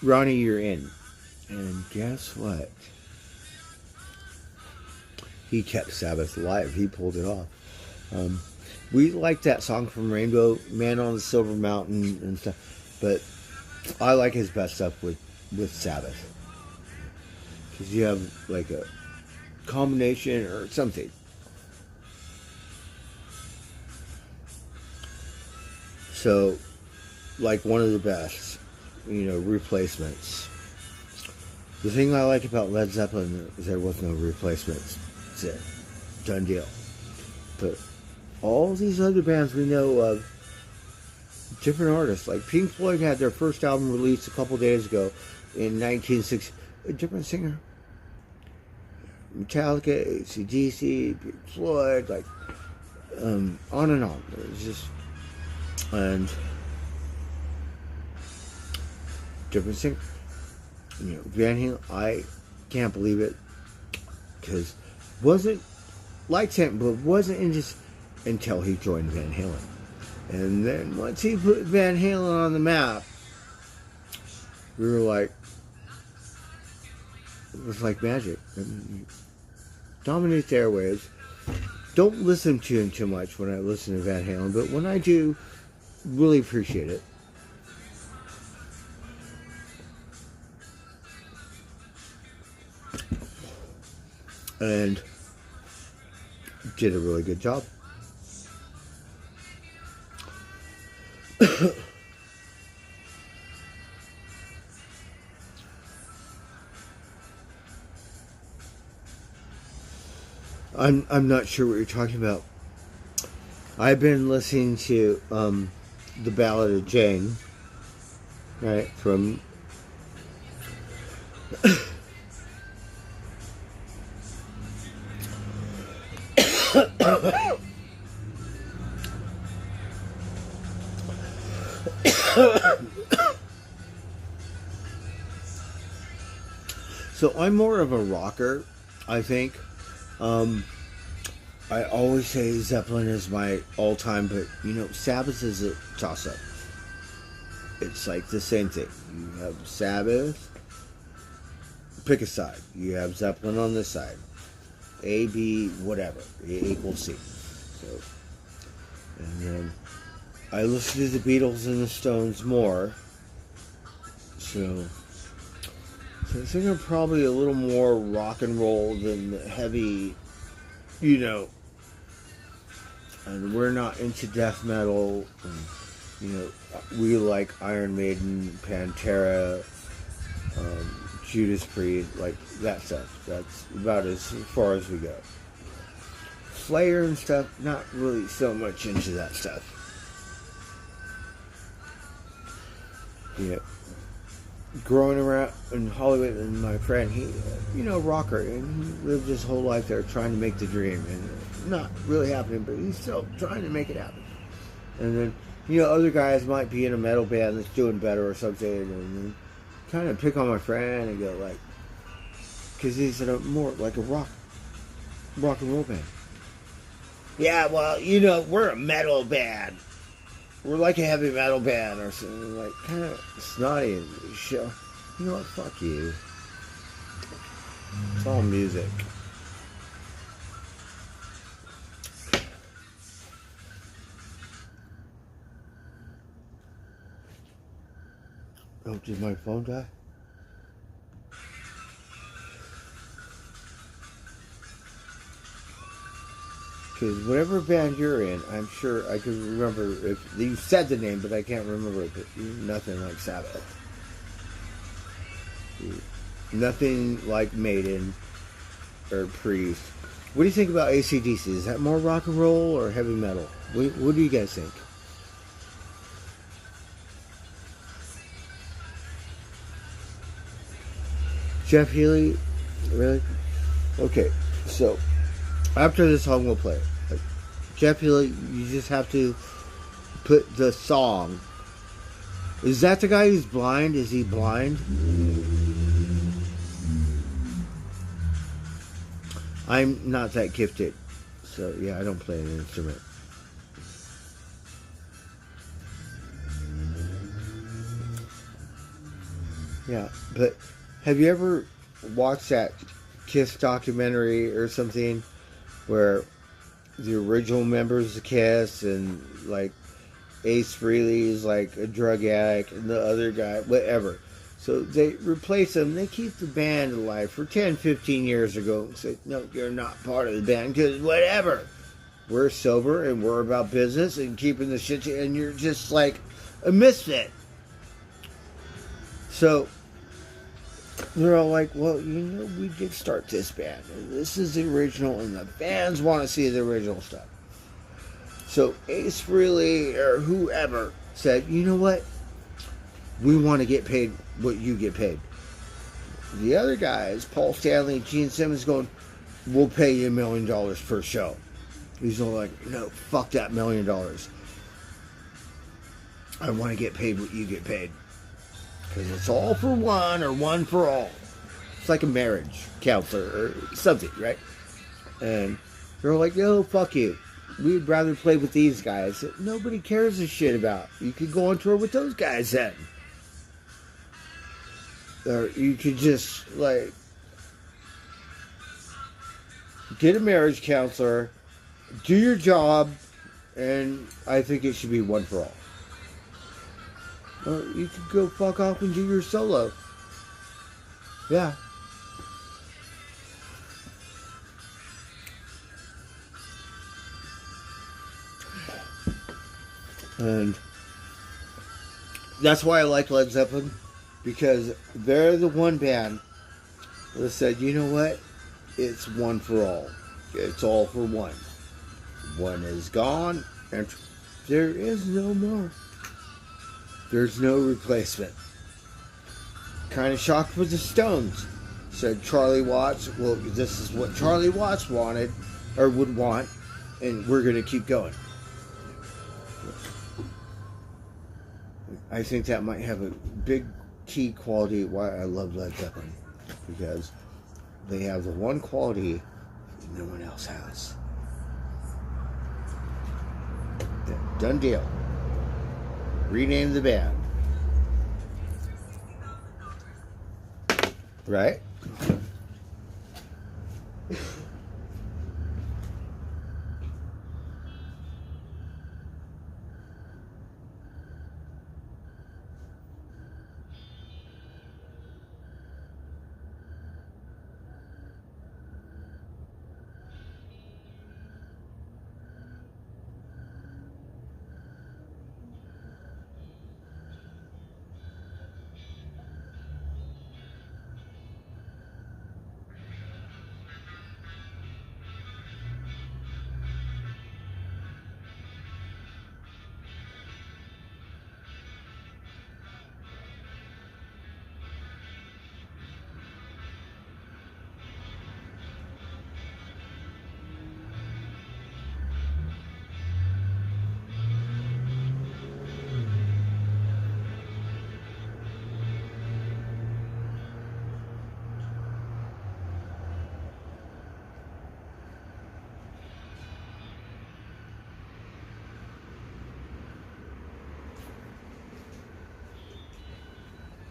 Ronnie, you're in. And guess what? He kept Sabbath alive. He pulled it off. We like that song from Rainbow, Man on the Silver Mountain and stuff. But I like his best stuff with Sabbath. Because you have like a combination or something. So, like one of the best, replacements. The thing I like about Led Zeppelin is there was no replacements. That's it. Done deal. But all these other bands we know of, different artists, like Pink Floyd had their first album released a couple days ago in 1960. A different singer. Metallica, AC/DC, Pink Floyd, like, on and on. It's just, and different singer. Van Halen, I can't believe it, because wasn't liked him, but wasn't in just until he joined Van Halen. And then once he put Van Halen on the map, we were like, it was like magic. Dominate the airwaves. Don't listen to him too much when I listen to Van Halen, but when I do, really appreciate it. And did a really good job. I'm not sure what you're talking about. I've been listening to The Ballad of Jane, right, from So I'm more of a rocker, I think. I always say Zeppelin is my all-time, but Sabbath is a toss-up. It's like the same thing. You have Sabbath, pick a side. You have Zeppelin on this side. A, B, whatever. A equals C. So, and then I listen to the Beatles and the Stones more. So I think I'm probably a little more rock and roll than the heavy, and we're not into death metal. And, we like Iron Maiden, Pantera, Judas Priest, like that stuff. That's about as far as we go. Slayer and stuff, not really so much into that stuff. Growing around in Hollywood, and my friend, he, rocker, and he lived his whole life there trying to make the dream, and not really happening, but he's still trying to make it happen. And then, other guys might be in a metal band that's doing better or something, and then kind of pick on my friend and go like, because he's in a more like a rock and roll band. Yeah, well, we're a metal band. We're like a heavy metal band or something, like kind of snotty and show. You know what? Fuck you. It's all music. Oh, did my phone die? Because whatever band you're in, I'm sure I could remember if you said the name, but I can't remember it. But nothing like Sabbath. Nothing like Maiden or Priest. What do you think about AC/DC? Is that more rock and roll or heavy metal? What do you guys think? Jeff Healey? Really? Okay, so after this song we'll play it. Like, Jeff Healey, you just have to put the song. Is that the guy who's blind? Is he blind? I'm not that gifted. So yeah, I don't play an instrument. Yeah, but have you ever watched that Kiss documentary or something where the original members of Kiss and like Ace Frehley is like a drug addict and the other guy, whatever. So they replace them. They keep the band alive for 10, 15 years ago and say, no, you're not part of the band because whatever. We're sober and we're about business and keeping the shit, and you're just like a misfit. So they're all like, well, we did start this band. And this is the original, and the fans want to see the original stuff. So Ace Frehley or whoever said, you know what? We want to get paid what you get paid. The other guys, Paul Stanley and Gene Simmons, going, we'll pay you $1 million per show. He's all like, no, fuck that $1 million. I want to get paid what you get paid. Because it's all for one or one for all. It's like a marriage counselor or something, right? And they're like, no, fuck you. We'd rather play with these guys that nobody cares a shit about. You could go on tour with those guys then. Or you could just, like, get a marriage counselor, do your job, and I think it should be one for all. Or you could go fuck off and do your solo. Yeah. And that's why I like Led Zeppelin, because they're the one band that said, you know what? It's one for all. It's all for one. One is gone, and there is no more. There's no replacement. Kind of shocked with the Stones. Said Charlie Watts, well, this is what Charlie Watts wanted, or would want, and we're going to keep going. I think that might have a big key quality why I love Led Zeppelin. Because they have the one quality no one else has. Yeah, done deal. Rename the band. Right?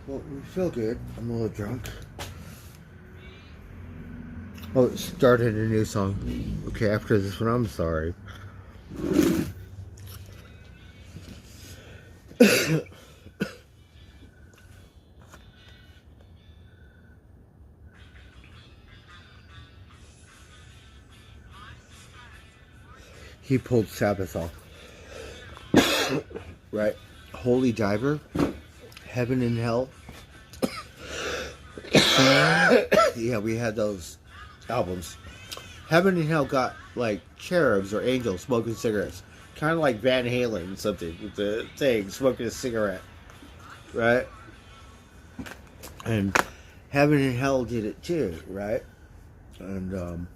Well, we feel good. I'm a little drunk. Oh, it started a new song. Okay, after this one, I'm sorry. He pulled Sabbath off. Right? Holy Diver. Heaven and Hell. Yeah, we had those albums. Heaven and Hell got like cherubs or angels smoking cigarettes. Kind of like Van Halen or something with the thing, smoking a cigarette. Right? And Heaven and Hell did it too, right? And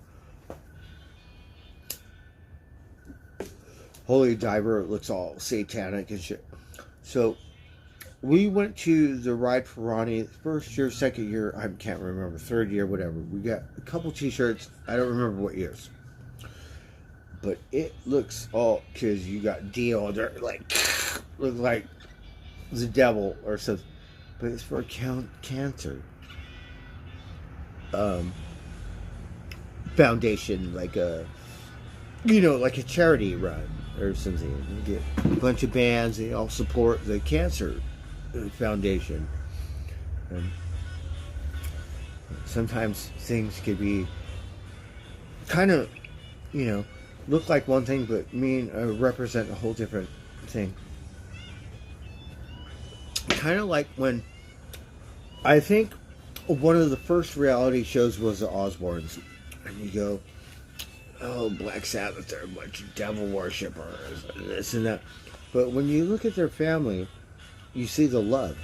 Holy Diver looks all satanic and shit. So we went to the Ride for Ronnie first year, second year, I can't remember, third year, whatever. We got a couple t-shirts. I don't remember what years. But it looks all, because you got Dio there, like, look like the devil or something. but it's for cancer foundation, like a like a charity run or something. You get a bunch of bands, they all support the cancer foundation. And sometimes things could be kind of, look like one thing, but represent a whole different thing. Kind of like when, I think one of the first reality shows was the Osbournes, and you go, oh, Black Sabbath, they're a bunch of devil worshippers, and this and that. But when you look at their family, you see the love.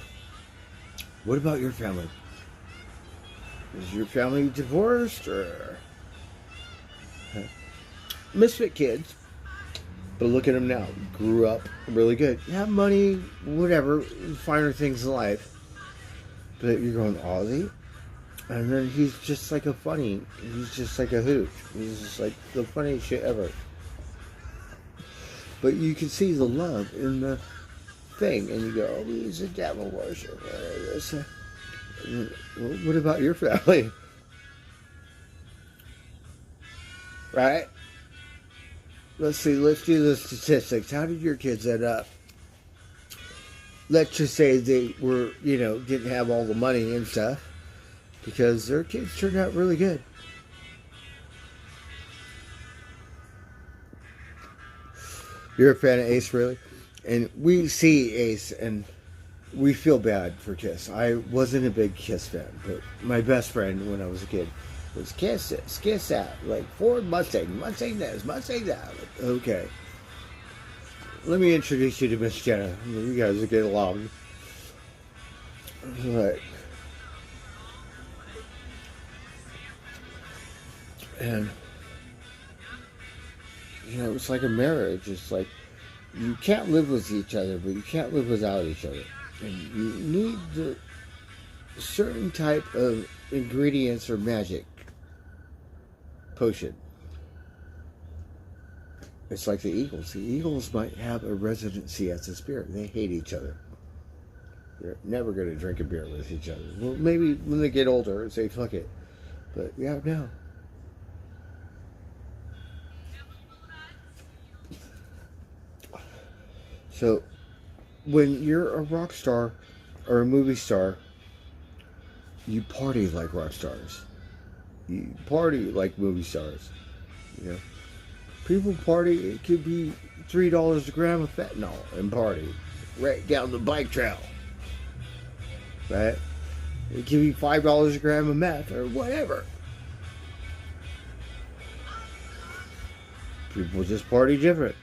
What about your family? Is your family divorced or misfit kids? But look at them now. Grew up really good. Have money, whatever, finer things in life. But you're going, Ozzy? And then he's just like he's just like a hoot. He's just like the funniest shit ever. But you can see the love in the thing, and you go, oh, he's a devil worshiper. What about your family? Right? Let's see, let's do the statistics. How did your kids end up? Let's just say they were, didn't have all the money and stuff, because their kids turned out really good. You're a fan of Ace, really? And we see Ace, and we feel bad for Kiss. I wasn't a big Kiss fan, but my best friend when I was a kid was Kiss this, Kiss that, like Ford Mustang, Mustang this, Mustang that. Like, okay. Let me introduce you to Miss Jenna. You guys will get along. Right. And, it's like a marriage. It's like, you can't live with each other, but you can't live without each other. And you need the certain type of ingredients or magic potion. It's like the Eagles. The Eagles might have a residency at the Spirit. They hate each other. They're never going to drink a beer with each other. Well, maybe when they get older, say, fuck it. But, yeah, no. So, when you're a rock star or a movie star, you party like rock stars. You party like movie stars. People party, it could be $3 a gram of fentanyl and party right down the bike trail. Right? It could be $5 a gram of meth or whatever. People just party different.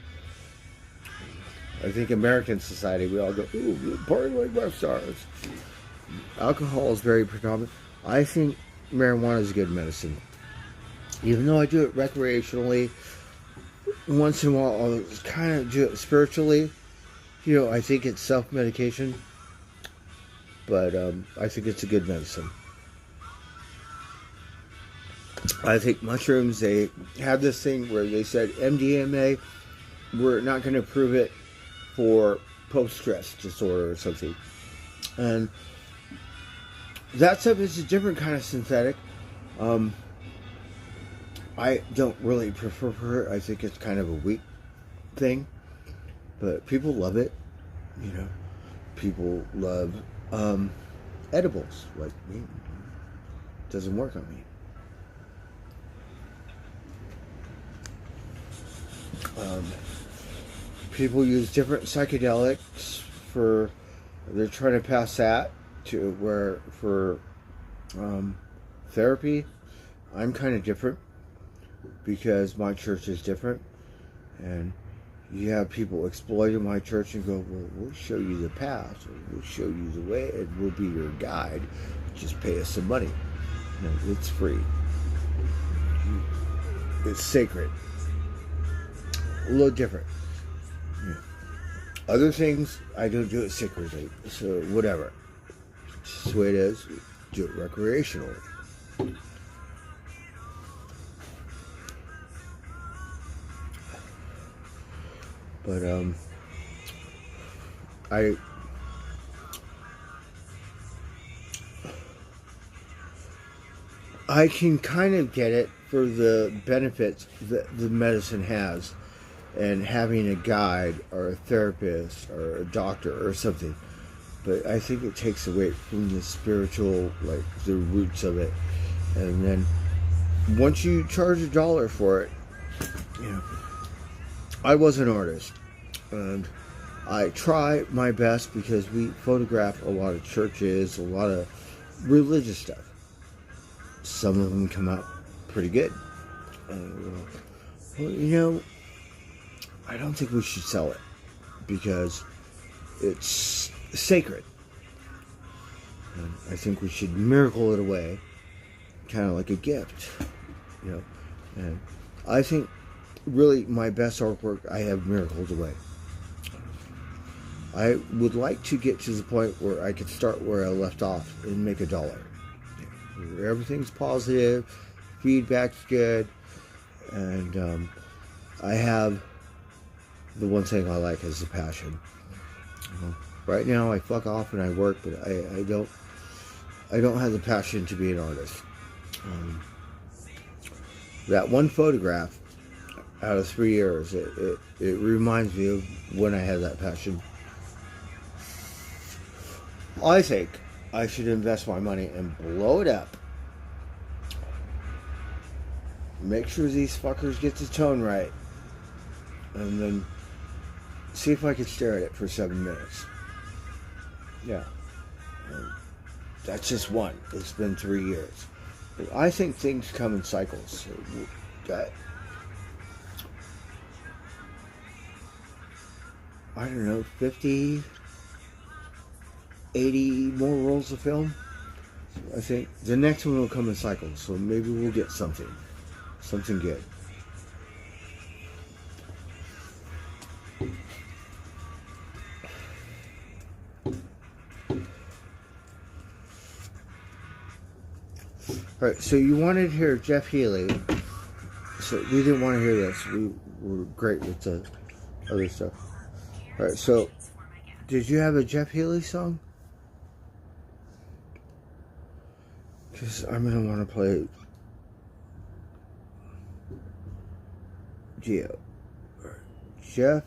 I think American society, we all go, ooh, we party like rock stars. Alcohol is very predominant. I think marijuana is a good medicine. Even though I do it recreationally, once in a while I'll kind of do it spiritually. I think it's self-medication. But I think it's a good medicine. I think mushrooms, they had this thing where they said MDMA, we're not going to prove it for post-stress disorder or something. And that stuff is a different kind of synthetic. I don't really prefer it. I think it's kind of a weak thing. But people love it. People love edibles. Like me. It doesn't work on me. People use different psychedelics they're trying to pass that to where for therapy. I'm kind of different because my church is different, and you have people exploiting my church and go, well, we'll show you the path, or we'll show you the way, and we'll be your guide. Just pay us some money. No, it's free. It's sacred. A little different. Other things, I don't do it secretly, so whatever. It's just the way it is. Do it recreationally. But I can kind of get it for the benefits that the medicine has, and having a guide or a therapist or a doctor or something. But I think it takes away from the spiritual, like the roots of it. And then once you charge $1 for it, you know, I was an artist, and I try my best because we photograph a lot of churches, a lot of religious stuff. Some of them come out pretty good. Well, you know, I don't think we should sell it because it's sacred. And I think we should miracle it away, kind of like a gift, you know. And I think really my best artwork I have miracled away. I would like to get to the point where I could start where I left off and make $1. Where everything's positive, feedback's good, and I have the one thing I like is the passion. Right now I fuck off and I work, but I don't have the passion to be an artist. That one photograph out of 3 years, it reminds me of when I had that passion. I think I should invest my money and blow it up. Make sure these fuckers get the tone right. And then see if I can stare at it for 7 minutes. Yeah. That's just one. It's been 3 years. But I think things come in cycles. I don't know, 50, 80 more rolls of film. I think the next one will come in cycles, so maybe we'll get something good. Alright, so you wanted to hear Jeff Healey. So we didn't want to hear this. We were great with the other stuff. Alright, so did you have a Jeff Healey song? Because I'm going to want to play Geo. Jeff.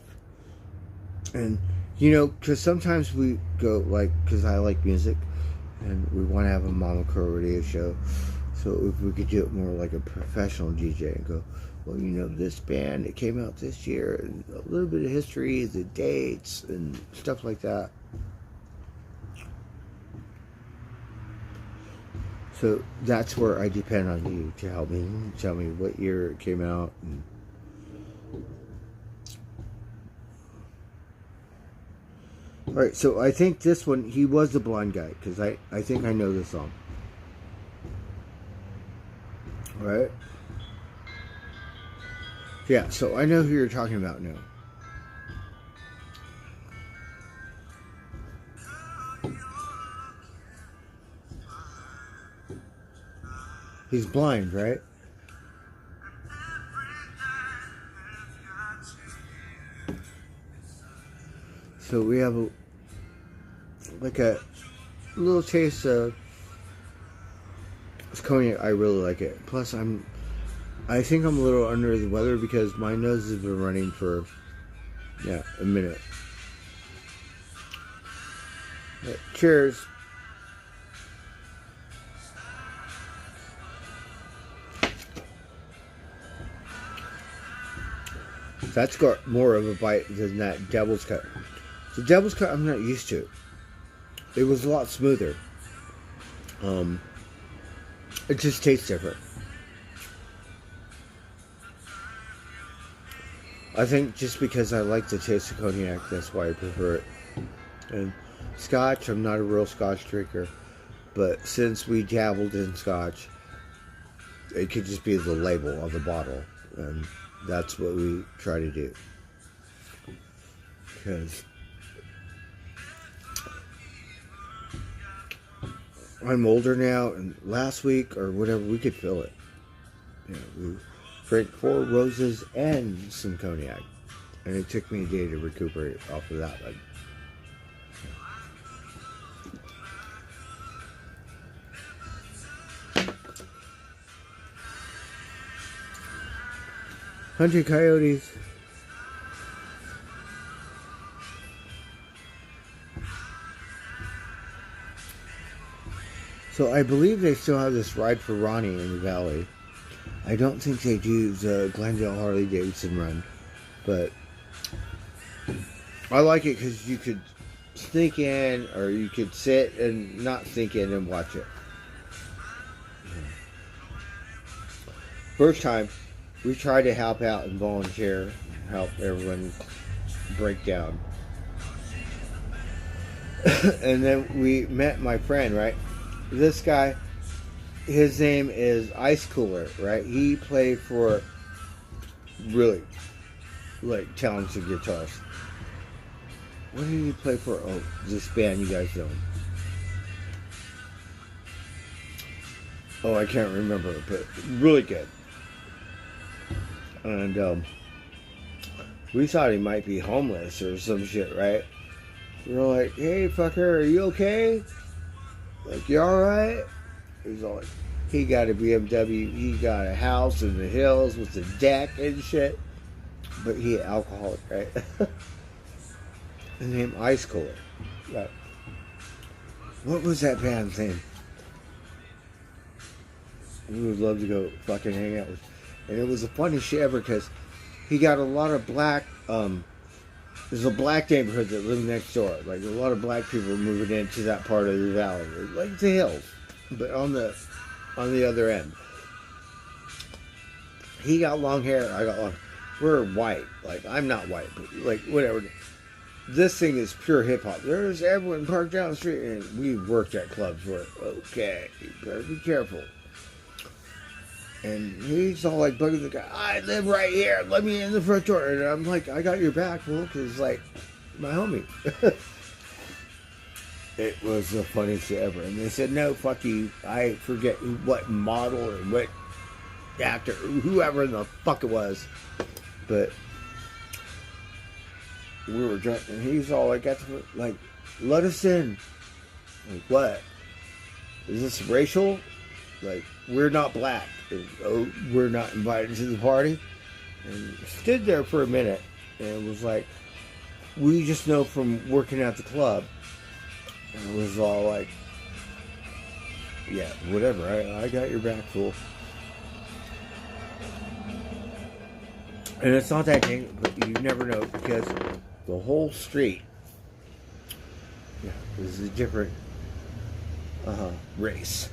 And, you know, because sometimes we go, like, because I like music, and we want to have a Mama Crow radio show. So if we could do it more like a professional DJ and go, well, you know, this band, it came out this year, and a little bit of history, the dates, and stuff like that. So that's where I depend on you to help me tell me what year it came out. And alright, so I think this one, he was the blind guy, because I think I know this song. Alright? Yeah, so I know who you're talking about now. He's blind, right? So we have a little taste of this cognac. I really like it. Plus, I think I'm a little under the weather because my nose has been running for a minute. Cheers. That's got more of a bite than that Devil's Cut. The Devil's Cut I'm not used to. It was a lot smoother. It just tastes different. I think just because I like the taste of cognac, that's why I prefer it. And Scotch, I'm not a real Scotch drinker, but since we dabbled in Scotch, it could just be the label on the bottle, and that's what we try to do. Because I'm older now, and last week or whatever, we could feel it. We drank 4 roses and some cognac, and it took me a day to recuperate off of that one. hunting coyotes. So I believe they still have this Ride for Ronnie in the valley. I don't think they do the Glendale Harley Davidson run, but I like it because you could sneak in, or you could sit and not sneak in and watch it. First time, we tried to help out and volunteer, help everyone break down. And then we met my friend, right? This guy, his name is Ice Cooler, right? He played for really, like, talented guitarist. What did he play for? Oh, this band you guys know. Oh, I can't remember, but really good. And we thought he might be homeless or some shit, right? We were like, hey, fucker, are you okay? Like, you alright? He's all like, he got a BMW, he got a house in the hills with a deck and shit. But he alcoholic, right? His name Ice Cooler. Right. What was that band's name? We would love to go fucking hang out with. And it was the funniest shit ever because he got a lot of black, there's a black neighborhood that lived next door. Like, a lot of black people were moving into that part of the valley. Like the hills. But on the other end. He got long hair, I got long. We're white. Like, I'm not white, but like, whatever. This thing is pure hip hop. There's everyone parked down the street, and we worked at clubs where, okay, you better be careful. And he's all like bugging the guy, I live right here, let me in the front door. And I'm like, I got your back, fool, because, like, my homie. It was the funniest shit ever. And they said, no, fuck you. I forget what model or what actor, whoever in the fuck it was. But we were drunk, and he's all like, like, let us in. Like, what? Is this racial? Like, we're not black. And, oh, we're not invited to the party. And stood there for a minute and was like, we just know from working at the club. And it was all like, yeah, whatever. I got your back, fool. And it's not that thing, but you never know because the whole street is a different race.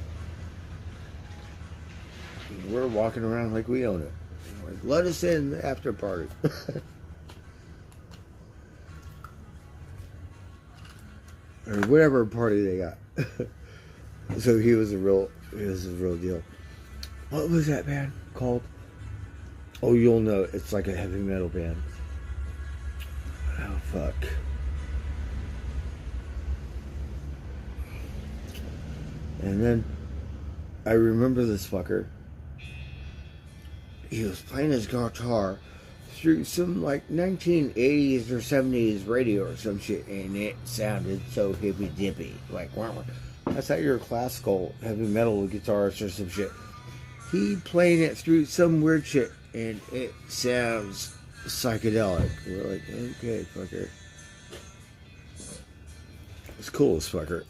We're walking around like we own it. Like, let us in the after party. Or whatever party they got. So he was a real deal. What was that band called? Oh, you'll know. It's like a heavy metal band. Oh, fuck. And then I remember this fucker. He was playing his guitar through some like 1980s or 70s radio or some shit, and it sounded so hippy dippy. Like, wow. That's how you're a classical heavy metal guitarist or some shit. He playing it through some weird shit, and it sounds psychedelic. We're like, okay, fucker. It's cool as fucker.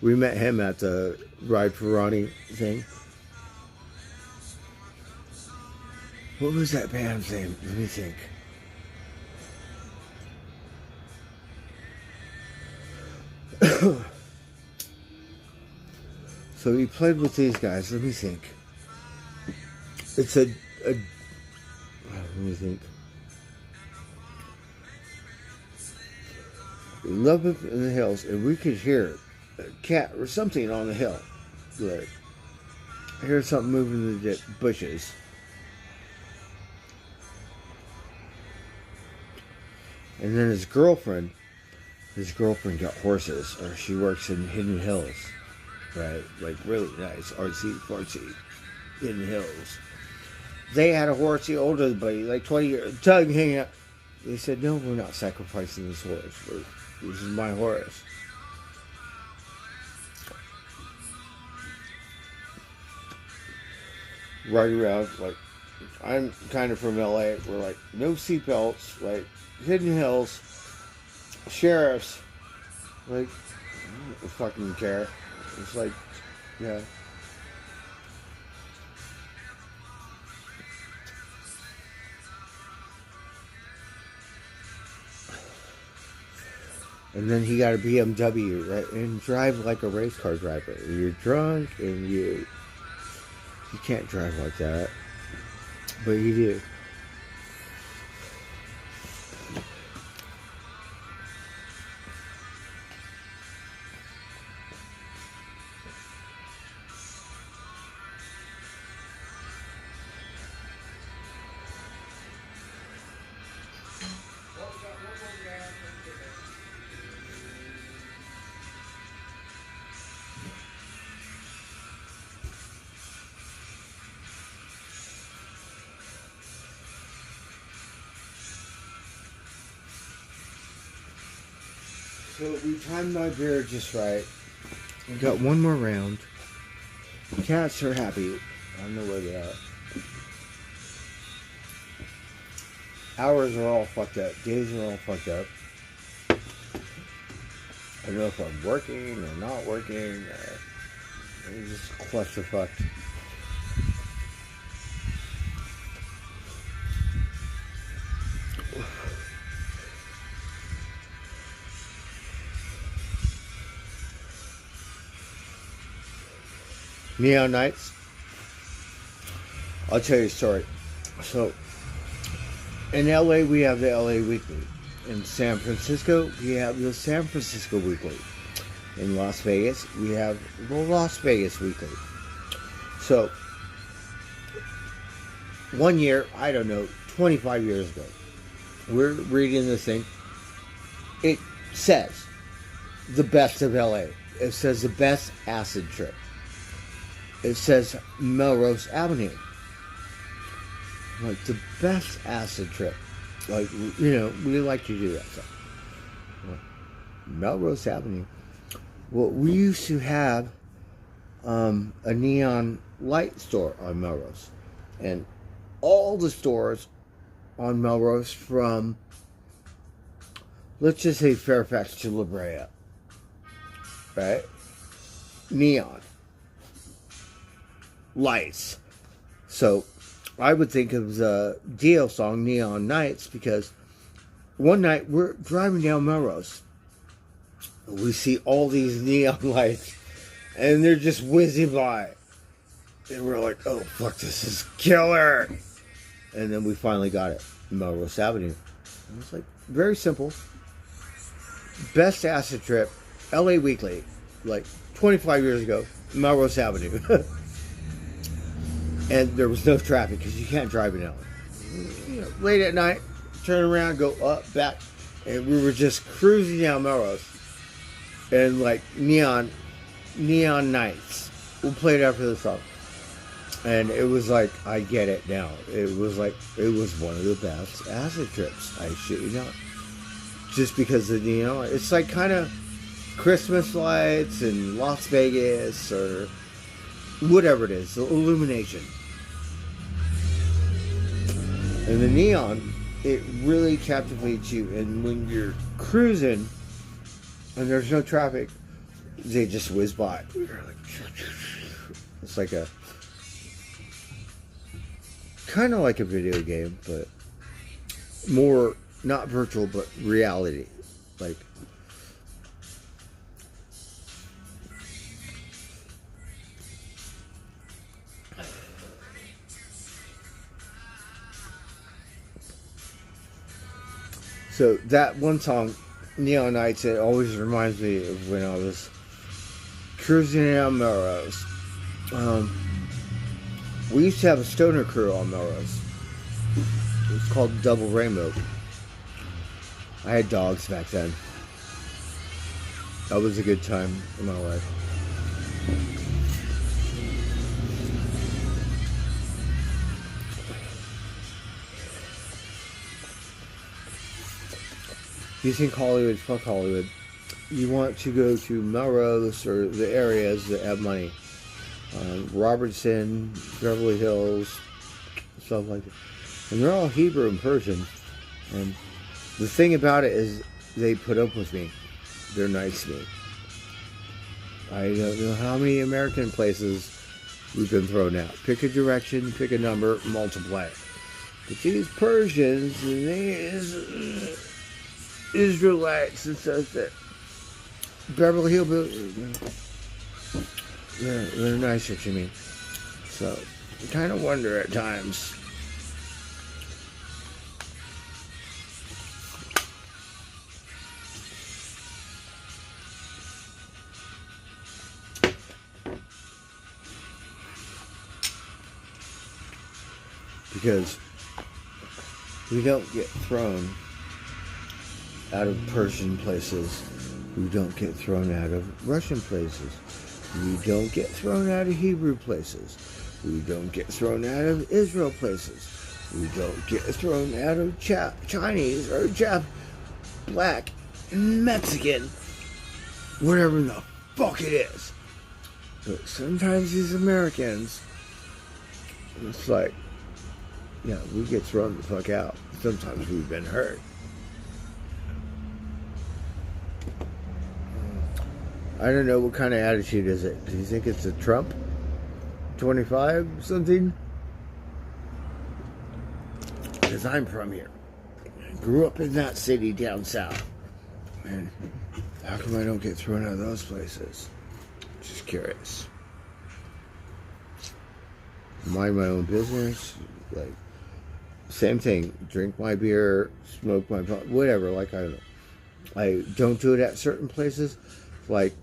We met him at the Ride for Ronnie thing. What was that band's name? Let me think. So he played with these guys. Let me think. It's let me think. Love Up in the Hills, and we could hear a cat or something on the hill. Like, I hear something moving in the bushes. And then his girlfriend got horses, or she works in Hidden Hills, right? Like, really nice, artsy, fartsy, Hidden Hills. They had a horse, the older buddy, like 20 years, Tug hanging out. They said, no, we're not sacrificing this horse. This is my horse. Riding around, like, I'm kind of from LA. We're like, no seatbelts, like, hidden hills, sheriffs, like, I don't fucking care. It's like, yeah. And then he got a BMW, right? And drive like a race car driver. You're drunk and you can't drive like that. But you do. So we timed my beer just right. We got one more round. The cats are happy. I don't know where they're at. Hours are all fucked up. Days are all fucked up. I don't know if I'm working or not working. It's just clusterfucked. Neon Nights. I'll tell you a story. So, in LA, we have the LA Weekly. In San Francisco, we have the San Francisco Weekly. In Las Vegas, we have the Las Vegas Weekly. So, one year, I don't know, 25 years ago, we're reading this thing. It says the best of LA. It says the best acid trip. It says Melrose Avenue. Like, the best acid trip. Like, you know, we like to do that stuff. Melrose Avenue. Well, we used to have a neon light store on Melrose. And all the stores on Melrose from, let's just say Fairfax to La Brea. Right? Neon. Lights. So I would think of the Dio song Neon Nights, because one night we're driving down Melrose. We see all these neon lights and they're just whizzing by. And we're like, oh fuck, this is killer. And then we finally got it. Melrose Avenue. And it's like very simple. Best acid trip, LA Weekly, like 25 years ago, Melrose Avenue. And there was no traffic because you can't drive in LA. You know, late at night, turn around, go up, back, and we were just cruising down Melrose. And like Neon Nights, we'll play it after the song. And it was like, I get it now. It was like, it was one of the best acid trips. I shit you not. Just because of, you know, it's like kind of Christmas lights in Las Vegas or whatever it is, the illumination. And the neon, it really captivates you. And when you're cruising and there's no traffic, they just whiz by. It's like a kind of like a video game, but more not virtual but reality. Like, so that one song, Neon Nights, it always reminds me of when I was cruising down Melrose. We used to have a stoner crew on Melrose. It was called Double Rainbow. I had dogs back then. That was a good time in my life. You think Hollywood, fuck Hollywood. You want to go to Melrose or the areas that have money. Robertson, Beverly Hills, stuff like that. And they're all Hebrew and Persian. And the thing about it is they put up with me. They're nice to me. I don't know how many American places we've been thrown out. Pick a direction, pick a number, multiply it. But these Persians and these Israelites and stuff that Beverly Hillbillies, they're nicer to me. So I kind of wonder at times. Because we don't get thrown out of Persian places. We don't get thrown out of Russian places. We don't get thrown out of Hebrew places. We don't get thrown out of Israel places. We don't get thrown out of Chinese or Black, Mexican, whatever the fuck it is. But sometimes these Americans, it's like, yeah, we get thrown the fuck out. Sometimes we've been hurt. I don't know, what kind of attitude is it? Do you think it's a Trump 25 something? Because I'm from here. I grew up in that city down south. And how come I don't get thrown out of those places? Just curious. Mind my own business. Like, same thing. Drink my beer, smoke my pot, whatever. Like, I don't do it at certain places. Like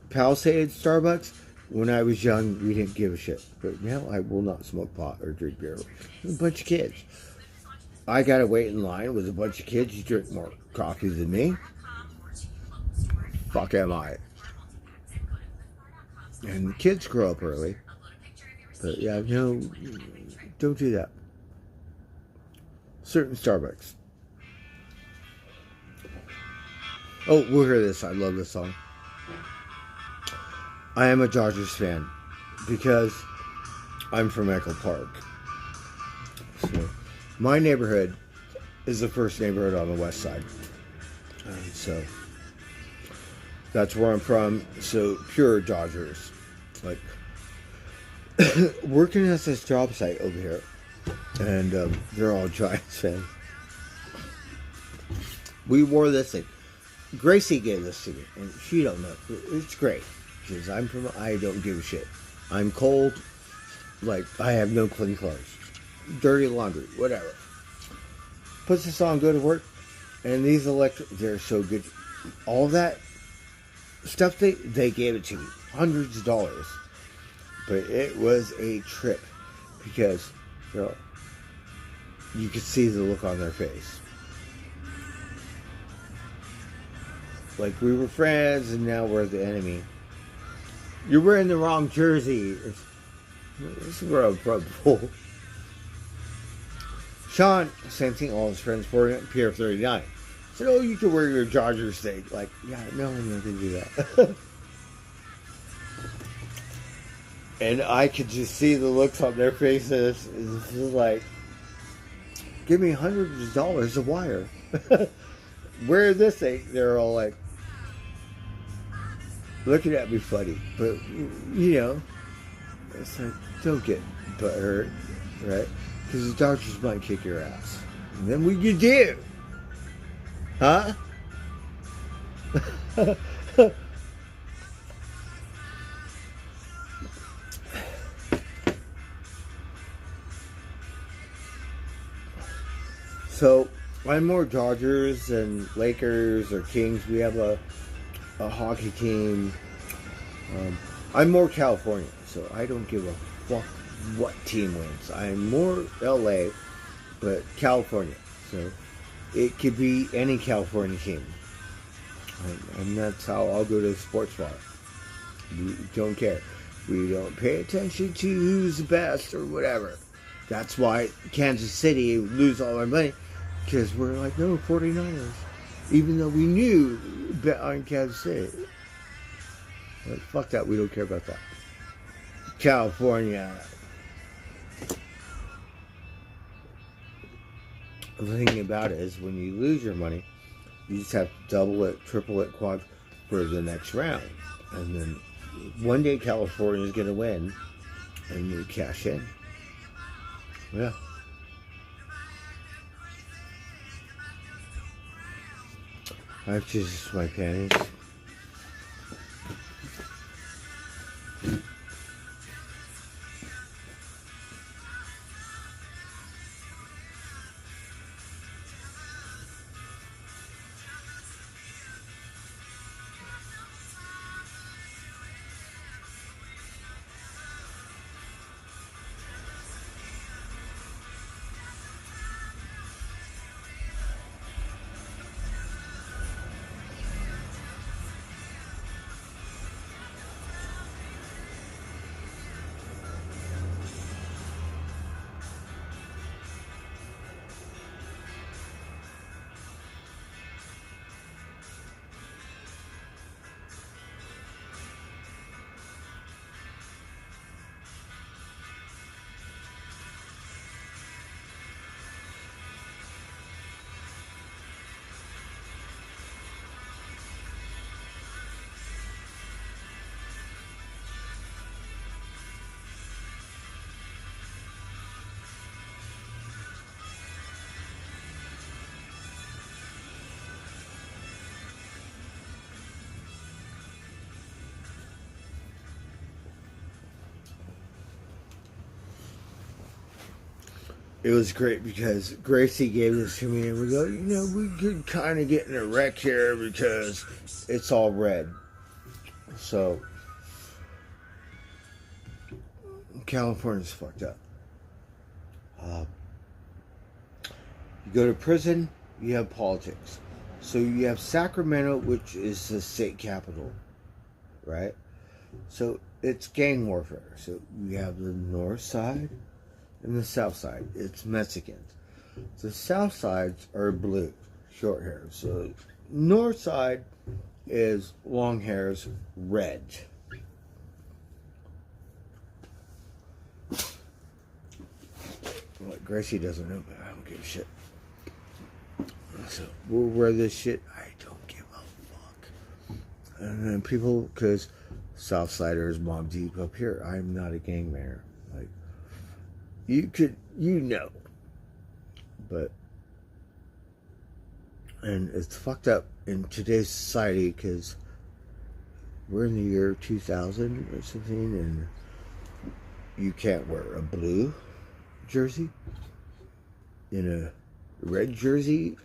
Palisade, Starbucks. When I was young, we didn't give a shit. But now I will not smoke pot or drink beer. A bunch of kids. I gotta wait in line with a bunch of kids who drink more coffee than me. Fuck am I? And the kids grow up early. But yeah, no, don't do that. Certain Starbucks. Oh, we'll hear this. I love this song. I am a Dodgers fan because I'm from Echo Park. So my neighborhood is the first neighborhood on the west side. And so that's where I'm from. So pure Dodgers. Like working at this job site over here. And they're all Giants fans. We wore this thing. Gracie gave this to me, and she don't know. It's great. Because I don't give a shit. I'm cold. Like, I have no clean clothes. Dirty laundry, whatever. Puts this on, go to work. And these they're so good. All that stuff, they gave it to me. Hundreds of dollars. But it was a trip. Because, you could see the look on their face. Like, we were friends, and now we're the enemy. You're wearing the wrong jersey. This is where I'm from. Sean, same thing, all his friends wore it, Pier 39. Said, oh, you can wear your Dodgers thing. Like, yeah, no, I'm not going to do that. And I could just see the looks on their faces. It's just like, give me hundreds of dollars a wire. Wear this thing. They're all like, looking at me funny. But, it's like, don't get butthurt, right? Because the Dodgers might kick your ass. And then what you do? Huh? So, I'm more Dodgers than Lakers or Kings. We have a hockey team. I'm more California, so I don't give a fuck what team wins. I'm more LA, but California. So, it could be any California team. And that's how I'll go to the sports bar. We don't care. We don't pay attention to who's the best or whatever. That's why Kansas City lose all our money. Because we're like, no, 49ers. Even though we knew bet on Kansas City. Like, fuck that, we don't care about that. California. the thing about it is when you lose your money, you just have to double it, triple it, quad for the next round. And then one day California is going to win and you cash in. Yeah. I've just my panties. It was great because Gracie gave this to me and we go, we could kind of get in a wreck here because it's all red. So, California's fucked up. You go to prison, you have politics. So you have Sacramento, which is the state capital, right? So it's gang warfare. So you have the north side and the south side. It's Mexicans. The south sides are blue, short hair. So north side is long hairs, red. What Gracie doesn't know, but I don't give a shit. So we'll wear this shit. I don't give a fuck. And then people, because Southsiders mob deep up here. I'm not a gangbanger. Like, you could, but, and it's fucked up in today's society because we're in the year 2000 or something, and you can't wear a blue jersey in a red jersey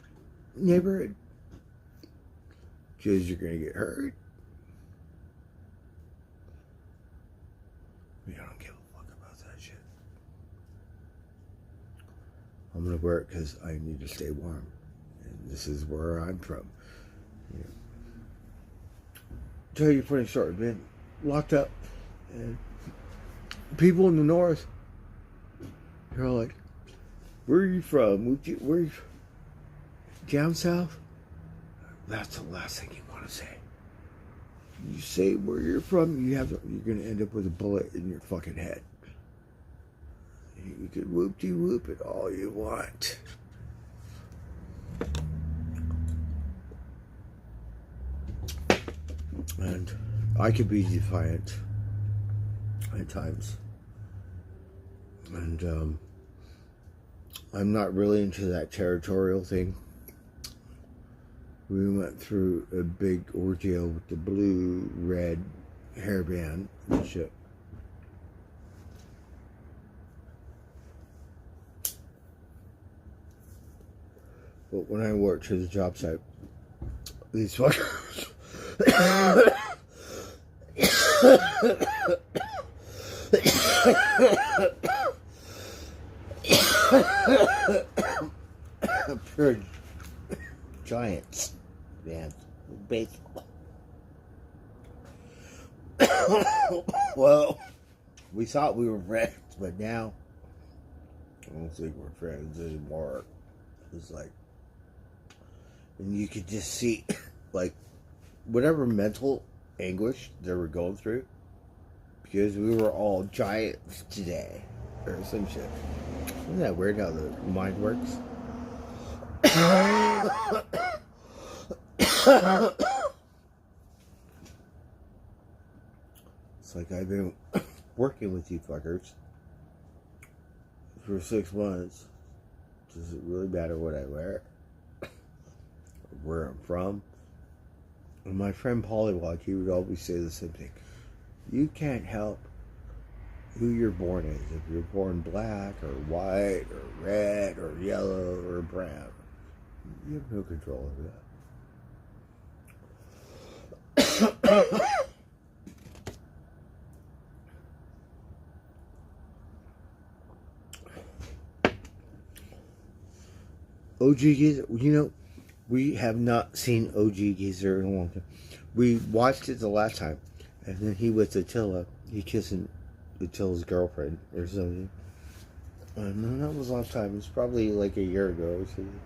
neighborhood because you're gonna get hurt. I don't give a fuck about that shit. I'm gonna wear it because I need to stay warm, and this is where I'm from. Tell you funny story, been locked up, and people in the north, they're all like, "Where are you from? Where are you from? Down south?" That's the last thing you want to say. You say where you're from, you're gonna end up with a bullet in your fucking head. You could whoop-de-whoop it all you want. And I could be defiant at times. And I'm not really into that territorial thing. We went through a big ordeal with the blue-red hairband and shit. But when I worked to the job site, these fuckers pure giants, man. Baseball. Well, we thought we were friends, but now I don't think we're friends anymore. It's like, and you could just see, like, whatever mental anguish they were going through, because we were all giants today, or some shit. Isn't that weird how the mind works? It's like I've been working with you fuckers for 6 months. Does it really matter what I wear? Where I'm from? And my friend Pollywog, he would always say the same thing. You can't help who you're born as. If you're born black or white or red or yellow or brown, you have no control over that. OG Geezer, you know, we have not seen OG Geezer in a long time. We watched it the last time, and then he with Attila, he kissing Attila's girlfriend or something. And then that was a long time. It was probably like a year ago or something.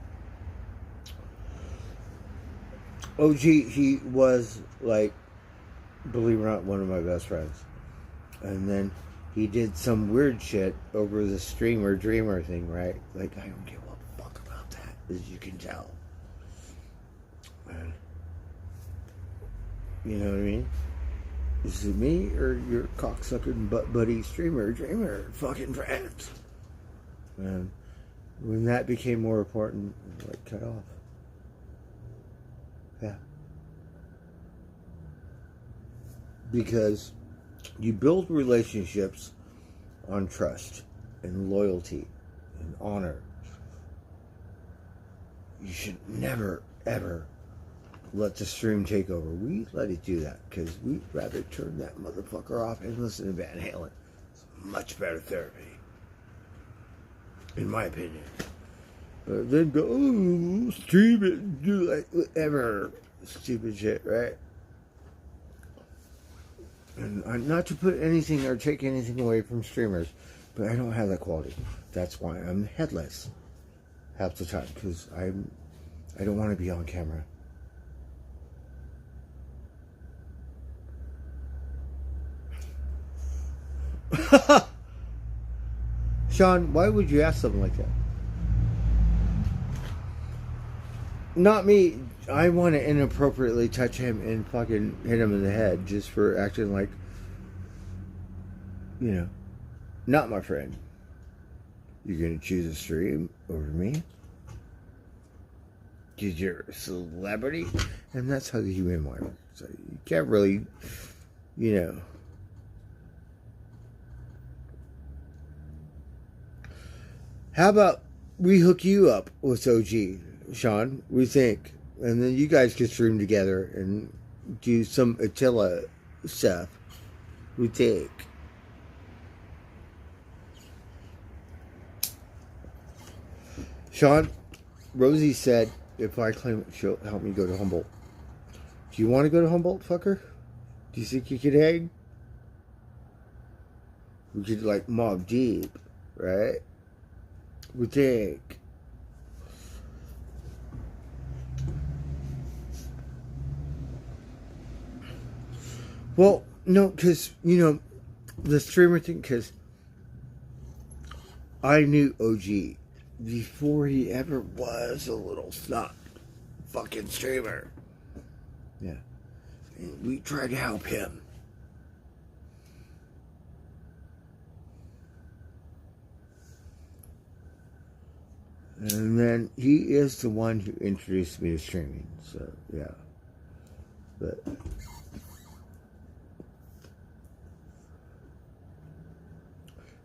OG, he was like, believe it or not, one of my best friends. And then he did some weird shit over the streamer dreamer thing, right? Like, I don't give a fuck about that, as you can tell. And, you know what I mean? Is it me or your cocksucking butt buddy streamer dreamer fucking friends? And when that became more important, like, cut off. Yeah. Because you build relationships on trust and loyalty and honor. You should never, ever let the stream take over. We let it do that because we'd rather turn that motherfucker off and listen to Van Halen. It's much better therapy, in my opinion. But then go, oh, stream it, do like whatever stupid shit, right? And not to put anything or take anything away from streamers, but I don't have that quality. That's why I'm headless half the time, because I don't want to be on camera. Sean, why would you ask something like that? Not me. I want to inappropriately touch him and fucking hit him in the head just for acting like, you know, not my friend. You're going to choose a stream over me? Because you're a celebrity? And that's how the human works. So you can't really, you know. How about we hook you up with OG, Sean? We think. And then you guys can stream together and do some Attila stuff. We think. Sean, Rosie said if I claim it, she'll help me go to Humboldt. Do you want to go to Humboldt, fucker? Do you think you could hang? We could, like, mob deep, right? We think. Well, no, because, you know, the streamer thing, because I knew OG before he ever was a little snot fucking streamer. Yeah. And we tried to help him. And then he is the one who introduced me to streaming. So, yeah. But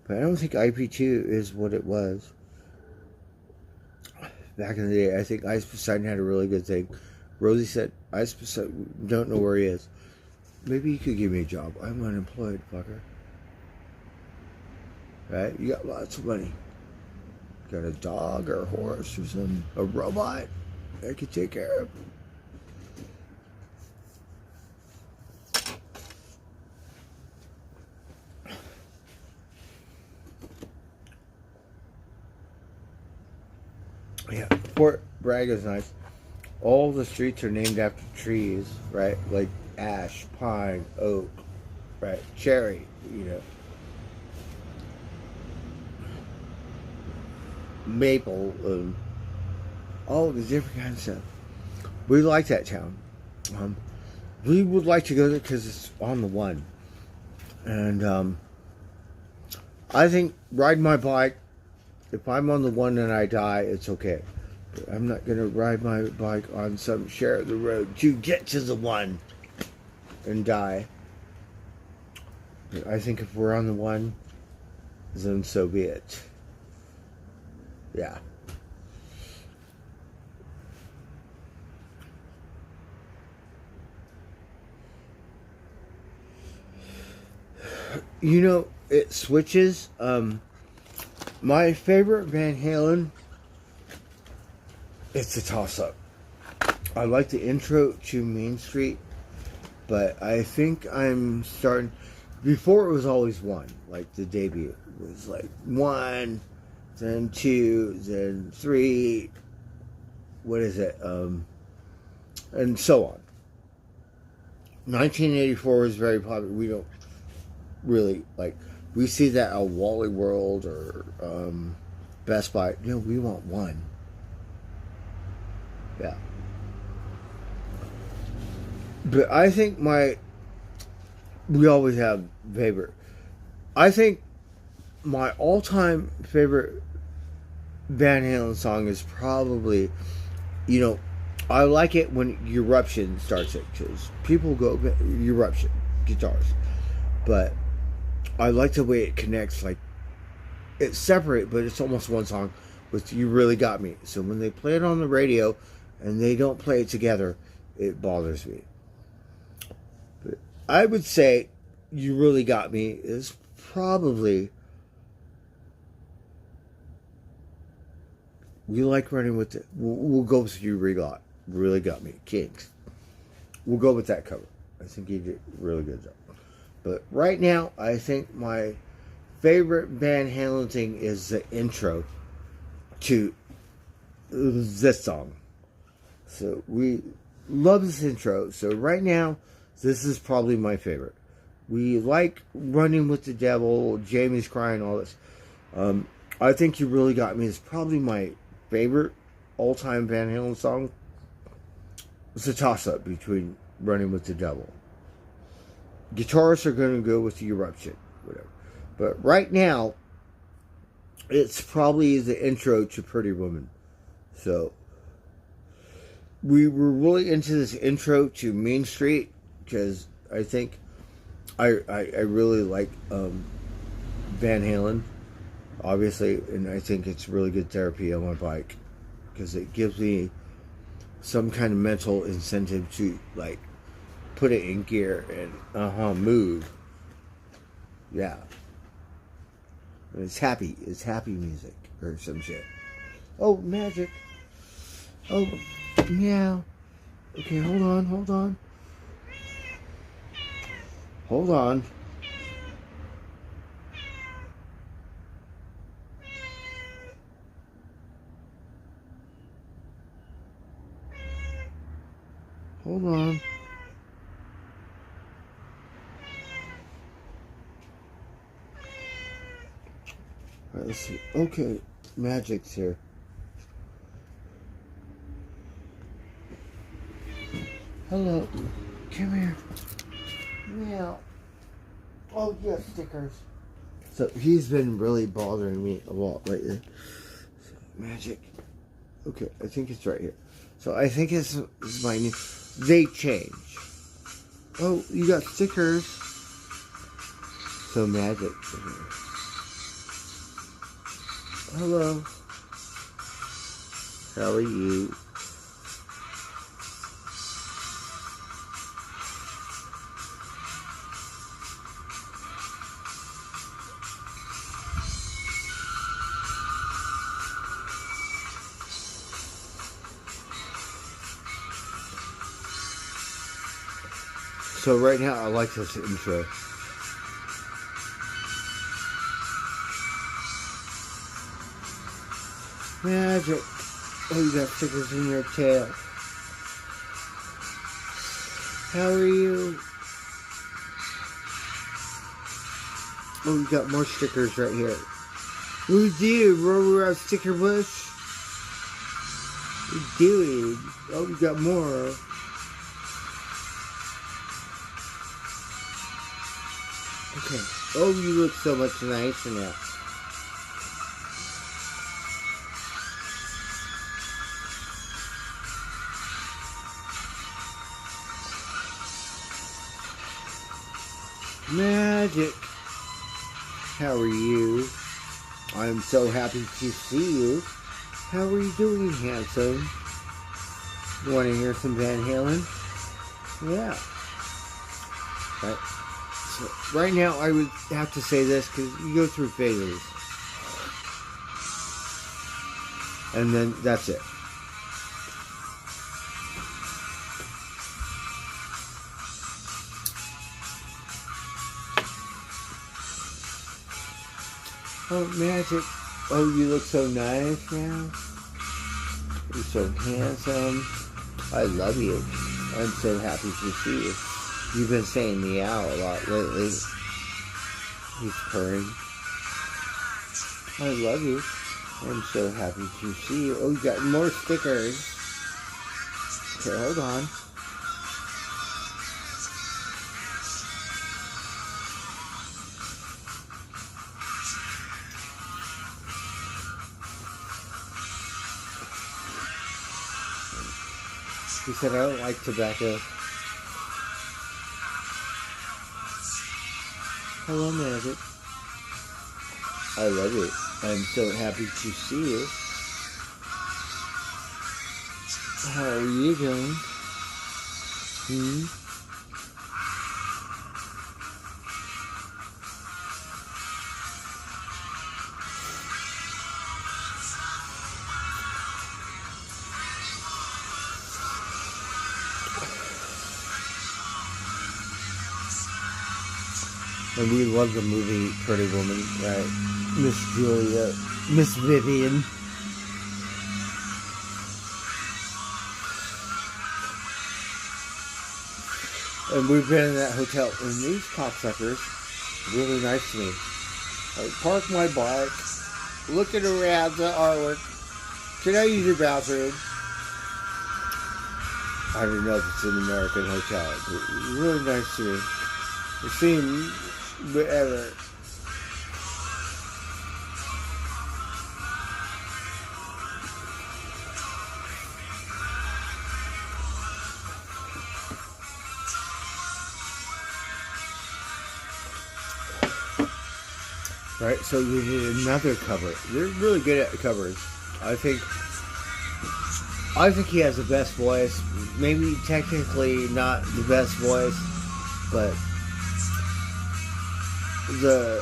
I don't think IP2 is what it was. Back in the day, I think Ice Poseidon had a really good thing. Rosie said, Ice Poseidon, don't know where he is. Maybe he could give me a job. I'm unemployed, fucker. Right? You got lots of money. Got a dog or a horse or something. A robot I could take care of. Yeah, Fort Bragg is nice. All the streets are named after trees, right? Like ash, pine, oak, right? Cherry, you know. Maple, all the different kinds of stuff. We like that town. We would like to go there because it's on the one. And I think riding my bike, if I'm on the one and I die, it's okay. But I'm not going to ride my bike on some share of the road to get to the one and die. But I think if we're on the one, then so be it. Yeah. You know, it switches. My favorite Van Halen, it's a toss-up. I like the intro to Main Street, but I think I'm starting... Before it was always one, like the debut. It was like 1, then 2, then 3, what is it? And so on. 1984 was very popular. We don't really, like, we see that at Wally World or Best Buy. No, we want one. Yeah. But I think we always have favorite. I think my all-time favorite Van Halen song is probably, you know, I like it when Eruption starts it, because people go, Eruption, guitars. But I like the way it connects, like, it's separate, but it's almost one song with You Really Got Me. So when they play it on the radio and they don't play it together, it bothers me. But I would say You Really Got Me is probably... We like running with it. We'll go with You Really Got Me, Kings. We'll go with that cover. I think he did a really good job. But right now, I think my favorite Van Halen thing is the intro to this song. So we love this intro. So right now, this is probably my favorite. We like Running with the Devil, Jamie's Crying, all this. I think You Really Got Me is probably my favorite all-time Van Halen song. It's a toss-up between Running with the Devil. Guitarists are going to go with the Eruption, whatever. But right now, it's probably the intro to Pretty Woman. So, we were really into this intro to Main Street, because I think I really like Van Halen, obviously, and I think it's really good therapy on my bike, because it gives me some kind of mental incentive to, like, put it in gear and move. Yeah. And it's happy music or some shit. Oh, magic. Oh, meow. Okay, hold on. Hold on. Hold on. Alright, let's see. Okay, Magic's here. Hello. Come here. Meow. Oh, yeah, stickers. So, he's been really bothering me a lot lately. So, Magic. Okay, I think it's right here. So, I think it's my new... They change. Oh, you got stickers. So, Magic. Hello. How are you? So right now I like this intro. Magic. Oh, you got stickers in your tail. How are you? Oh, you got more stickers right here. Who's you? Rover out sticker bush? What are you doing? Oh, we got more. Okay. Oh, you look so much nicer now. Magic. How are you? I'm so happy to see you. How are you doing, handsome? You want to hear some Van Halen? Yeah. Right. So right now, I would have to say this because you go through phases. And then that's it. Oh, Magic. Oh, you look so nice now. You're so handsome. I love you. I'm so happy to see you. You've been saying meow a lot lately. He's purring. I love you. I'm so happy to see you. Oh, you got more stickers. Okay, hold on. He said, I don't like tobacco. Hello, Magic. I love it. I'm so happy to see you. How are you doing? And we love the movie Pretty Woman, right? Miss Julia, Miss Vivian. And we've been in that hotel, and these cocksuckers, really nice to me. I park my bike, looking around the artwork. Can I use your bathroom? I don't know if it's an American hotel, but really nice to me. It seemed whatever. Right, so you need another cover. They're really good at covers. I think he has the best voice. Maybe technically not the best voice, but the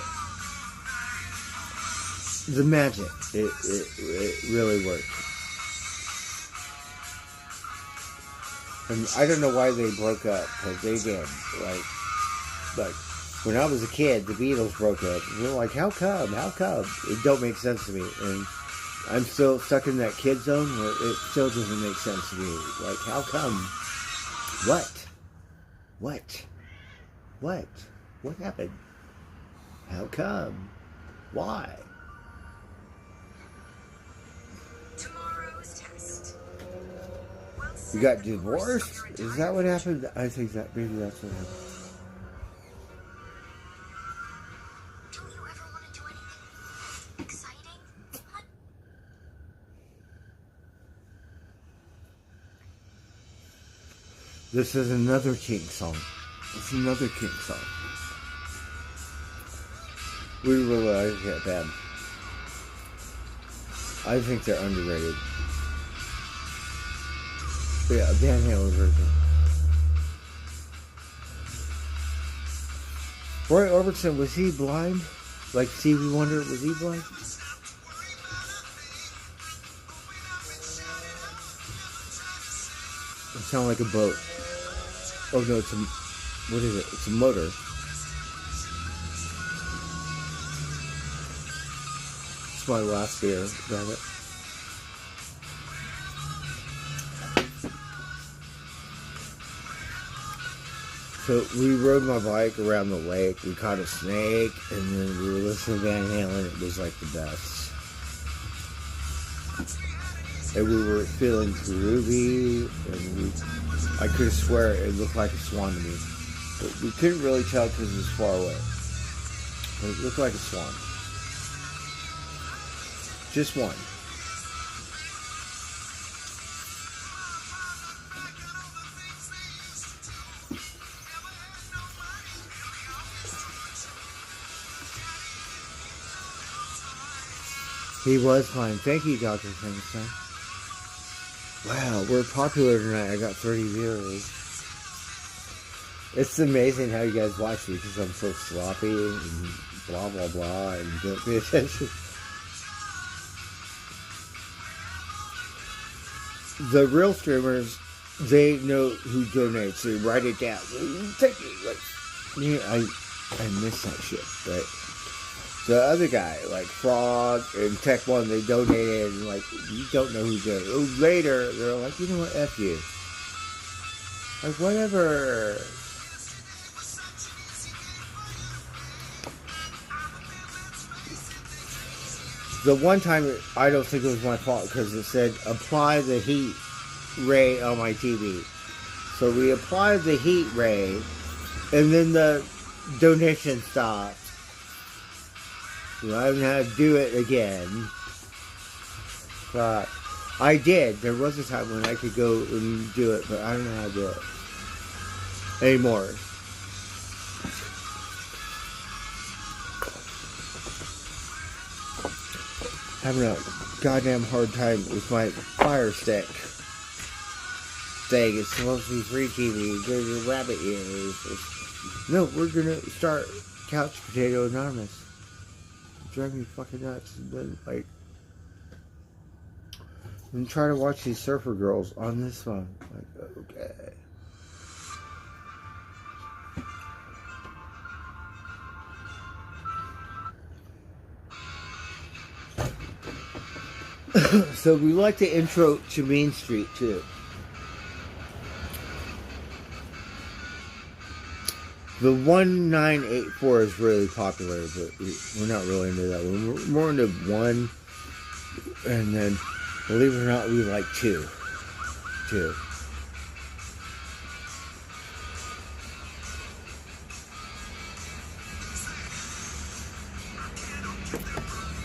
magic, it really worked. And I don't know why they broke up, because they did. Like when I was a kid, the Beatles broke up. We were like, how come? How come? It don't make sense to me. And I'm still stuck in that kid zone where it still doesn't make sense to me. Like, how come? What? What happened? How come? Why? Tomorrow's test. You got divorced? Is that what happened? I think that maybe that's what happened. Do you ever want to do anything exciting? This is another King song. It's another King song. We really like that band. I think they're underrated. But yeah, Van Halen version. Roy Orbison, was he blind? Like Stevie Wonder, was he blind? It sounds like a boat. Oh no, it's a... What is it? It's a motor. It's my last beer, damn it. So we rode my bike around the lake, we caught a snake, and then we were listening to Van Halen. It was like the best. and we were feeling groovy, and I could have swear it looked like a swan to me. But we couldn't really tell because it was far away. But it looked like a swan. Just one. He was fine. Thank you, Dr. Frankenstein. Wow, we're popular tonight. I got 30 viewers. It's amazing how you guys watch me because I'm so sloppy and blah, blah, blah, and don't pay attention. The real streamers, they know who donates. They write it down. Thank you. Like, yeah, I miss that shit, right? The other guy, like Frog and Tech One, they donated, and like, you don't know who donated. Oh, later, they're like, you know what, F you. Like, whatever. The one time, I don't think it was my fault, because it said, apply the heat ray on my TV. So we applied the heat ray, and then the donation stopped. So I haven't had to do it again. But I did. There was a time when I could go and do it, but I don't know how to do it anymore. Having a goddamn hard time with my Fire Stick thing. It's supposed to be free TV. Go to rabbit ears. No, we're gonna start Couch Potato Anonymous. Drive me fucking nuts. And then, like, and try to watch these surfer girls on this phone. Like, okay. So we like the intro to Main Street too. The 1984 is really popular, but we're not really into that one. We're more into 1, and then, believe it or not, we like 2. 2.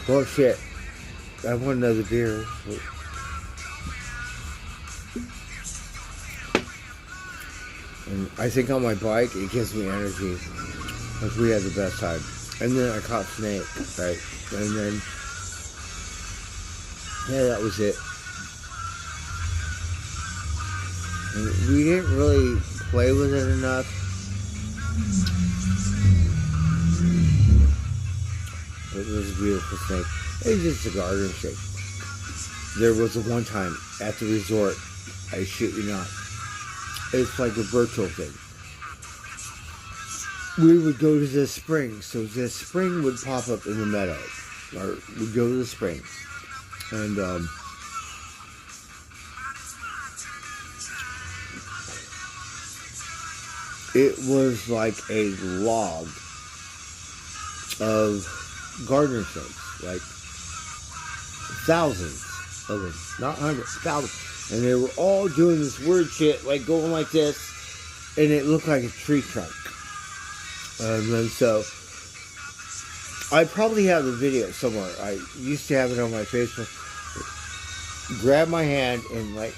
Oh shit. I want another beer. And I think on my bike, it gives me energy. Like, we had the best time. And then I caught Snake, right? And then, yeah, that was it. And we didn't really play with it enough. But it was a beautiful snake. It was just a garden snake. There was a one time at the resort, I shit you not. It's like a virtual thing. We would go to this spring, so this spring would pop up in the meadow, or we'd go to the spring, and it was like a log of gardener snakes, like thousands of them, not hundreds, thousands. And they were all doing this weird shit, like going like this, and it looked like a tree trunk. And then so, I probably have the video somewhere. I used to have it on my Facebook. Grabbed my hand and like,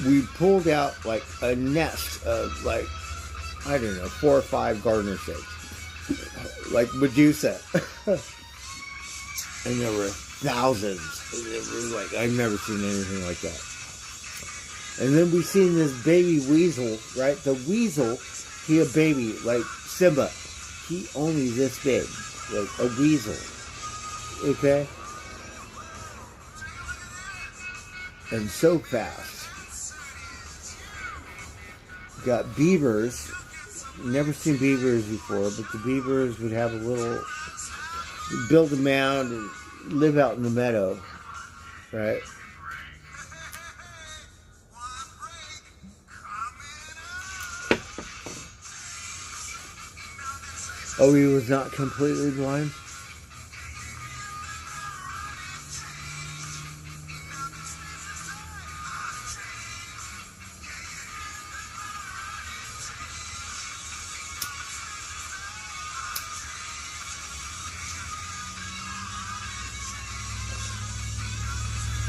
we pulled out like a nest of like, I don't know, 4 or 5 gardener snakes. Like Medusa. And there were thousands. It was like, I've never seen anything like that. And then we seen this baby weasel, right? The weasel, he a baby, like Simba. He only this big, like a weasel. Okay? And so fast. Got beavers. Never seen beavers before, but the beavers would have a little, build a mound and live out in the meadow, right? Oh, he was not completely blind?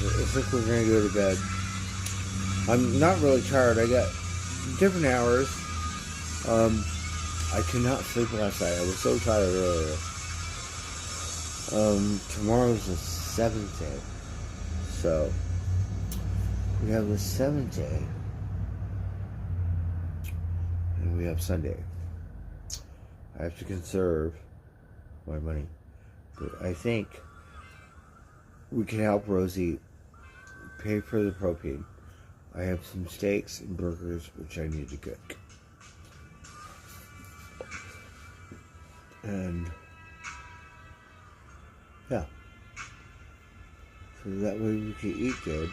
I think we're gonna go to bed. I'm not really tired. I got different hours. I could not sleep last night. I was so tired earlier. Tomorrow's the 7th day. So, we have the 7th day. And we have Sunday. I have to conserve my money. But I think we can help Rosie pay for the propane. I have some steaks and burgers which I need to cook. And yeah. So that way we can eat good.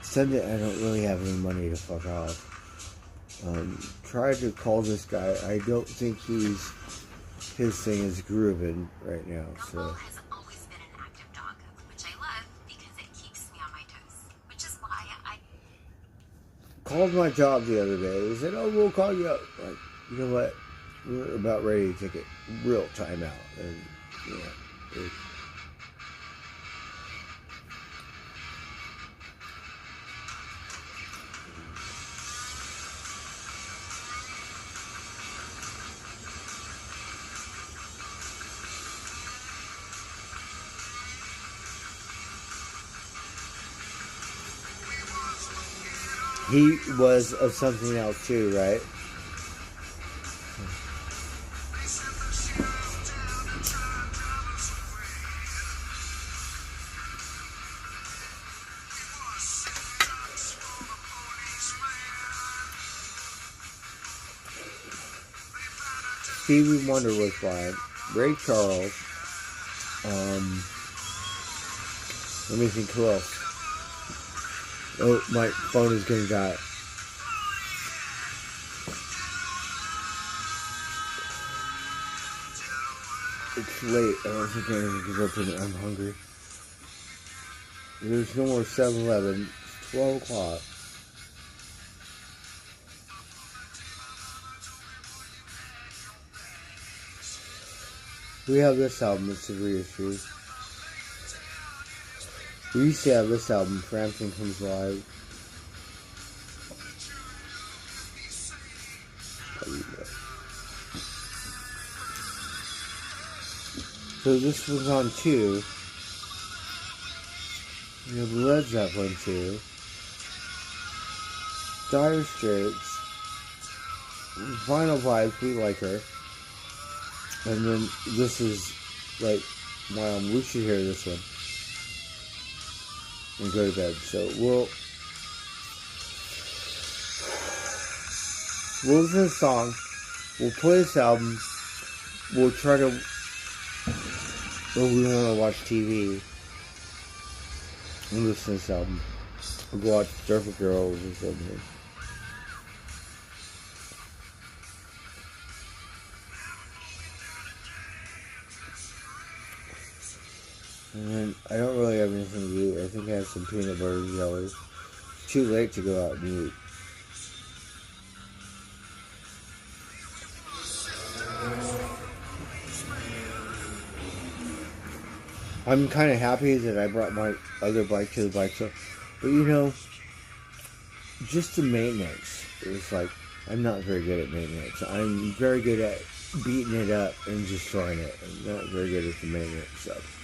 Sunday I don't really have any money to fuck off. Tried to call this guy. I don't think his thing is grooving right now. So Rumble has always been an active dog, which I love because it keeps me on my toes. Which is why I called my job the other day. They said, "Oh, we'll call you up." Like, you know what? We're about ready to take a real time out, and yeah. He was of something else too, right? Stevie Wonder was by Ray Charles. Let me think who else. Oh, my phone is gonna die. It's late. I don't think I can open it. I'm hungry. There's no more 7-Eleven. It's 12 o'clock. We have this album. It's a reissue. We used to have this album, Frampton Comes Live. So this was on 2. We have Led Zeppelin 2. Dire Straits. Vinyl Vibes, We Like Her. And then this is like, wow, we should hear this one. And go to bed. So we'll listen to this song. We'll play this album. We'll try to. Or we want to watch TV. And listen to this album. We'll go watch Surfer Girls or something. And then I don't really have anything to eat. I think I have some peanut butter and jelly. It's too late to go out and eat. I'm kind of happy that I brought my other bike to the bike shop. But you know, just the maintenance. It's like, I'm not very good at maintenance. I'm very good at beating it up and destroying it. I'm not very good at the maintenance stuff.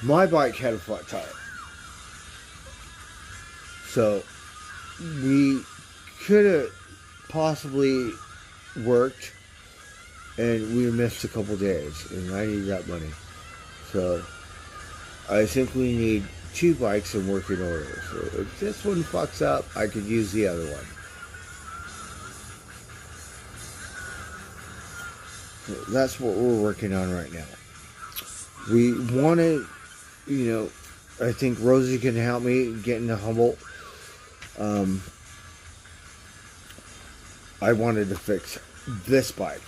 My bike had a flat tire. So we could have possibly worked and we missed a couple days and I need that money. So I think we need 2 bikes in working order. So if this one fucks up, I could use the other one. So that's what we're working on right now. We want to, you know, I think Rosie can help me get into Humboldt. I wanted to fix this bike.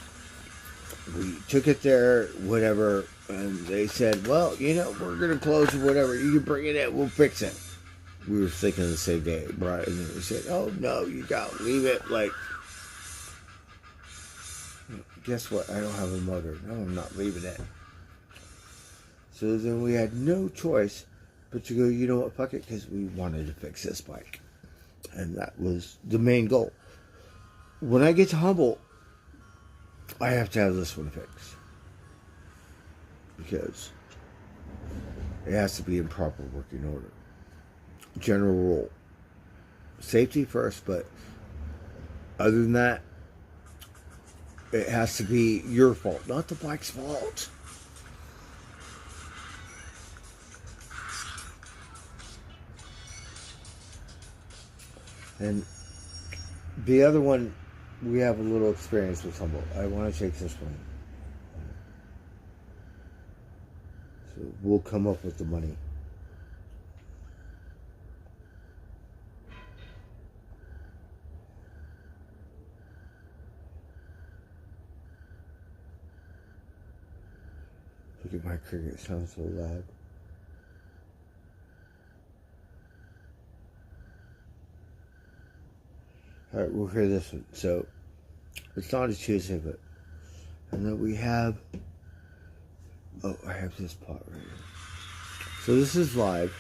We took it there, whatever, and they said, well, you know, we're going to close or whatever. You can bring it in, we'll fix it. We were thinking the same day, right? And then they said, oh, no, you got to leave it. Like, guess what? I don't have a motor. No, I'm not leaving it. So then we had no choice but to go, you know what, fuck it, because we wanted to fix this bike. And that was the main goal. When I get to Humboldt, I have to have this one fixed. Because it has to be in proper working order. General rule. Safety first, but other than that, it has to be your fault, not the bike's fault. And the other one, we have a little experience with Humboldt. I want to take this one. So we'll come up with the money. Look at my cricket, it sounds so loud. Alright, we'll hear this one. So, it's not a Tuesday, but... And then we have... Oh, I have this pot right here. So this is live.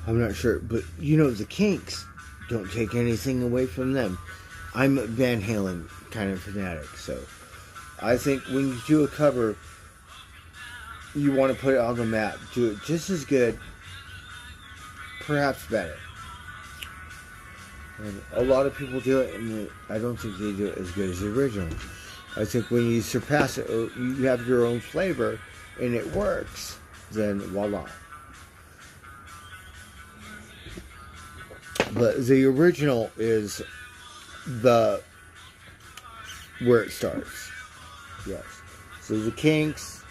I'm not sure, but you know, the Kinks don't take anything away from them. I'm a Van Halen kind of fanatic, so I think when you do a cover, you want to put it on the map. Do it just as good, perhaps better. And a lot of people do it, and I don't think they do it as good as the original. I think when you surpass it, or you have your own flavor, and it works, then voila. But the original is the where it starts. Yes. So the Kinks,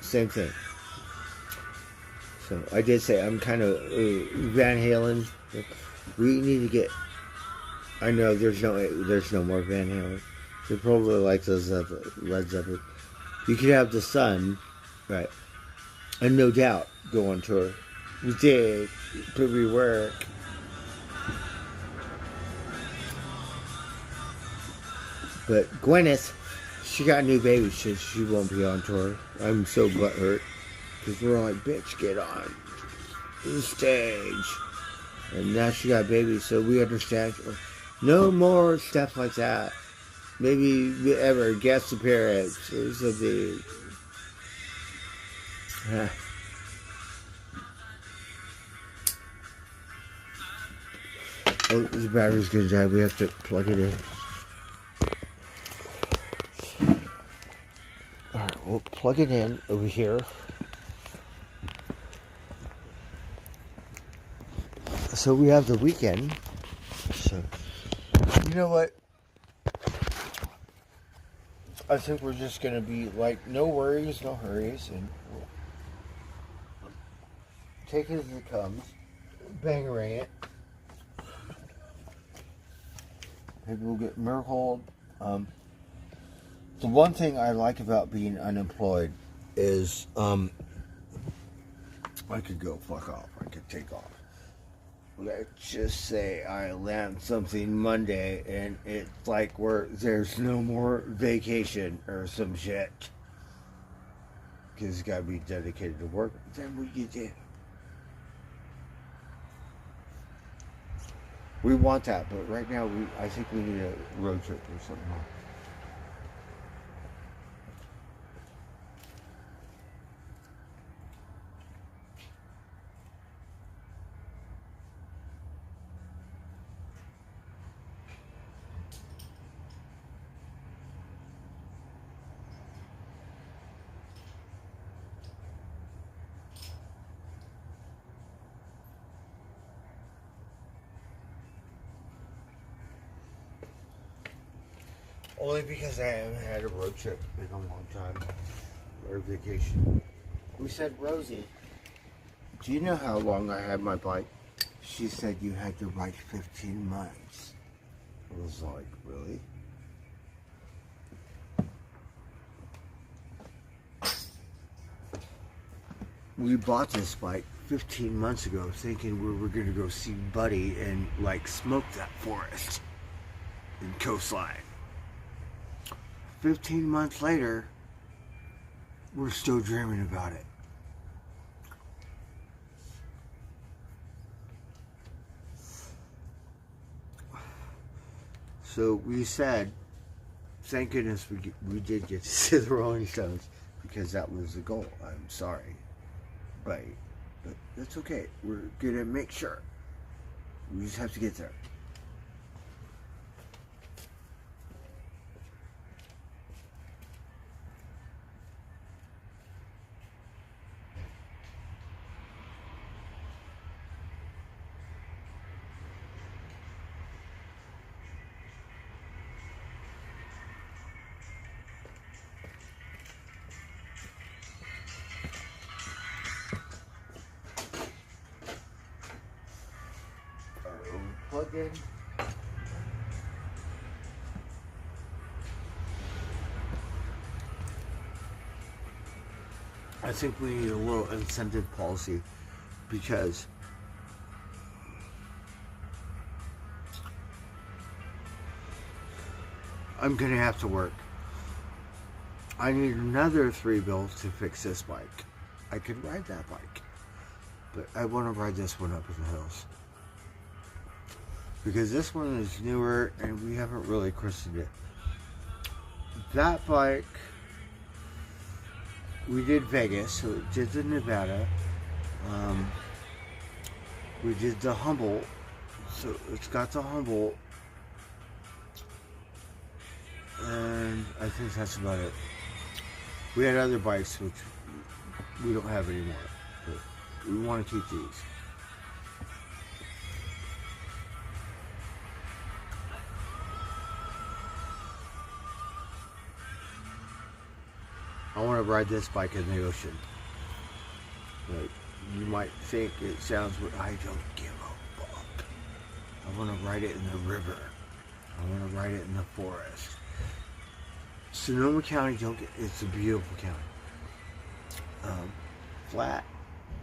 same thing. So I did say I'm kind of Van Halen. We need to get. I know there's no more Van Halen. They probably like those Led Zeppelin. You could have the Sun, right? And no doubt go on tour. We did, but we work. But Gwyneth, she got a new baby. She won't be on tour. I'm so butthurt. Because we're like, bitch, get on the stage. And now she got a baby, so we understand. No more stuff like that. Maybe ever guest appearance or something. Oh, the battery's gonna die. We have to plug it in. Alright, we'll plug it in over here. So we have the weekend. So, you know what? I think we're just going to be like, no worries, no hurries, and we'll take it as it comes. Bangering it. Maybe we'll get Miracle. The one thing I like about being unemployed is I could go fuck off. I could take off. Let's just say I land something Monday and it's like where there's no more vacation or some shit. Because it's got to be dedicated to work. Then what you do? We want that, but right now I think we need a road trip or something. Only because I haven't had a road trip in a long time. Or vacation. We said, Rosie, do you know how long I had my bike? She said you had to ride 15 months. I was like, really? we bought this bike 15 months ago thinking we were going to go see Buddy and like smoke that forest in Coastline. 15 months later, we're still dreaming about it. So we said, thank goodness we did get to see the Rolling Stones, because that was the goal. I'm sorry. Right. But that's okay. We're going to make sure. We just have to get there. Plug in. I think we need a little incentive policy, because I'm gonna have to work. I need another $3 bills to fix this bike. I could ride that bike, but I want to ride this one up in the hills, because this one is newer and we haven't really christened it. That bike, we did Vegas, so it did the Nevada. We did the Humboldt, so it's got the Humboldt, and I think that's about it. We had other bikes which we don't have anymore, but we want to keep these. I want to ride this bike in the ocean. Like, you might think it sounds weird. I don't give a fuck. I want to ride it in the river. I want to ride it in the forest. Sonoma County, it's a beautiful county. Flat,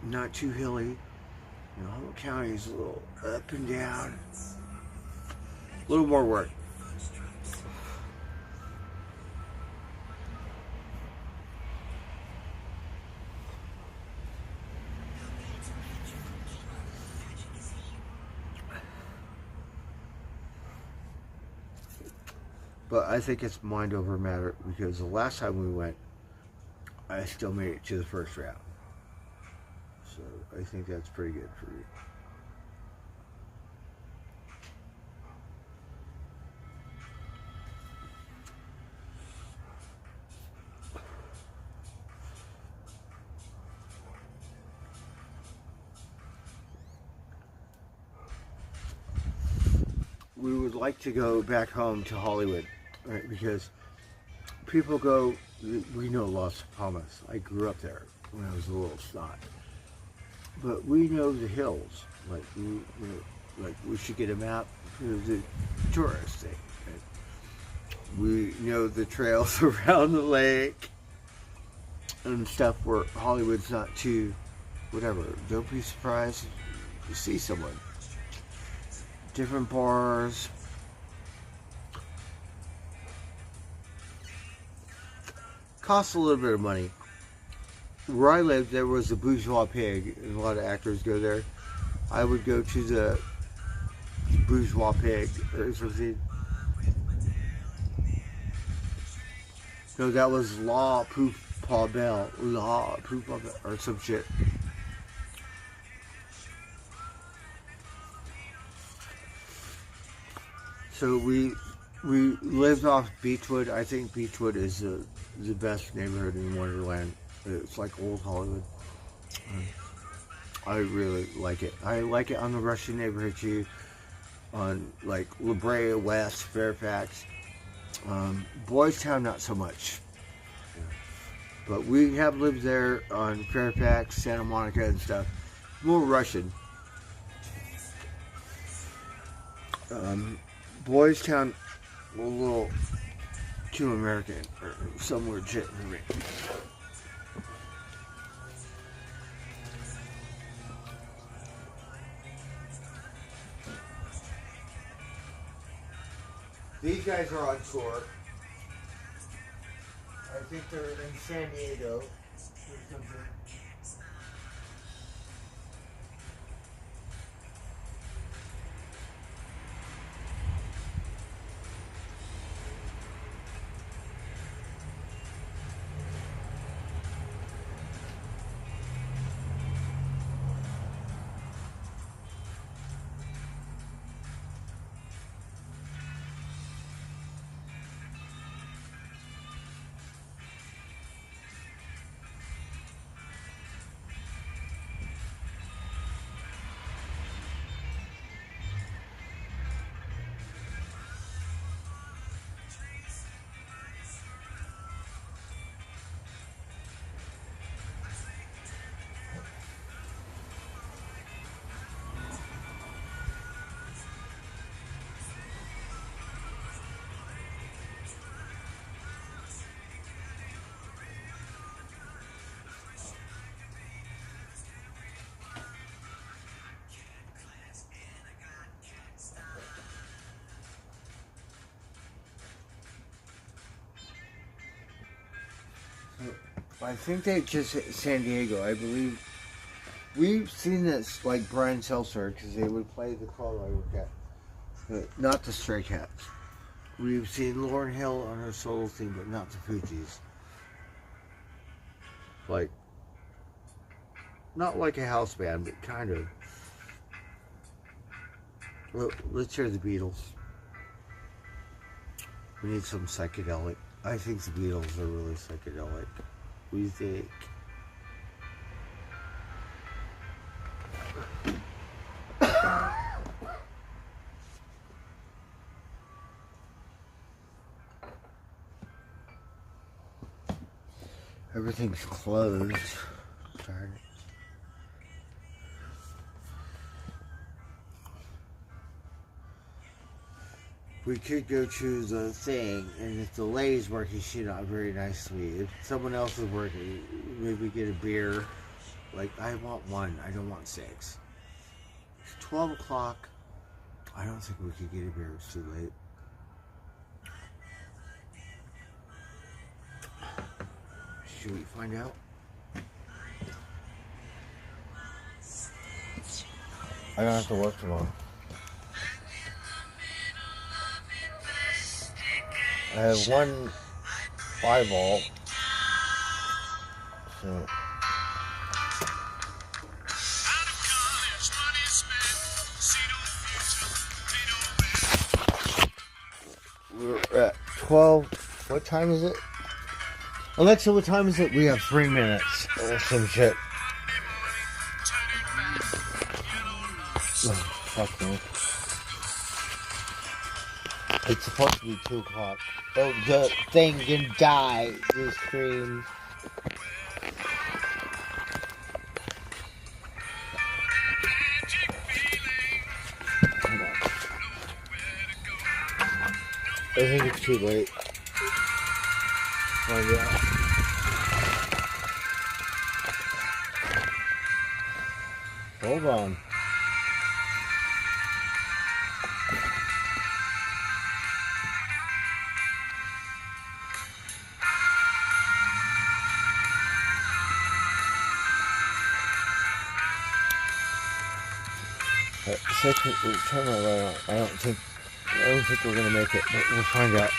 not too hilly. You know, Humboldt County is a little up and down. A little more work. But I think it's mind over matter, because the last time we went, I still made it to the first round. So I think that's pretty good for you. We would like to go back home to Hollywood, right? Because people go, we know Las Palmas. I grew up there when I was a little snot. But we know the hills. Like we should get a map for the tourist thing. Right? We know the trails around the lake and stuff where Hollywood's not too, whatever. Don't be surprised to see someone. Different bars. Costs a little bit of money. Where I lived, there was a Bourgeois Pig, and a lot of actors go there. I would go to the Bourgeois Pig. No, that was La Poubelle, or some shit. So we lived off Beechwood. I think Beechwood is the best neighborhood in Wonderland. It's like old Hollywood. I really like it. I like it on the Russian neighborhood too. On like La Brea West, Fairfax. Boys Town, not so much. But we have lived there on Fairfax, Santa Monica and stuff. More Russian. Boys Town, a little too American, or some weird shit for me. these guys are on tour. I think they're in San Diego. Here comes in. I think they just hit San Diego. I believe we've seen this like Brian Seltzer because they would play the club I work at, but not the Stray Cats. We've seen Lauryn Hill on her solo theme, but not the Fugees. Like, not like a house band, but kind of. Let's hear the Beatles. We need some psychedelic. I think the Beatles are really psychedelic. What do you think? Everything's closed. Darn it. We could go to the thing, and if the lady's working, she's not very nice to me. If someone else is working, maybe get a beer. Like, I want one, I don't want 6. It's 12 o'clock. I don't think we could get a beer, it's too late. Should we find out? I don't have to work tomorrow. I have one 5-ball. So we're at 12. What time is it? Alexa, what time is it? We have 3 minutes or some shit. Oh, fuck me. It's supposed to be 2 o'clock. Oh, the thing can die. The stream. Hold on. I think it's too late. Find out. Hold on. Second, turn my light on. I don't think we're gonna make it, but we'll find out.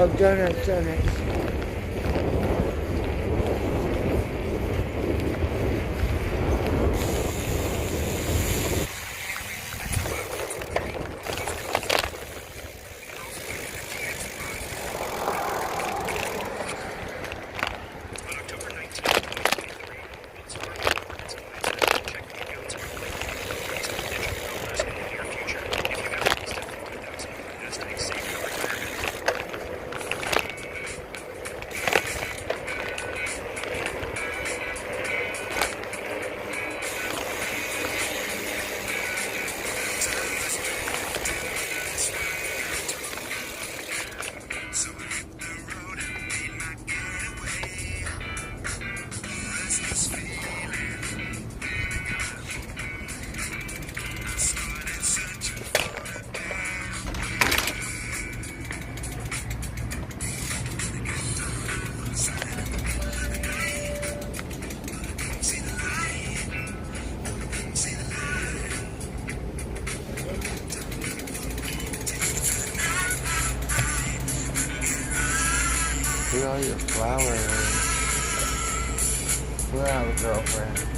Oh, donuts. Where are your flowers? Where are the girlfriend?